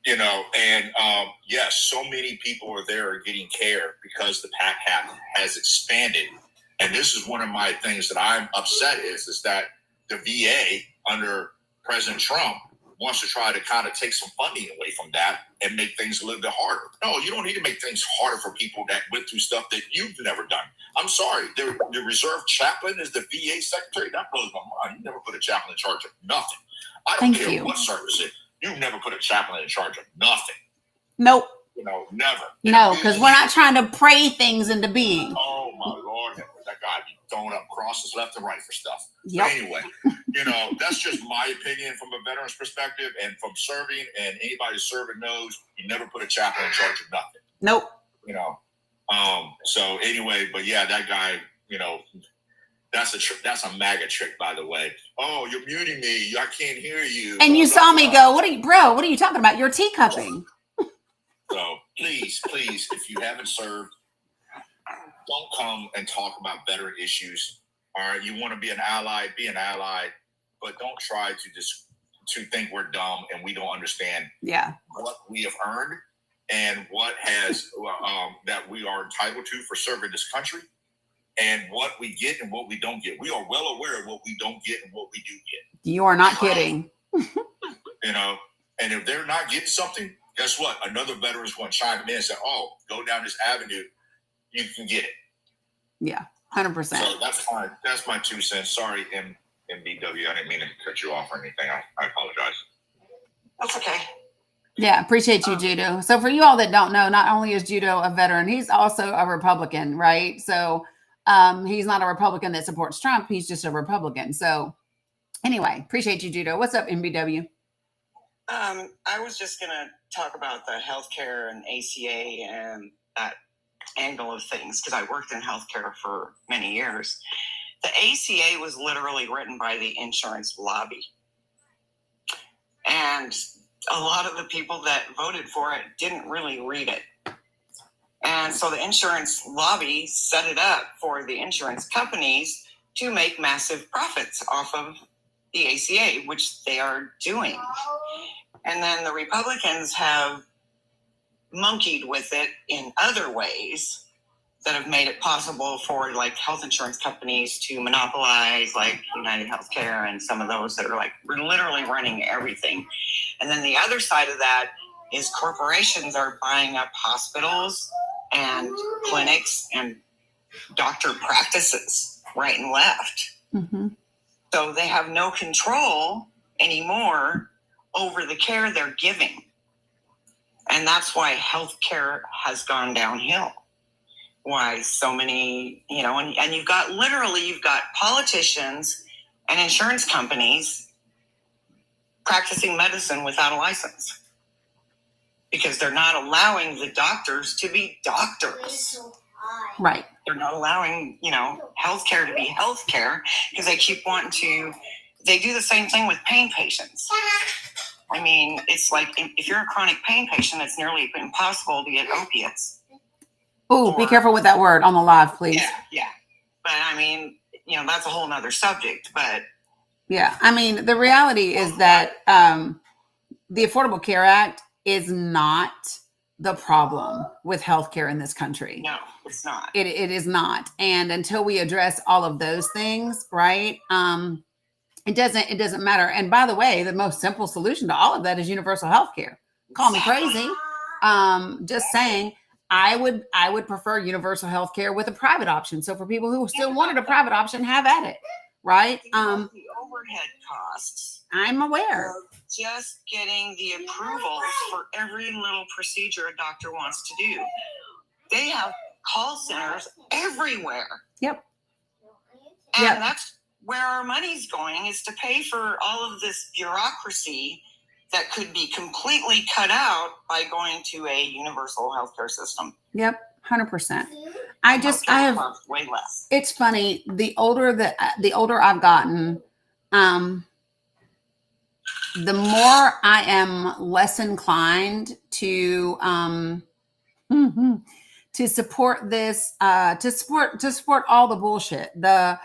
You know, and yes, so many people are there are getting care because the PAC has expanded. And this is one of my things that I'm upset is that the VA under President Trump wants to try to kind of take some funding away from that and make things a little bit harder. No, you don't need to make things harder for people that went through stuff that you've never done. I'm sorry, the reserve chaplain is the VA secretary. That blows my mind. You never put a chaplain in charge of nothing. I don't care what service it is. You've never put a chaplain in charge of nothing. Nope. You know, never. No, because we're not trying to pray things into being. Oh my Lord, that guy be throwing up crosses left and right for stuff. Yep. But anyway, you know, that's just my opinion from a veteran's perspective, and from serving, and anybody serving knows you never put a chaplain in charge of nothing. Nope. You know, so anyway, but yeah, that guy, you know, that's a MAGA trick, by the way. Oh, you're muting me. I can't hear you. And you saw me go, what are you talking about? You're teacupping. So please, if you haven't served, don't come and talk about veteran issues. All right, you want to be an ally, but don't try to think we're dumb and we don't understand what we have earned and what has that we are entitled to for serving this country. and what we get and what we don't get. We are well aware of what we don't get and what we do get. You are not kidding. You know, and if they're not getting something, guess what? Another veteran's going to chime in and say, "Oh, go down this avenue, you can get it." Yeah, 100%. So that's my 2 cents. Sorry, MBW, I didn't mean to cut you off or anything. I apologize. That's okay. Yeah, appreciate you, Judo. So for you all that don't know, not only is Judo a veteran, he's also a Republican, right? So he's not a Republican that supports Trump. He's just a Republican. So anyway, appreciate you, Judo. What's up, MBW? I was just going to talk about the healthcare and ACA and that angle of things because I worked in healthcare for many years. The ACA was literally written by the insurance lobby. And a lot of the people that voted for it didn't really read it. And so the insurance lobby set it up for the insurance companies to make massive profits off of the ACA, which they are doing. And then the Republicans have monkeyed with it in other ways that have made it possible for like health insurance companies to monopolize like United Healthcare and some of those that are like literally running everything. And then the other side of that is corporations are buying up hospitals and clinics and doctor practices right and left. Mm-hmm. So they have no control anymore over the care they're giving. And that's why healthcare has gone downhill. Why so many, you know, and you've got politicians and insurance companies practicing medicine without a license because they're not allowing the doctors to be doctors. Right. They're not allowing, you know, healthcare to be healthcare because they keep wanting to, they do the same thing with pain patients. I mean, it's like if you're a chronic pain patient, it's nearly impossible to get opiates. Oh, be careful with that word on the live, please. Yeah. But I mean, you know, that's a whole nother subject, but. Yeah. I mean, the reality is that the Affordable Care Act is not the problem with healthcare in this country. No, it's not. It is not. And until we address all of those things, right? It doesn't matter. And by the way, the most simple solution to all of that is universal health care. Call me crazy. Just saying, I would prefer universal health care with a private option. So for people who still wanted a private option, have at it. Right? The overhead costs. I'm aware. Of just getting the approvals for every little procedure a doctor wants to do. They have call centers everywhere. Yep. And that's where our money's going, is to pay for all of this bureaucracy that could be completely cut out by going to a universal healthcare system. Yep, 100%. I have way less. It's funny. The older I've gotten, the more I am less inclined to support this, to support all the bullshit. The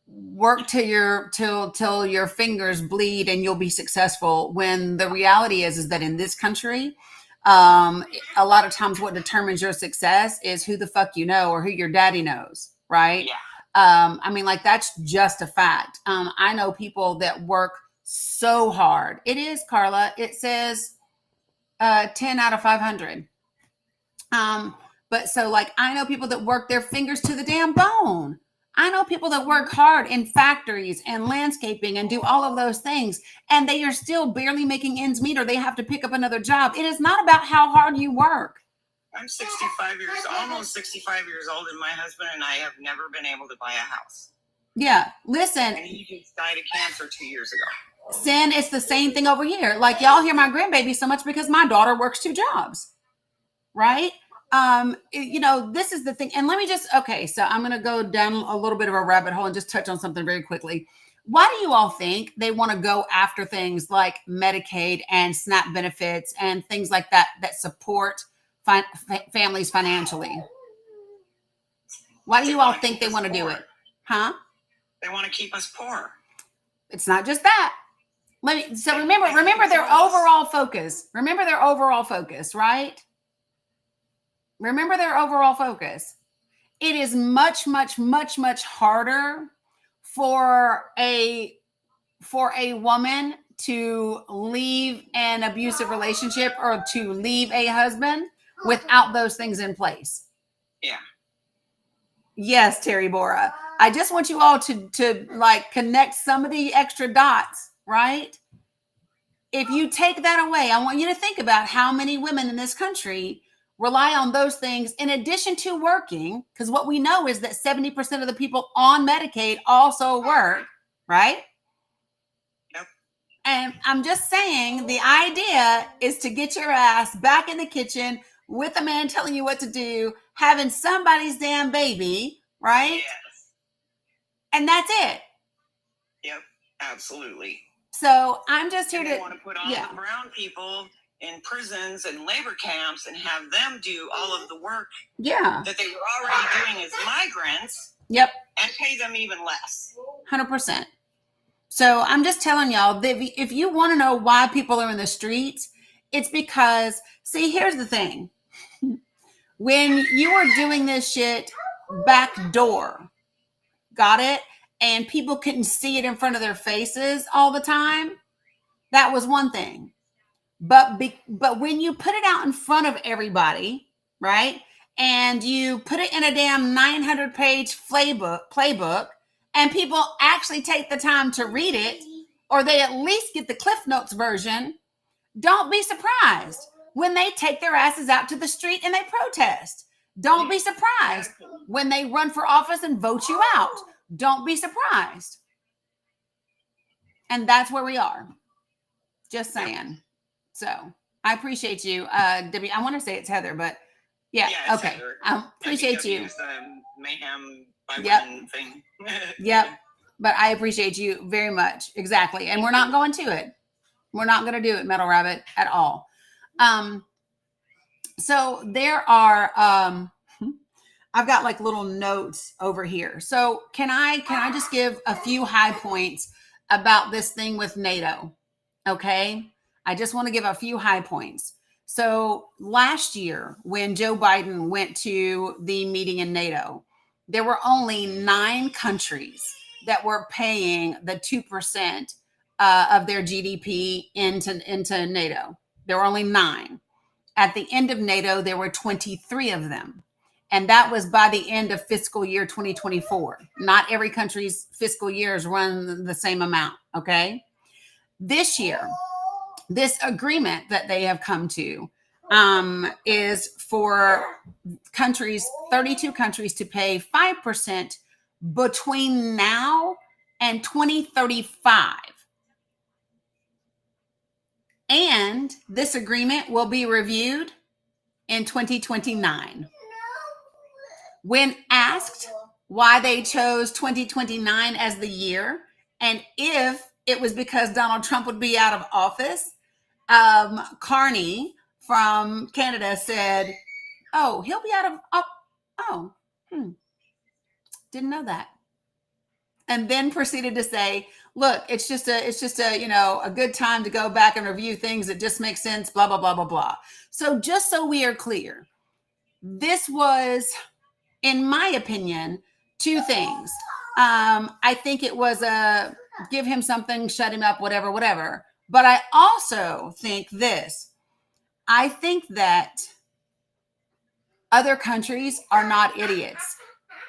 work till your fingers bleed and you'll be successful. When the reality is that in this country, a lot of times what determines your success is who the fuck you know or who your daddy knows, right? Yeah. I mean, like, that's just a fact. I know people that work so hard. It is, Carla. It says 10 out of 500. But so, like, I know people that work their fingers to the damn bone. I know people that work hard in factories and landscaping and do all of those things, and they are still barely making ends meet, or they have to pick up another job. It is not about how hard you work. I'm almost 65 years old, and my husband and I have never been able to buy a house. Yeah, listen. And he just died of cancer 2 years ago. Sin, it's the same thing over here. Like, y'all hear my grandbaby so much because my daughter works 2 jobs, right? You know, this is the thing. And let me just, okay, so I'm going to go down a little bit of a rabbit hole and just touch on something very quickly. Why do you all think they want to go after things like Medicaid and SNAP benefits and things like that support families financially? Why do you all think they want to do it? Huh? They want to keep us poor. It's not just that. Remember their overall focus. Remember their overall focus, right? Remember their overall focus. it is much, much, much, much harder for a woman to leave an abusive relationship or to leave a husband without those things in place. Yeah. Yes, Terry Bora. I just want you all to like connect some of the extra dots, right? If you take that away, I want you to think about how many women in this country rely on those things in addition to working, because what we know is that 70% of the people on Medicaid also work, right? Yep. And I'm just saying the idea is to get your ass back in the kitchen with a man telling you what to do, having somebody's damn baby, right? Yes. And that's it. Yep. Absolutely. So I'm just here And to they want to put all the brown people in prisons and labor camps and have them do all of the work that they were already doing as migrants. Yep. And pay them even less. 100%. So I'm just telling y'all that if you want to know why people are in the streets, it's because, see, here's the thing. When you were doing this shit backdoor, got it? And people couldn't see it in front of their faces all the time, that was one thing. But when you put it out in front of everybody, right? And you put it in a damn 900-page playbook, and people actually take the time to read it, or they at least get the Cliff Notes version, don't be surprised when they take their asses out to the street and they protest. Don't be surprised when they run for office and vote you out. Don't be surprised. And that's where we are. Just saying. So I appreciate you, Debbie. I want to say it's Heather, but yeah, okay. Heather. I appreciate you. The mayhem by Yep. women thing. Yep. But I appreciate you very much. Exactly. And we're not going to it. We're not going to do it, Metal Rabbit, at all. So there are, I've got like little notes over here. So can I just give a few high points about this thing with NATO? Okay. I just want to give a few high points. So last year, when Joe Biden went to the meeting in NATO, there were only 9 countries that were paying the 2% of their GDP into NATO. There were only 9. At the end of NATO, there were 23 of them. And that was by the end of fiscal year 2024. Not every country's fiscal years run the same amount, okay? This year, this agreement that they have come to is for countries, 32 countries, to pay 5% between now and 2035. And this agreement will be reviewed in 2029. When asked why they chose 2029 as the year, and if it was because Donald Trump would be out of office, Carney from Canada said, "Oh, he'll be out of didn't know that." And then proceeded to say, "Look, it's just a a good time to go back and review things that just make sense, blah blah blah blah blah." So just so we are clear, this was, in my opinion, 2 things. I think it was a give him something, shut him up, whatever. But I also think this. I think that other countries are not idiots.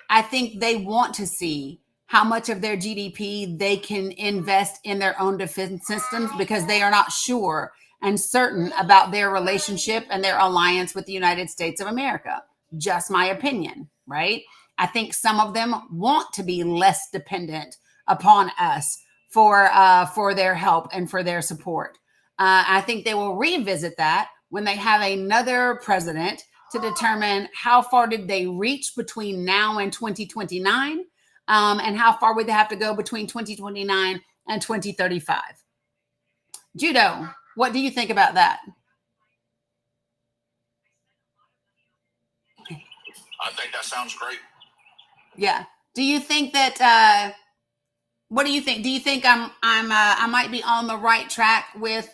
I think they want to see how much of their GDP they can invest in their own defense systems because they are not sure and certain about their relationship and their alliance with the United States of America. Just my opinion, right? I think some of them want to be less dependent upon us for their help and for their support. I think they will revisit that when they have another president to determine how far did they reach between now and 2029, and how far would they have to go between 2029 and 2035. Judo, what do you think about that? I think that sounds great. Yeah. Do you think that? What do you think? Do you think I might be on the right track with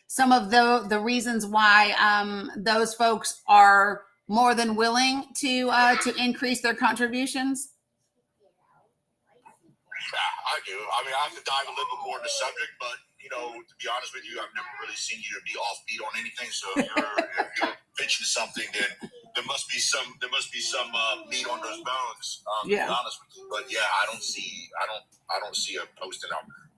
some of the reasons why those folks are more than willing to increase their contributions? Yeah, I do. I mean, I have to dive a little bit more into the subject, but to be honest with you, I've never really seen you to be offbeat on anything. So if you're pitching something, then there must be some meat on those bones. To be honest with you, but yeah, I don't see a posting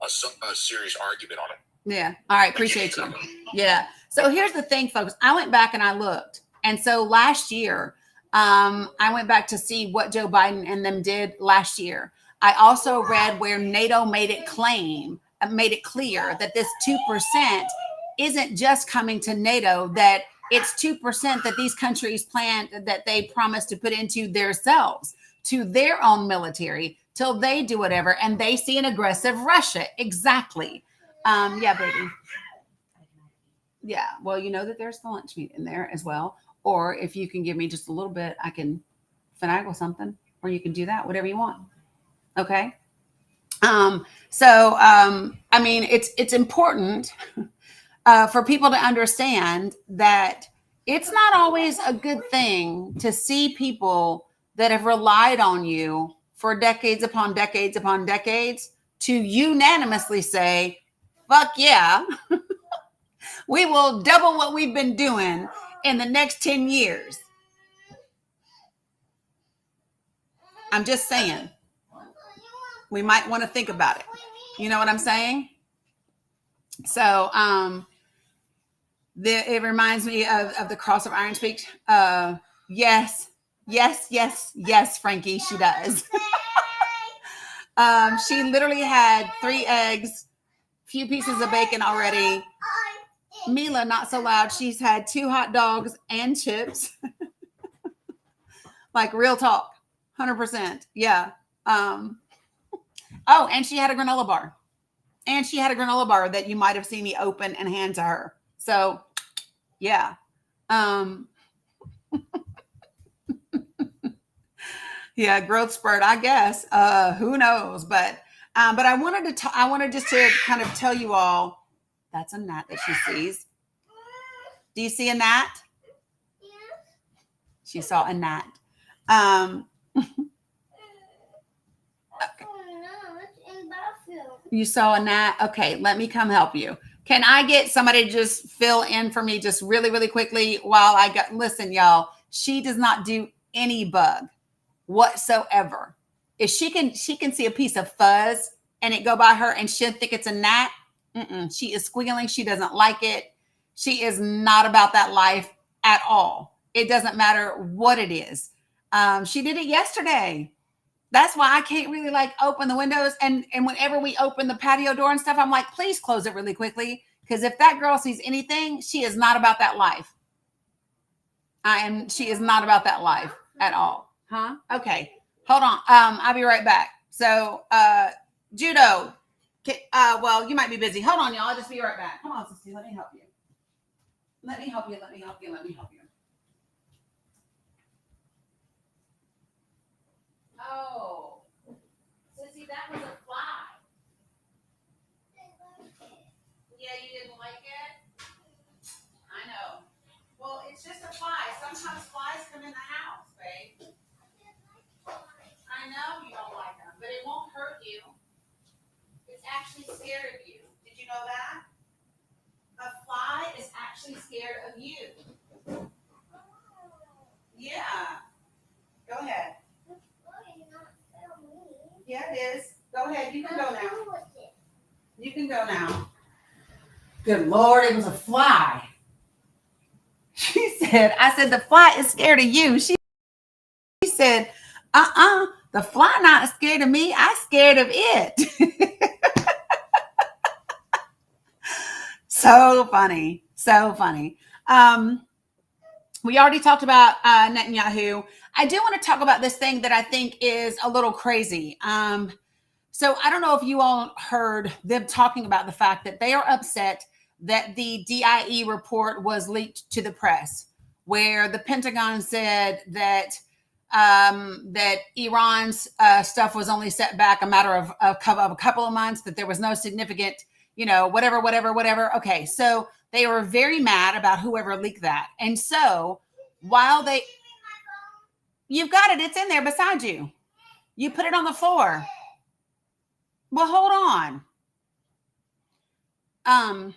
a serious argument on it. Yeah. All right. Appreciate you. Yeah. So here's the thing, folks. I went back and I looked, and so last year, I went back to see what Joe Biden and them did last year. I also read where NATO made it clear that this 2% isn't just coming to NATO, that it's 2% that these countries that they promise to put into themselves, to their own military, till they do whatever, and they see an aggressive Russia. Exactly. Yeah, baby. Yeah. Well, you know that there's the lunch meat in there as well. Or if you can give me just a little bit, I can finagle something, or you can do that, whatever you want. Okay. I mean, it's important for people to understand that it's not always a good thing to see people that have relied on you for decades upon decades upon decades to unanimously say, fuck yeah, we will double what we've been doing in the next 10 years. I'm just saying. We might want to think about it. You know what I'm saying? So it reminds me of the Cross of Iron Speak. Yes, Frankie, she does. She literally had 3 eggs, few pieces of bacon already. Mila, not so loud. She's had 2 hot dogs and chips. Like real talk, 100%. Yeah. Oh, and she had a granola bar. And she had a granola bar that you might have seen me open and hand to her. So, yeah. Yeah, growth spurt, I guess. Who knows? But I wanted just to kind of tell you all, that's a gnat that she sees. Do you see a gnat? She saw a gnat. You saw a gnat? Okay, let me come help you. Can I get somebody to just fill in for me just really, really quickly while listen, y'all, she does not do any bug whatsoever. If she can see a piece of fuzz and it go by her and she'll think it's a gnat, she is squealing. She doesn't like it. She is not about that life at all. It doesn't matter what it is. She did it yesterday. That's why I can't really open the windows. And whenever we open the patio door and stuff, I'm like, please close it really quickly. Because if that girl sees anything, she is not about that life. She is not about that life at all. Huh? Okay. Hold on. I'll be right back. So, Judo, well, you might be busy. Hold on, y'all. I'll just be right back. Come on, Sissy. Let me help you. Let me help you. Oh, Sissy, that was a fly. Yeah, you didn't like it? I know. Well, it's just a fly. Sometimes flies come in the house, babe. I know you don't like them, but it won't hurt you. It's actually scared of you. Did you know that? A fly is actually scared of you. Yeah. Go ahead. Yeah, it is. Go ahead. You can go now. You can go now. Good Lord, it was a fly. I said, the fly is scared of you. She said, the fly not scared of me. I'm scared of it. So funny. So funny. We already talked about Netanyahu. I do want to talk about this thing that I think is a little crazy. So I don't know if you all heard them talking about the fact that they are upset that the DIE report was leaked to the press, where the Pentagon said that that Iran's stuff was only set back a matter of a couple of months, that there was no significant, whatever. Okay, so they were very mad about whoever leaked that. And so while they You've got it. It's in there beside you. You put it on the floor. Well, hold on.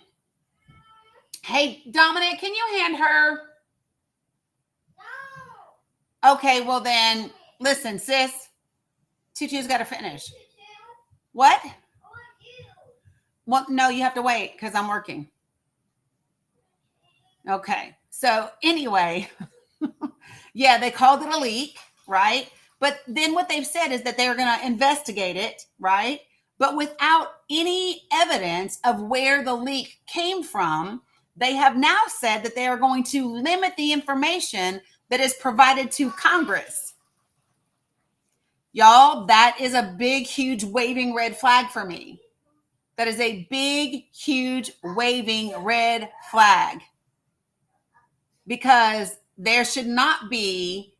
Hey, Dominic, can you hand her? Okay, well then, listen, sis. Tutu's got to finish. What? Well, no, you have to wait because I'm working. Okay. So anyway, yeah, they called it a leak, right? But then what they've said is that they're going to investigate it, right? But without any evidence of where the leak came from, they have now said that they are going to limit the information that is provided to Congress. Y'all, that is a big, huge waving red flag for me. That is a big, huge waving red flag. Because there should not be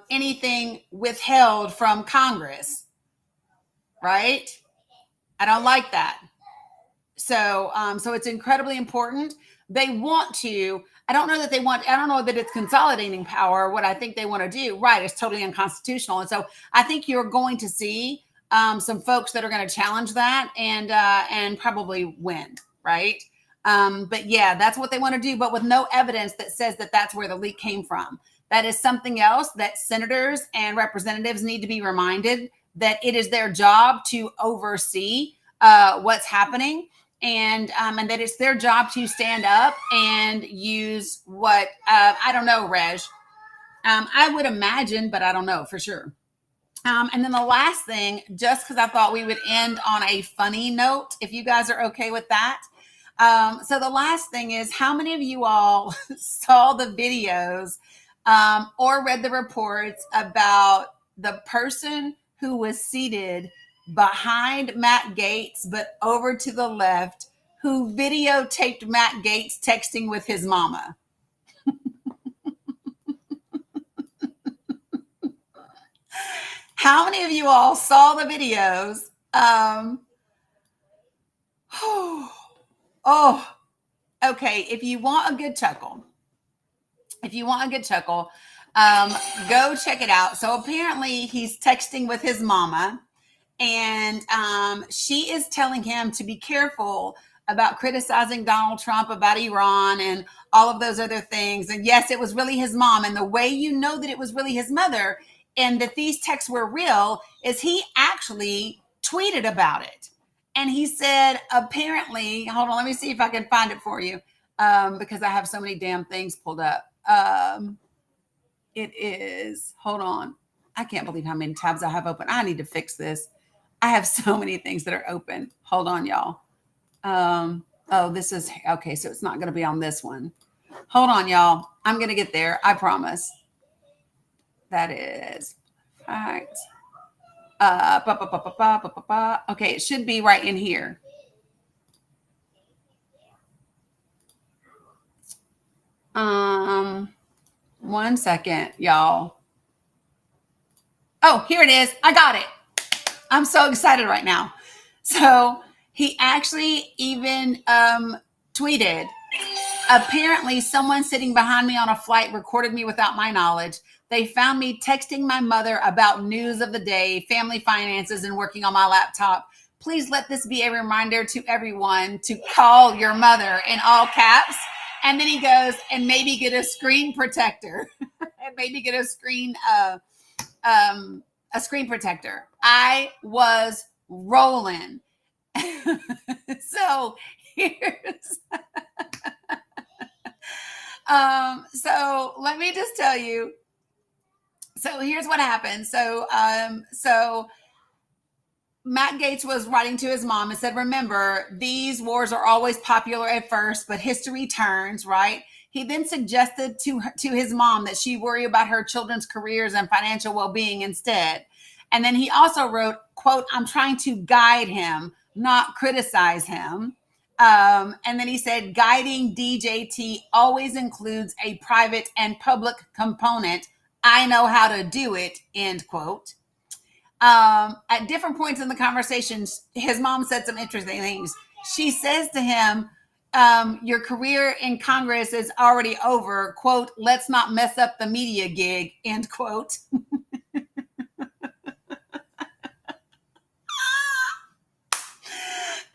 anything withheld from Congress, right? I don't like that. So it's incredibly important. They want to, I don't know that it's consolidating power. What I think they want to do, right, it's totally unconstitutional. And so I think you're going to see some folks that are going to challenge that and probably win, right? But yeah, that's what they want to do, but with no evidence that says that that's where the leak came from. That is something else that senators and representatives need to be reminded that it is their job to oversee what's happening. And that it's their job to stand up and use what, I don't know, Reg. I would imagine, but I don't know for sure. And then the last thing, just because I thought we would end on a funny note, if you guys are okay with that. So the last thing is, how many of you all saw the videos or read the reports about the person who was seated behind Matt Gaetz, but over to the left, who videotaped Matt Gaetz texting with his mama? How many of you all saw the videos? Okay. If you want a good chuckle, go check it out. So apparently he's texting with his mama, and she is telling him to be careful about criticizing Donald Trump, about Iran, and all of those other things. And yes, it was really his mom. And the way you know that it was really his mother and that these texts were real is he actually tweeted about it. And he said, apparently, hold on, let me see if I can find it for you, because I have so many damn things pulled up. It is, hold on. I can't believe how many tabs I have open. I need to fix this. I have so many things that are open. Hold on, y'all. This is, okay, so it's not going to be on this one. Hold on, y'all. I'm going to get there. I promise. That is fact. Okay, it should be right in here. One second, y'all. Oh, here it is. I got it. I'm so excited right now. So he actually even tweeted, apparently someone sitting behind me on a flight recorded me without my knowledge. They found me texting my mother about news of the day, family finances, and working on my laptop. Please let this be a reminder to everyone to call your mother, in all caps. And then he goes, and maybe get a screen protector. And maybe get a screen protector. I was rolling. So here's so let me just tell you. So here's what happened. So Matt Gaetz was writing to his mom and said, remember, these wars are always popular at first, but history turns, right? He then suggested to his mom that she worry about her children's careers and financial well-being instead. And then he also wrote, quote, I'm trying to guide him, not criticize him. And then he said, guiding DJT always includes a private and public component. I know how to do it, end quote. At different points in the conversation, his mom said some interesting things. She says to him, your career in Congress is already over. Quote, let's not mess up the media gig, end quote.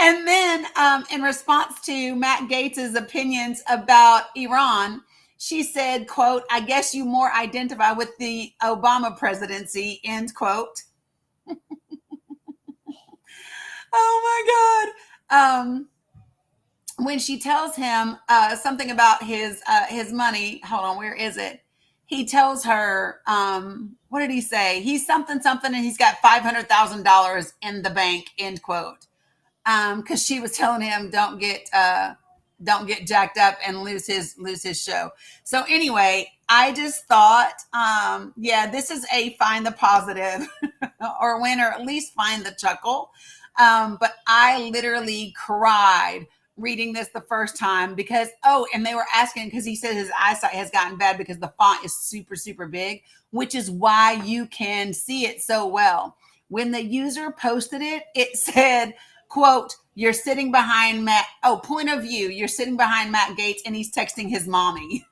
And then in response to Matt Gaetz's opinions about Iran, she said, quote, I guess you more identify with the Obama presidency, end quote. Oh my God. When she tells him something about his money, hold on, where is it? He tells her, what did he say? He's something, and he's got $500,000 in the bank, end quote. Because she was telling him don't get jacked up and lose his show. So anyway, I just thought, this is a find the positive or win, or at least find the chuckle. But I literally cried reading this the first time because, and they were asking, because he said his eyesight has gotten bad because the font is super, super big, which is why you can see it so well. When the user posted it, it said, quote, you're sitting behind Matt. Oh, point of view. You're sitting behind Matt Gaetz and he's texting his mommy.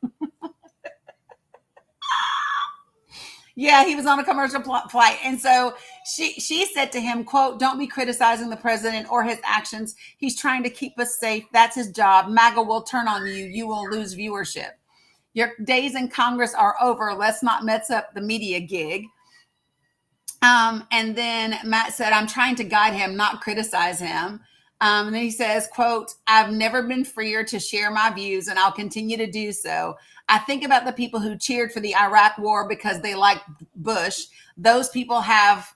Yeah, he was on a commercial flight. And so she said to him, quote, don't be criticizing the president or his actions. He's trying to keep us safe. That's his job. MAGA will turn on you. You will lose viewership. Your days in Congress are over. Let's not mess up the media gig. And then Matt said, I'm trying to guide him, not criticize him. And then he says, quote, I've never been freer to share my views, and I'll continue to do so. I think about the people who cheered for the Iraq war because they like Bush. Those people have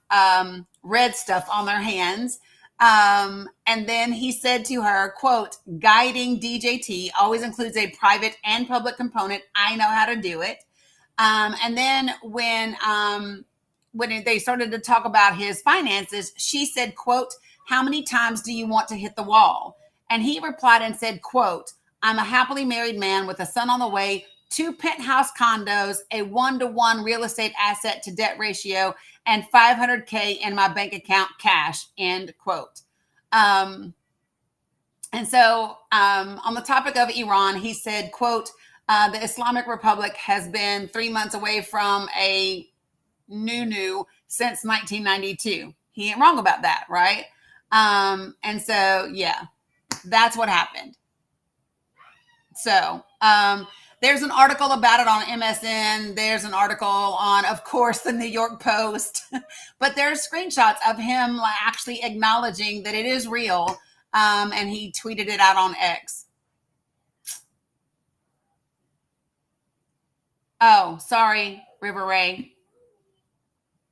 red stuff on their hands. And then he said to her, quote, guiding DJT always includes a private and public component. I know how to do it. And then when they started to talk about his finances, she said, quote, how many times do you want to hit the wall? And he replied and said, quote, I'm a happily married man with a son on the way, 2 penthouse condos, a 1-to-1 real estate asset to debt ratio, and $500K in my bank account cash, end quote. And so on the topic of Iran, he said, quote, the Islamic Republic has been 3 months away from a new since 1992. He ain't wrong about that, right? And so, yeah, that's what happened. So there's an article about it on MSN. There's an article on, of course, the New York Post. But there's screenshots of him actually acknowledging that it is real. And he tweeted it out on X. Oh, sorry, River Ray.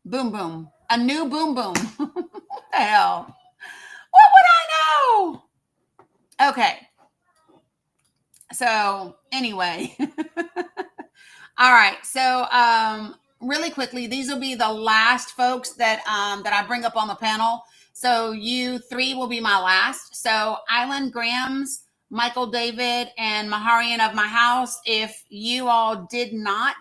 Boom, boom. A new boom, boom. What the hell? What would I know? Okay. So anyway. All right. So really quickly, these will be the last folks that I bring up on the panel. So you three will be my last. So Island Grams, Michael David, and Maharian of my house. If you all did not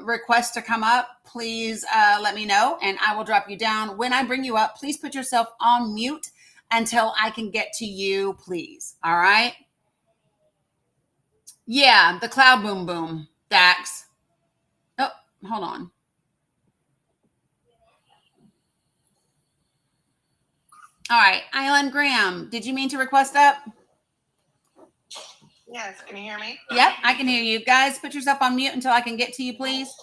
request to come up, please let me know and I will drop you down. When I bring you up, please put yourself on mute until I can get to you, please. All right. Yeah, the cloud boom boom, Dax. Oh, hold on. All right, Island Graham, did you mean to request up? Yes, can you hear me? Yep, I can hear you. Guys, put yourself on mute until I can get to you, please.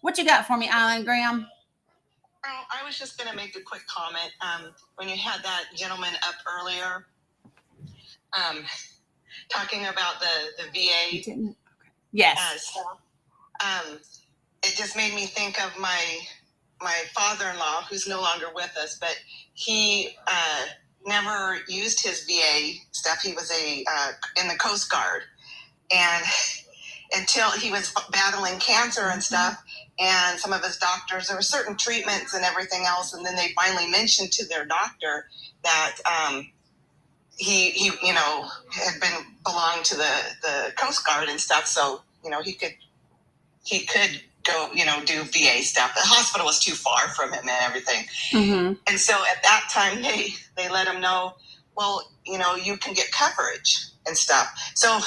What you got for me, Island Graham? Oh, I was just going to make a quick comment. When you had that gentleman up earlier talking about the VA. You didn't? Okay. Yes. It just made me think of my father-in-law, who's no longer with us, but he never used his VA stuff. He was in the Coast Guard, and until he was battling cancer and stuff, and some of his doctors, there were certain treatments and everything else, and then they finally mentioned to their doctor that he had belonged to the Coast Guard and stuff, so he could go do VA stuff. The hospital was too far from him and everything. Mm-hmm. And so at that time they let him know, well, you can get coverage and stuff. So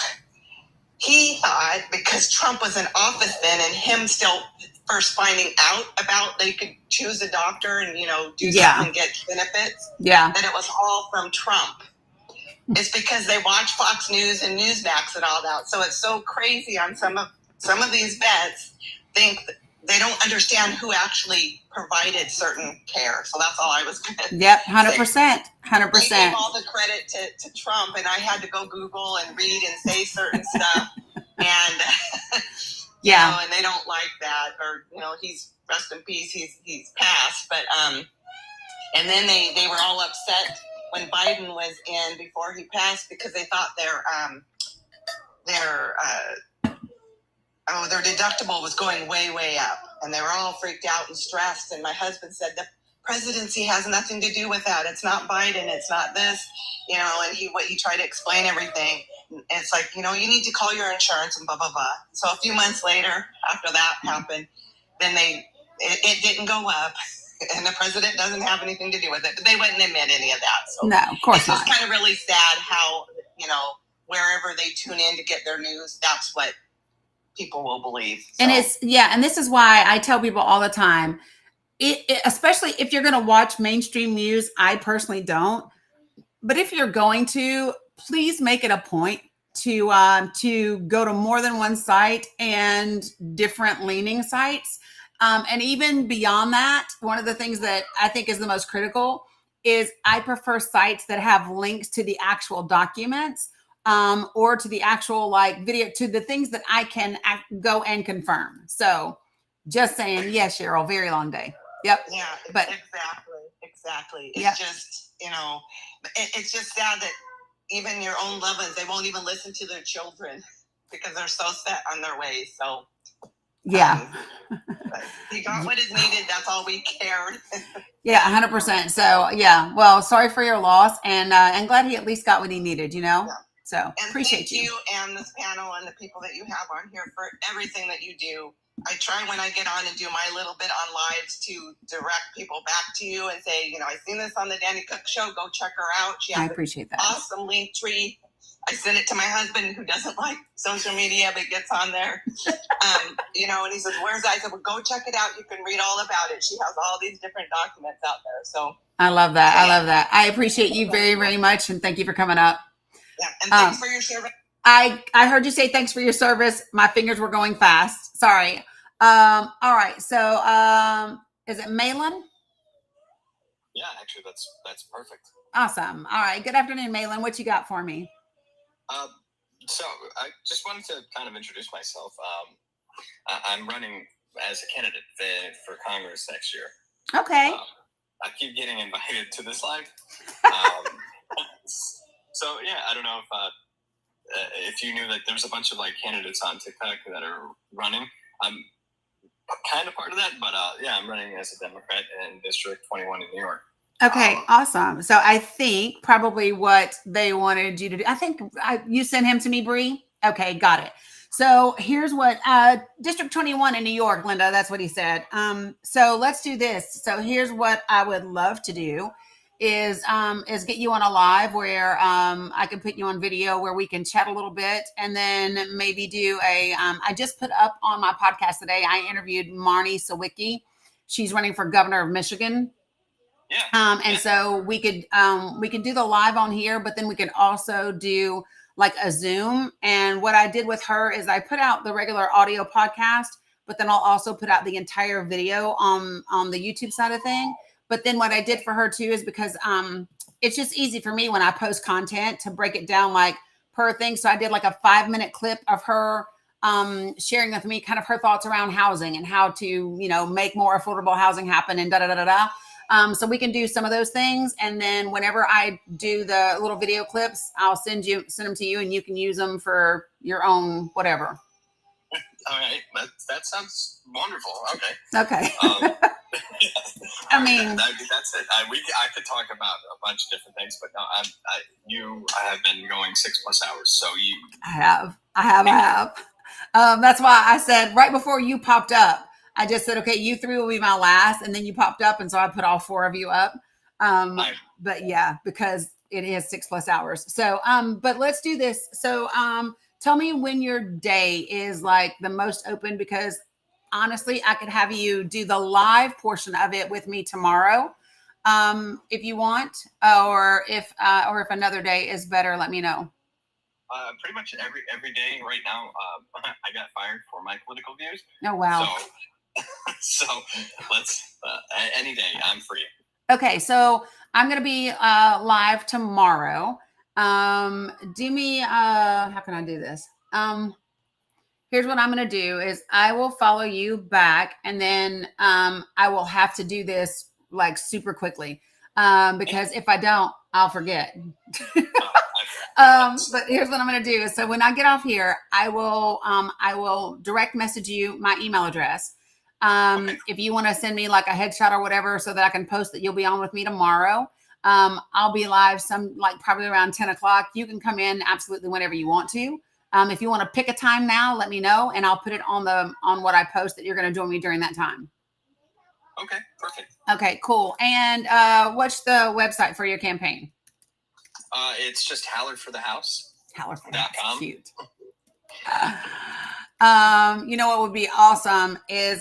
he thought because Trump was in office then and him still first finding out about they could choose a doctor and, do something and get benefits, that it was all from Trump. It's because they watch Fox News and Newsmax and all that. So it's so crazy on some of these vets think that they don't understand who actually provided certain care. So that's all I was going to Yep, 100%. They 100%. gave all the credit to Trump, and I had to go Google and read and say certain stuff. And, and they don't like that. Or, he's, rest in peace, he's passed. But, and then they were all upset when Biden was in before he passed because they thought their deductible was going way, way up. And they were all freaked out and stressed. And my husband said, the presidency has nothing to do with that. It's not Biden. It's not this, and he tried to explain everything. And it's like, you need to call your insurance and blah, blah, blah. So a few months later, after that happened, then it didn't go up. And the president doesn't have anything to do with it. But they wouldn't admit any of that. So no, of course not. It's just kind of really sad how, wherever they tune in to get their news, that's what people will believe. So. And and this is why I tell people all the time, especially if you're going to watch mainstream news, I personally don't. But if you're going to, please make it a point to go to more than one site and different leaning sites. And even beyond that, one of the things that I think is the most critical is I prefer sites that have links to the actual documents or to the actual video, to the things that I can go and confirm. So just saying, yes, Cheryl, very long day. Yep. Yeah, but exactly. It's just, it's just sad that even your own loved ones, they won't even listen to their children because they're so set on their ways. So he got what is needed. That's all we cared. 100%. So well, sorry for your loss, and glad he at least got what he needed. So and appreciate thank you and this panel and the people that you have on here for everything that you do. I try when I get on and do my little bit on lives to direct people back to you and say, I've seen this on the Dani Cook Show. Go check her out. She has I appreciate that. Awesome link tree. I sent it to my husband who doesn't like social media but gets on there. And he says, where's that? I said, well, go check it out. You can read all about it. She has all these different documents out there. So I love that. I love that. I appreciate you very, very much. And thank you for coming up. Yeah. And thanks for your service. I heard you say thanks for your service. My fingers were going fast. Sorry. All right. So is it Malin? Yeah, actually that's perfect. Awesome. All right. Good afternoon, Malin. What you got for me? So I just wanted to kind of introduce myself. I'm running as a candidate for Congress next year. Okay. I keep getting invited to this live. So yeah, I don't know if you knew that there's a bunch of candidates on TikTok that are running. I'm kind of part of that, but I'm running as a Democrat in District 21 in New York. Okay, awesome. So I think probably what they wanted you to do, I think you sent him to me, Bree. Okay, got it. So here's what District 21 in New York, Linda, that's what he said. So let's do this. So here's what I would love to do is get you on a live where I can put you on video where we can chat a little bit, and then maybe do I just put up on my podcast today, I interviewed Marnie Sawicki. She's running for governor of Michigan. Yeah. So we could do the live on here, but then we could also do a Zoom. And what I did with her is I put out the regular audio podcast, but then I'll also put out the entire video on the YouTube side of thing. But then what I did for her too is because it's just easy for me when I post content to break it down per thing. So I did a 5-minute clip of her sharing with me kind of her thoughts around housing and how to, make more affordable housing happen and da-da-da-da-da. So we can do some of those things. And then whenever I do the little video clips, I'll send them to you and you can use them for your own whatever. All right. That sounds wonderful. Okay. I mean, that's it. I could talk about a bunch of different things, but no, I have been going 6+ hours. So I have. That's why I said right before you popped up, I just said, okay, you three will be my last. And then you popped up. And so I put all 4 of you up. But yeah, because it is 6+ hours. So, but let's do this. So, tell me when your day is like the most open, because honestly, I could have you do the live portion of it with me tomorrow, if you want, or if another day is better, let me know. Pretty much every day right now. I got fired for my political views. Oh, wow. So let's any day I'm free. Okay, so I'm gonna be live tomorrow. Do me how can I do this? Here's what I'm gonna do is I will follow you back, and then I will have to do this like super quickly. Because if I don't, I'll forget. But here's what I'm going to do is, so when I get off here, I will direct message you my email address. If you want to send me like a headshot or whatever, so that I can post that you'll be on with me tomorrow. I'll be live probably around 10 o'clock. You can come in absolutely whenever you want to. If you want to pick a time now, let me know, and I'll put it on what I post that you're going to join me during that time. Okay, perfect. Okay, cool. And what's the website for your campaign? It's just Howler for the House. HowlerForTheHouse. Cute. You know what would be awesome is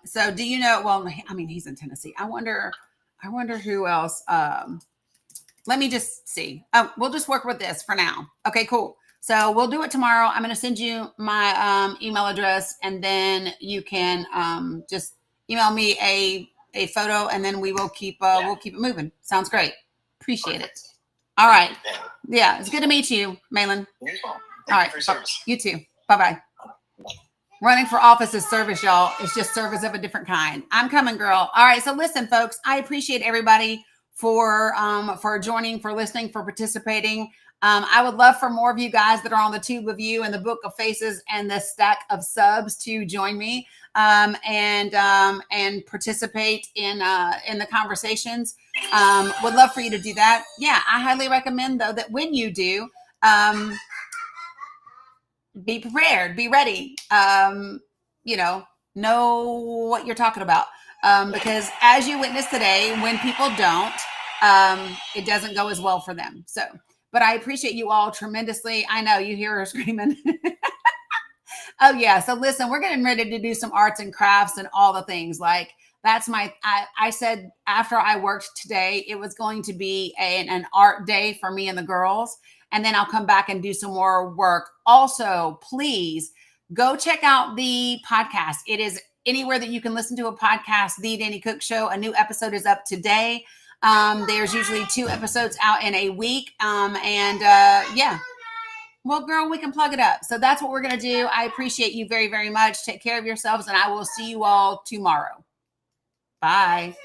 so do you know, well, I mean, he's in Tennessee. I wonder who else. Let me just see. We'll just work with this for now. Okay, cool. So we'll do it tomorrow. I'm going to send you my email address, and then you can just email me a photo, and then we will keep we'll keep it moving. Sounds great. Appreciate it. All right. Yeah, it's good to meet you, Malin. All right. You too. Bye-bye. Running for office is service, y'all. It's just service of a different kind. I'm coming, girl. All right. So listen, folks, I appreciate everybody for joining, for listening, for participating. I would love for more of you guys that are on the Tube of You and the Book of Faces and the Stack of Subs to join me and participate in the conversations. Would love for you to do that. Yeah, I highly recommend, though, that when you do, be prepared, be ready, know what you're talking about. Because as you witnessed today, when people don't, it doesn't go as well for them. So, but I appreciate you all tremendously. I know you hear her screaming. Oh yeah. So listen, we're getting ready to do some arts and crafts and all the things. Like that's I said after I worked today, it was going to be an art day for me and the girls. And then I'll come back and do some more work. Also, please go check out the podcast. It is anywhere that you can listen to a podcast, The Dani Cook Show. A new episode is up today. There's usually 2 episodes out in a week. Yeah. Well, girl, we can plug it up. So that's what we're going to do. I appreciate you very, very much. Take care of yourselves, and I will see you all tomorrow. Bye.